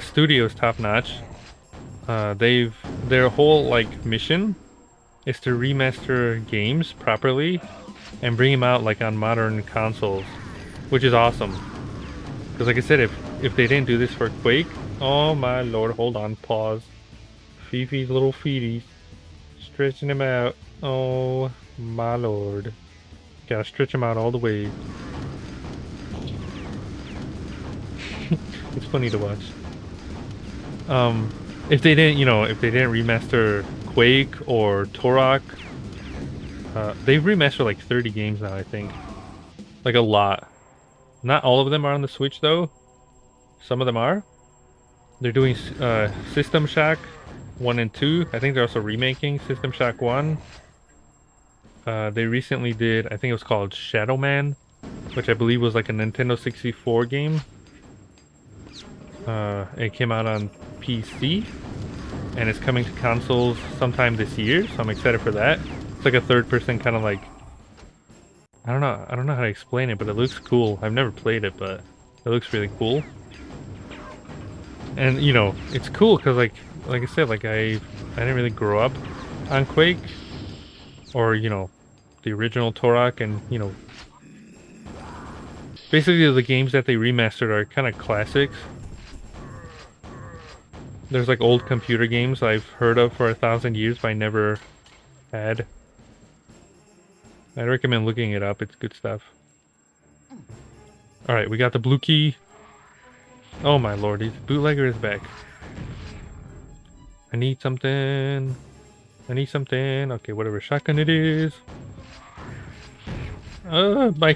studio is top notch. Their whole like mission is to remaster games properly and bring them out like on modern consoles, which is awesome. Because like I said, if they didn't do this for Quake, oh my lord, hold on, pause. Fifi's little feeties, stretching them out. Oh my lord, gotta stretch them out all the way. It's funny to watch. If they didn't, remaster Quake or Turok, they've remastered like 30 games now, I think. Like a lot. Not all of them are on the Switch though. Some of them are. They're doing System Shock 1 and 2. I think they're also remaking System Shock 1. They recently did, I think it was called Shadow Man, which I believe was like a Nintendo 64 game. It came out on PC, and it's coming to consoles sometime this year, so I'm excited for that. It's like a third-person kind of like... I don't know how to explain it, but it looks cool. I've never played it, but it looks really cool. And, it's cool because, like I said, like I didn't really grow up on Quake, or, the original Turok, and, basically the games that they remastered are kind of classics. There's like old computer games I've heard of for 1,000 years, but I never had. I'd recommend looking it up, it's good stuff. Alright, we got the blue key. Oh my lord, the bootlegger is back. I need something. Okay, whatever shotgun it is. Why?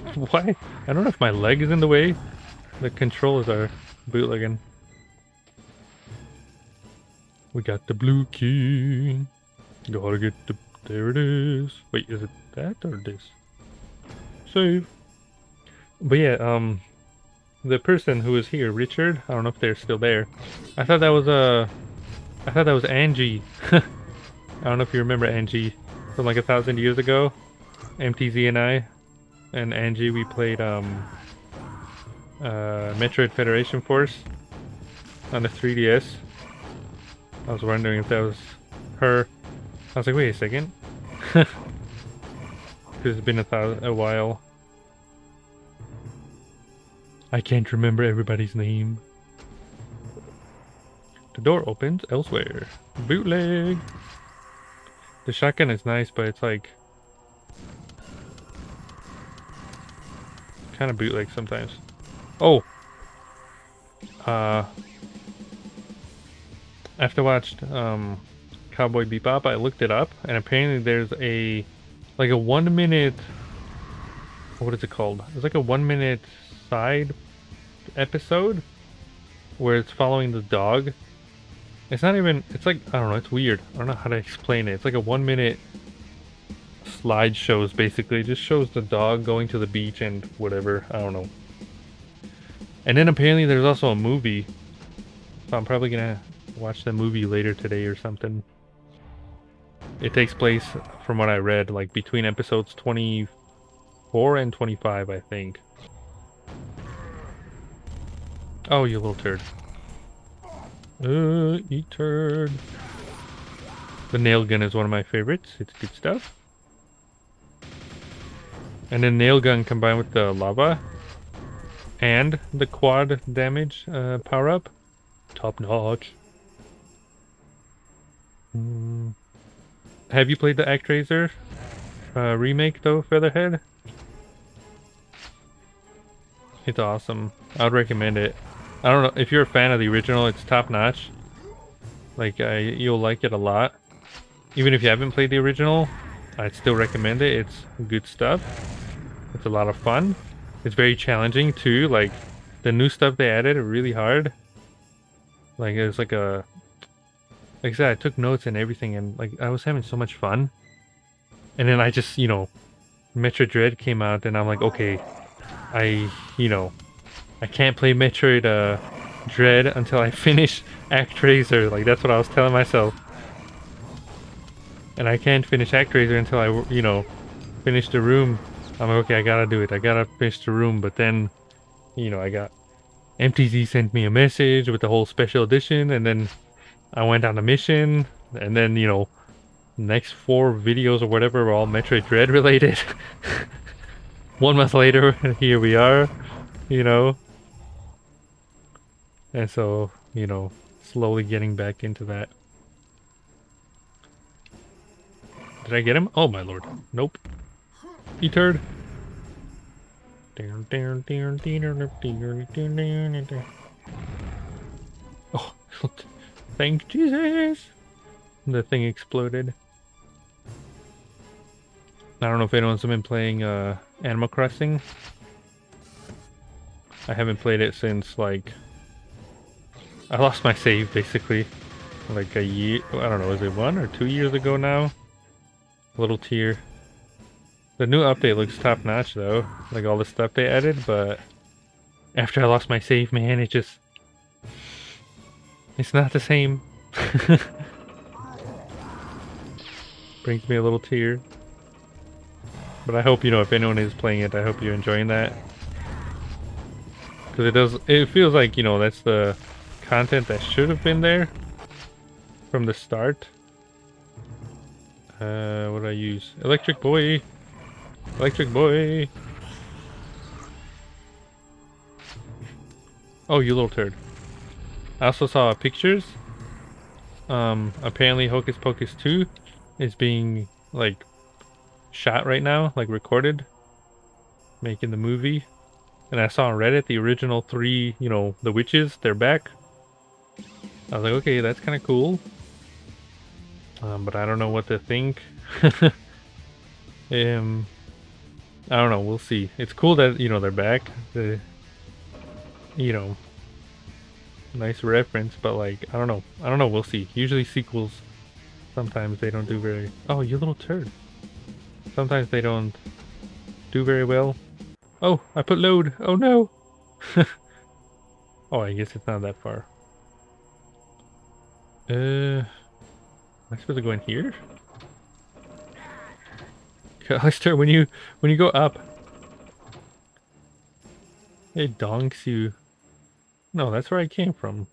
I don't know if my leg is in the way. The controls are bootlegging. We got the blue key. Gotta get the... There it is. Wait, is it that or this? Save. But yeah, the person who was here, Richard, I don't know if they're still there. I thought that was Angie. I don't know if you remember Angie from like 1,000 years ago. MTZ and Angie, we played Metroid Federation Force on the 3DS. I was wondering if that was her. I was like, wait a second. Because it's been a while. I can't remember everybody's name. The door opens elsewhere. Bootleg! The shotgun is nice, but it's like... kind of bootleg sometimes. Oh! After I watched Cowboy Bebop, I looked it up, and apparently there's a... like a 1 minute... what is it called? It's like a 1 minute side episode where it's following the dog. It's not even... it's like... I don't know, it's weird. I don't know how to explain it. It's like a 1 minute slideshows, basically. It just shows the dog going to the beach and whatever. I don't know. And then apparently there's also a movie. So I'm probably gonna watch the movie later today or something. It takes place, from what I read, like between episodes 24 and 25, I think. Oh, you little turd. Eat turd. The nail gun is one of my favorites. It's good stuff. And then nail gun combined with the lava and the quad damage power up. Top notch. Have you played the ActRaiser remake though, Featherhead? It's awesome. I would recommend it. I don't know if you're a fan of the original. It's top notch. Like you'll like it a lot. Even if you haven't played the original, I'd still recommend it. It's good stuff. It's a lot of fun. It's very challenging too. Like the new stuff they added are really hard. Like it's like a... like I said, I took notes and everything, and like I was having so much fun. And then I just, you know, Metroid Dread came out, and I'm like, okay, I can't play Metroid Dread until I finish ActRaiser. Like that's what I was telling myself. And I can't finish ActRaiser until I, finish the room. I'm like, okay, I gotta do it. I gotta finish the room. But then, I got MTZ sent me a message with the whole special edition, and then I went on a mission, and then, next 4 videos or whatever were all Metroid Dread related. 1 month later, here we are, And so, slowly getting back into that. Did I get him? Oh my lord. Nope. You turd. Oh, thank Jesus. The thing exploded. I don't know if anyone's been playing Animal Crossing. I haven't played it since like... I lost my save basically. Like a year, I don't know, is it 1 or 2 years ago now? Little tear. The new update looks top notch though. Like all the stuff they added, but after I lost my save, man, it's not the same. Brings me a little tear. But I hope, if anyone is playing it, I hope you're enjoying that. Because it feels like, that's the content that should have been there from the start. What do I use? Electric Boy! Electric Boy! Oh, you little turd. I also saw pictures. Apparently Hocus Pocus 2 is being, like, shot right now, like recorded, making the movie. And I saw on Reddit the original 3, the witches, they're back. I was like, okay, that's kind of cool. But I don't know what to think. I don't know, we'll see. It's cool that, they're back. Nice reference, but like, I don't know, we'll see. Usually sequels, sometimes they don't do very... Oh, you little turd. Sometimes they don't do very well. Oh, I put load. Oh no. Oh, I guess it's not that far. Am I supposed to go in here? Alistair, when you go up, it donks you. No, that's where I came from.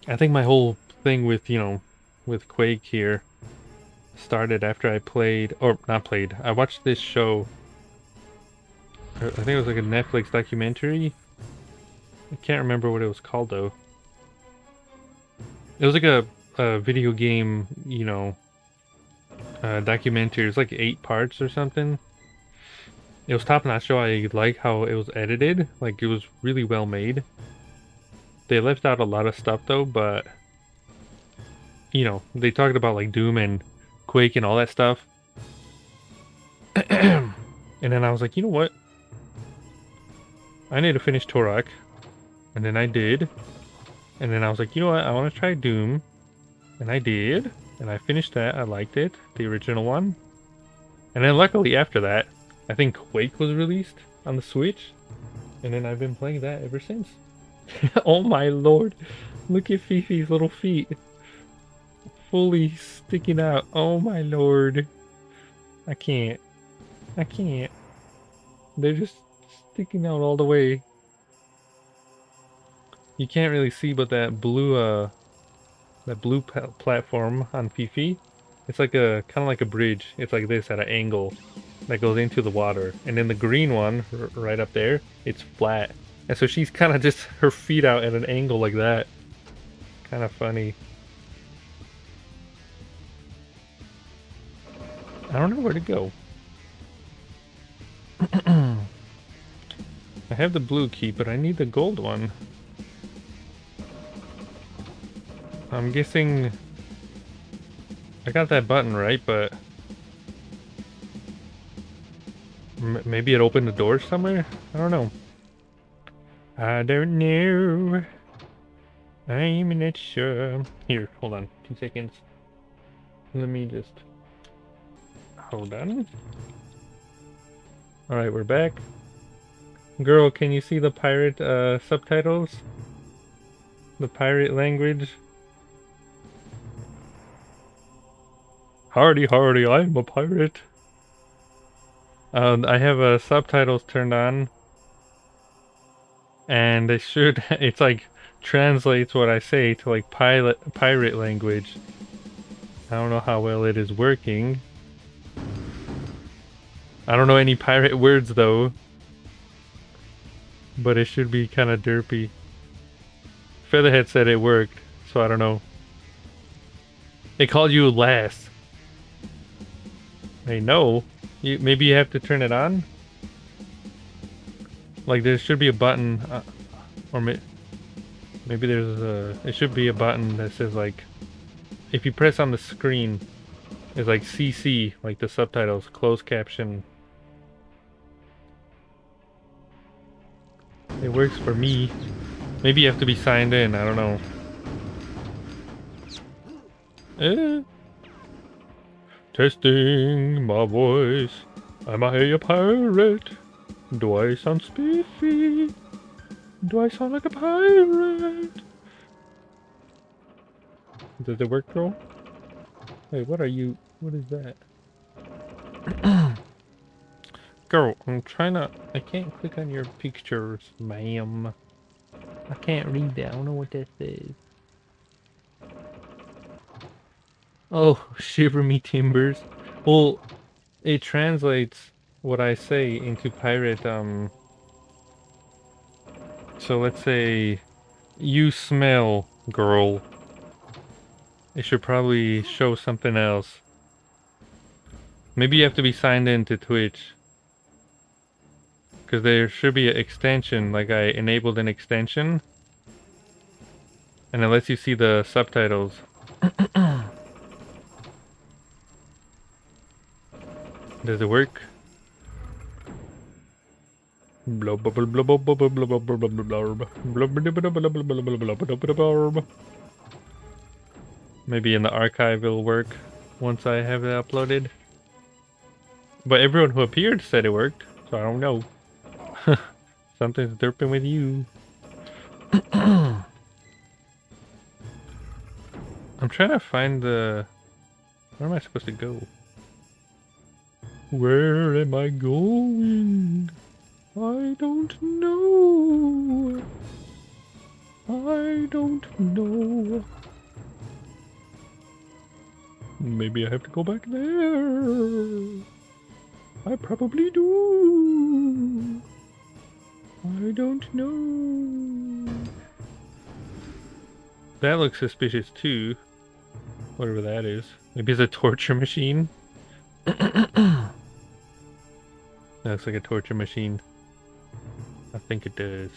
I think my whole thing with, with Quake here started after I played, or not played, I watched this show. I think it was like a Netflix documentary. I can't remember what it was called though. It was like a video game, documentary. It was like 8 parts or something. It was top notch show. I like how it was edited. Like it was really well made. They left out a lot of stuff though, but they talked about like Doom and Quake and all that stuff. And then I was like, you know what? I need to finish Turok. And then I did. And then I was like, you know what? I want to try Doom. And I did. And I finished that. I liked it. The original one. And then luckily after that, I think Quake was released on the Switch. And then I've been playing that ever since. Oh my lord. Look at Fifi's little feet. Fully sticking out. Oh my lord. I can't. I can't. They're just sticking out all the way. You can't really see, but that blue platform on Fifi, it's like kind of like a bridge. It's like this at an angle that goes into the water. And then the green one, right up there, it's flat. And so she's kind of just her feet out at an angle like that. Kind of funny. I don't know where to go. I have the blue key, but I need the gold one. I'm guessing I got that button right, but maybe it opened the door somewhere? I don't know. I don't know. I'm not sure. Here, hold on. 2 seconds. Let me just... Hold on. Alright, we're back. Girl, can you see the pirate subtitles? The pirate language? Hardy, hardy, I'm a pirate. I have subtitles turned on. And it's like, translates what I say to like pirate language. I don't know how well it is working. I don't know any pirate words though. But it should be kind of derpy. Featherhead said it worked, so I don't know. They called you last. Hey, no. Maybe you have to turn it on? Like there should be a button, or maybe there should be a button that says like, if you press on the screen, it's like CC, like the subtitles, closed caption. It works for me. Maybe you have to be signed in, I don't know. Testing my voice. Am I a pirate? Do I sound spiffy? Do I sound like a pirate? Does it work, girl? Wait, what are you? What is that? Girl, I'm trying to... I can't click on your pictures, ma'am. I can't read that. I don't know what that says. Oh, shiver me timbers. Well, it translates what I say into pirate, So let's say, you smell, girl. It should probably show something else. Maybe you have to be signed in to Twitch. Because there should be an extension, like I enabled an extension. And it lets you see the subtitles. Does it work? Maybe in the archive it'll work once I have it uploaded. But everyone who appeared said it worked, so I don't know. Something's derping with you. I'm trying to find the... Where am I supposed to go? Where am I going? I don't know. I don't know. Maybe I have to go back there. I probably do. I don't know. That looks suspicious too. Whatever that is. Maybe it's a torture machine. That looks like a torture machine. I think it does.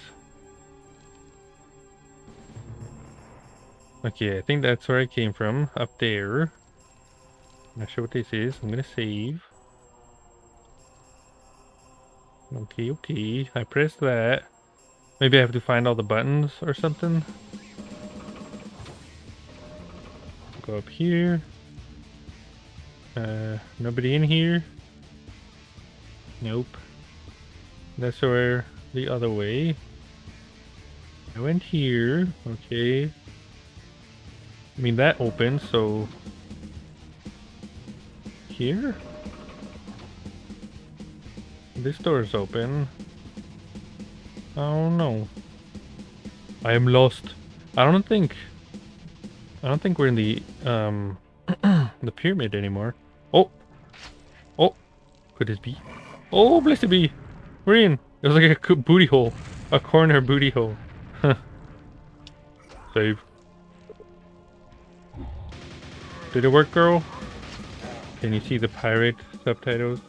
Okay, I think that's where I came from. Up there. Not sure what this is. I'm gonna save. Okay, okay. I pressed that. Maybe I have to find all the buttons or something. Go up here. Nobody in here? Nope. That's where the other way. I went here. Okay. I mean, that opens, so... Here? This door is open. Oh no. I am lost. I don't think we're in the the pyramid anymore. Oh! Oh! Could this be? Oh, blessed be! We're in! It was like a booty hole. A corner booty hole. Save. Did it work, girl? Can you see the pirate subtitles?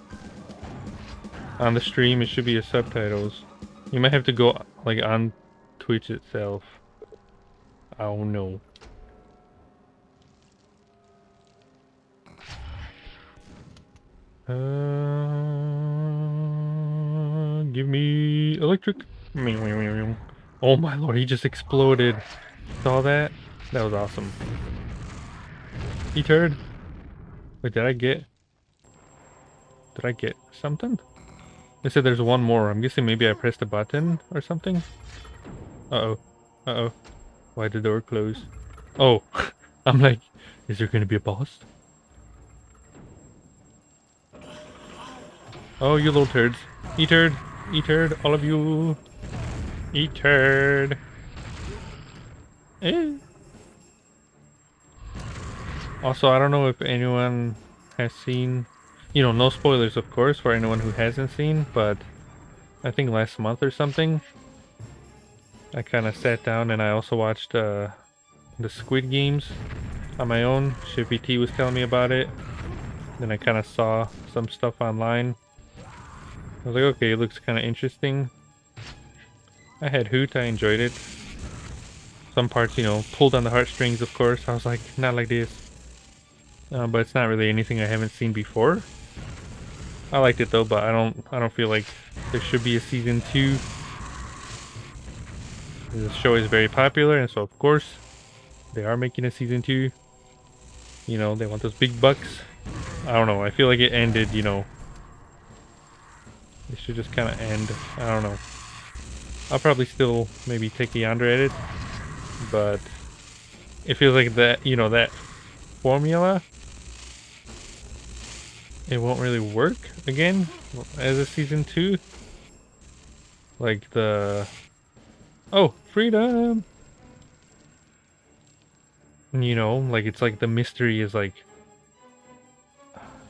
On the stream, it should be a subtitles. You might have to go, like, on Twitch itself. Oh no. Give me electric. Oh my lord, he just exploded. Saw that? That was awesome. He turd. Wait, did I get something? They said there's one more. I'm guessing maybe I pressed a button or something. Uh-oh. Uh-oh. Why did the door close? Oh. I'm like, is there gonna be a boss? Oh, you little turds. E-turd. E-turd. All of you. E-turd. Eh. Also, I don't know if anyone has seen... You know, no spoilers, of course, for anyone who hasn't seen, but I think last month or something, I kind of sat down and I also watched the Squid Games on my own. Shippy T was telling me about it. Then I kind of saw some stuff online. I was like, okay, it looks kind of interesting. I had hoot, I enjoyed it. Some parts, you know, pulled on the heartstrings, of course. I was like, not like this. But it's not really anything I haven't seen before. I liked it though, but I don't feel like there should be a season 2. The show is very popular, and so of course they are making a season 2. You know, they want those big bucks. I don't know, I feel like it ended, you know. It should just kind of end. I don't know. I'll probably still maybe take a yonder at it, but it feels like that, you know, that formula, it won't really work again as a season 2. Like the... Oh, freedom! You know, like it's like the mystery is like...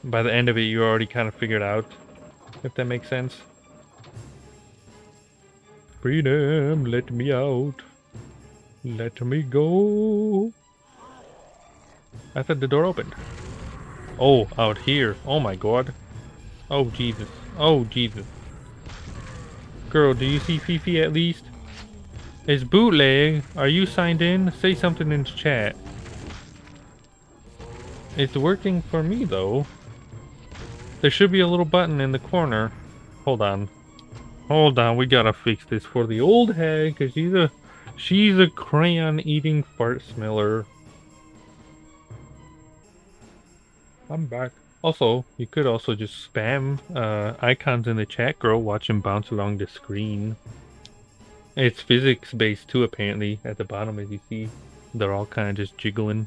By the end of it, you already kind of figured out, if that makes sense. Freedom, let me out. Let me go. I thought the door opened. Oh, out here. Oh my god. Oh Jesus. Oh Jesus. Girl, do you see Fifi at least? It's bootleg. Are you signed in? Say something in the chat. It's working for me though. There should be a little button in the corner. Hold on. Hold on, we gotta fix this for the old hag, cause she's a crayon eating fart smeller. I'm back. Also, you could also just spam icons in the chat, girl. Watch them bounce along the screen. It's physics based too, apparently. At the bottom, as you see, they're all kind of just jiggling.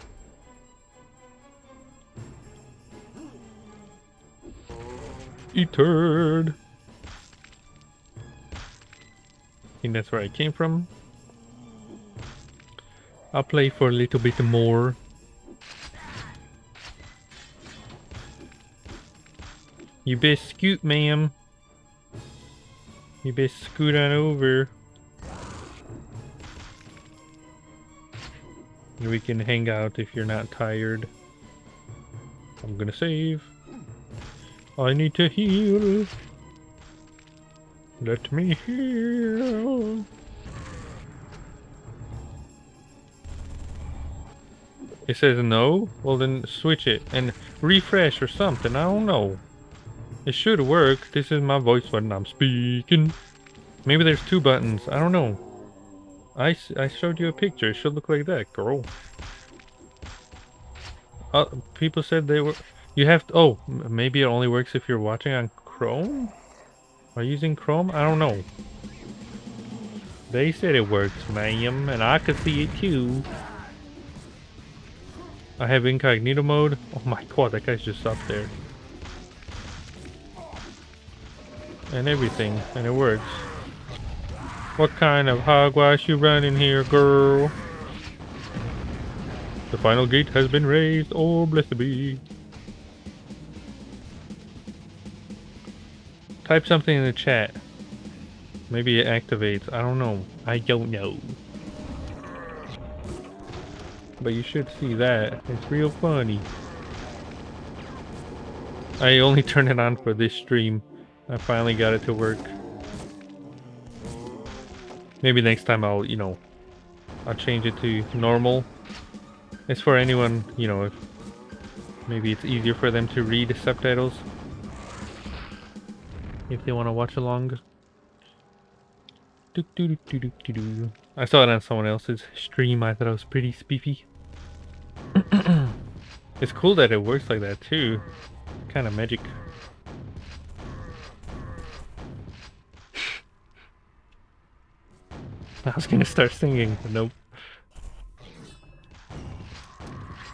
E-turd. I think that's where I came from. I'll play for a little bit more. You best scoot, ma'am. You best scoot on over. We can hang out if you're not tired. I'm gonna save. I need to heal. Let me heal. It says no? Well then switch it and refresh or something. I don't know. It should work. This is my voice button. I'm speaking. Maybe there's two buttons. I don't know. I showed you a picture. It should look like that, girl. People said they were... You have to... Oh, maybe it only works if you're watching on Chrome? Are you using Chrome? I don't know. They said it works, ma'am, and I could see it too. I have incognito mode. Oh my god, that guy's just up there. And everything, and it works. What kind of hogwash you running here, girl? The final gate has been raised. Oh, blessed be. Type something in the chat. Maybe it activates. I don't know. I don't know. But you should see that. It's real funny. I only turned it on for this stream. I finally got it to work. Maybe next time I'll, you know, I'll change it to normal. It's for anyone, you know, if maybe it's easier for them to read the subtitles. If they want to watch along. I saw it on someone else's stream. I thought it was pretty spiffy. It's cool that it works like that too. Kind of magic. I was gonna start singing, but nope.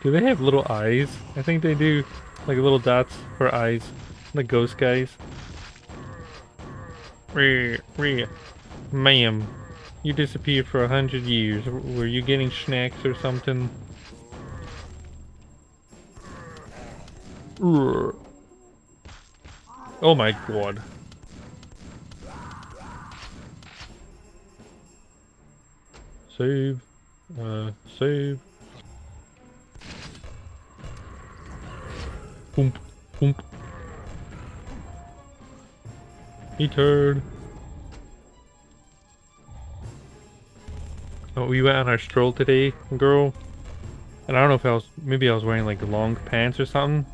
Do they have little eyes? I think they do. Like little dots for eyes. Like ghost guys. Ma'am, you disappeared for 100 years. Were you getting snacks or something? Oh my god. Save. Save. Boom. Boom. He turned. Oh, we went on our stroll today, girl. And I don't know if maybe I was wearing like long pants or something.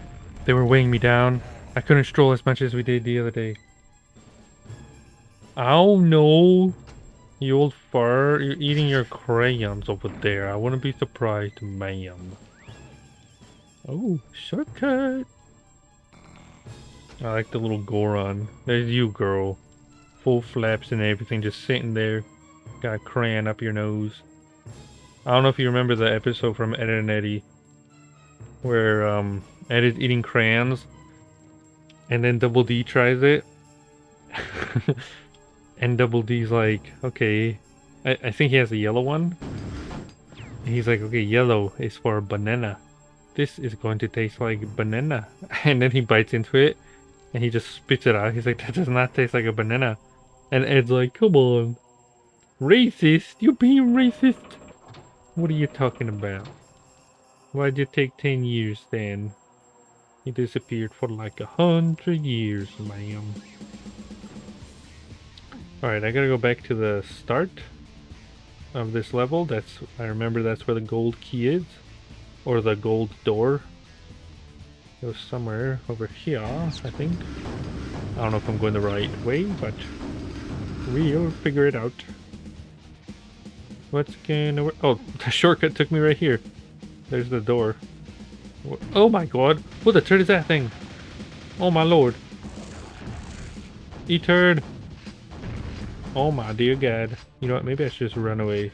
They were weighing me down. I couldn't stroll as much as we did the other day. Oh no. You old fart. You're eating your crayons over there. I wouldn't be surprised, ma'am. Oh, shortcut. I like the little Goron. There's you, girl. Full flaps and everything, just sitting there. Got a crayon up your nose. I don't know if you remember the episode from Ed and Eddie. Where, Ed is eating crayons. And then Double D tries it. And Double D's like, okay. I think he has a yellow one. And he's like, okay, yellow is for banana. This is going to taste like banana. And then he bites into it. And he just spits it out. He's like, that does not taste like a banana. And Ed's like, come on. Racist? You're being racist? What are you talking about? Why'd you take 10 years then? He disappeared for like 100 years, ma'am. Alright, I gotta go back to the start of this level. I remember that's where the gold key is. Or the gold door. It was somewhere over here, I think. I don't know if I'm going the right way, but we'll figure it out. What's gonna work? Oh, the shortcut took me right here. There's the door. Oh my god! What the turd is that thing? Oh my lord. E-turd! Oh my dear god. You know what? Maybe I should just run away.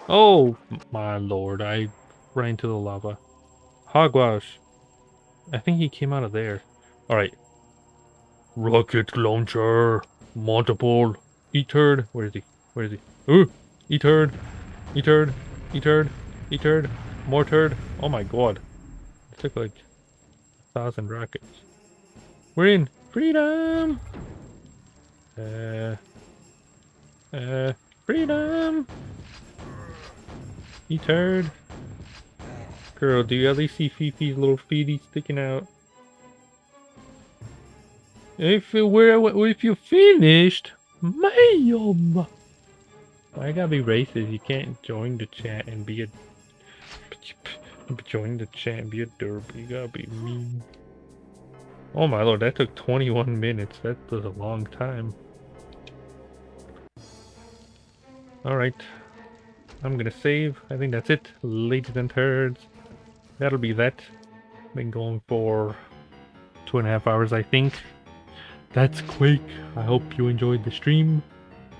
Oh my lord. I ran into the lava. Hogwash. I think he came out of there. Alright. Rocket launcher. Multiple. E-turd. Where is he? Where is he? Ooh! E-turd. Eat turd. Eat turd. Eat turd. More turd. Oh my god. It took like 1,000 rockets. We're in freedom. Freedom. Eat turd. Girl, do you at least see Fifi's little feeties sticking out? If you finished, ma'am. I gotta be racist. You can't join the chat and be a join the chat and be a derp. You gotta be mean. Oh my lord, that took 21 minutes. That was a long time. Alright. I'm gonna save. I think that's it. Ladies and turds. That'll be that. Been going for 2.5 hours, I think. That's Quake. I hope you enjoyed the stream.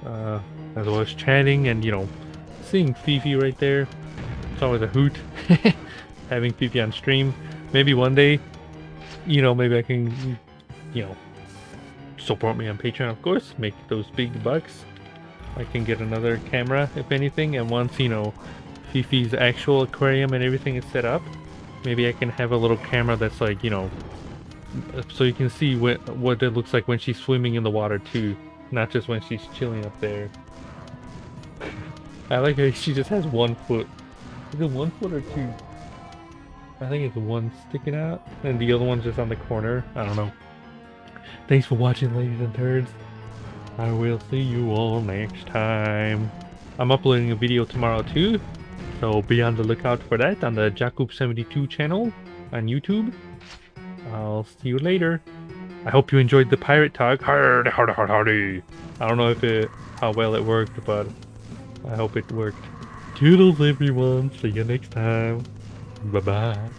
As I was chatting and, you know, seeing Fifi right there. It's always a hoot. Having Fifi on stream. Maybe one day, you know, maybe I can, you know, support me on Patreon, of course. Make those big bucks. I can get another camera, if anything. And once, you know, Fifi's actual aquarium and everything is set up, maybe I can have a little camera that's like, you know, so you can see what it looks like when she's swimming in the water too, not just when she's chilling up there. I like how she just has 1 foot. Is it 1 foot or 2? I think it's 1 sticking out, and the other one's just on the corner. I don't know. Thanks for watching, ladies and turds. I will see you all next time. I'm uploading a video tomorrow too, so be on the lookout for that on the Jakub72 channel on YouTube. I'll see you later. I hope you enjoyed the pirate talk. Hardy, hardy, hardy. I don't know if how well it worked, but I hope it worked. Toodles everyone. See you next time. Bye bye.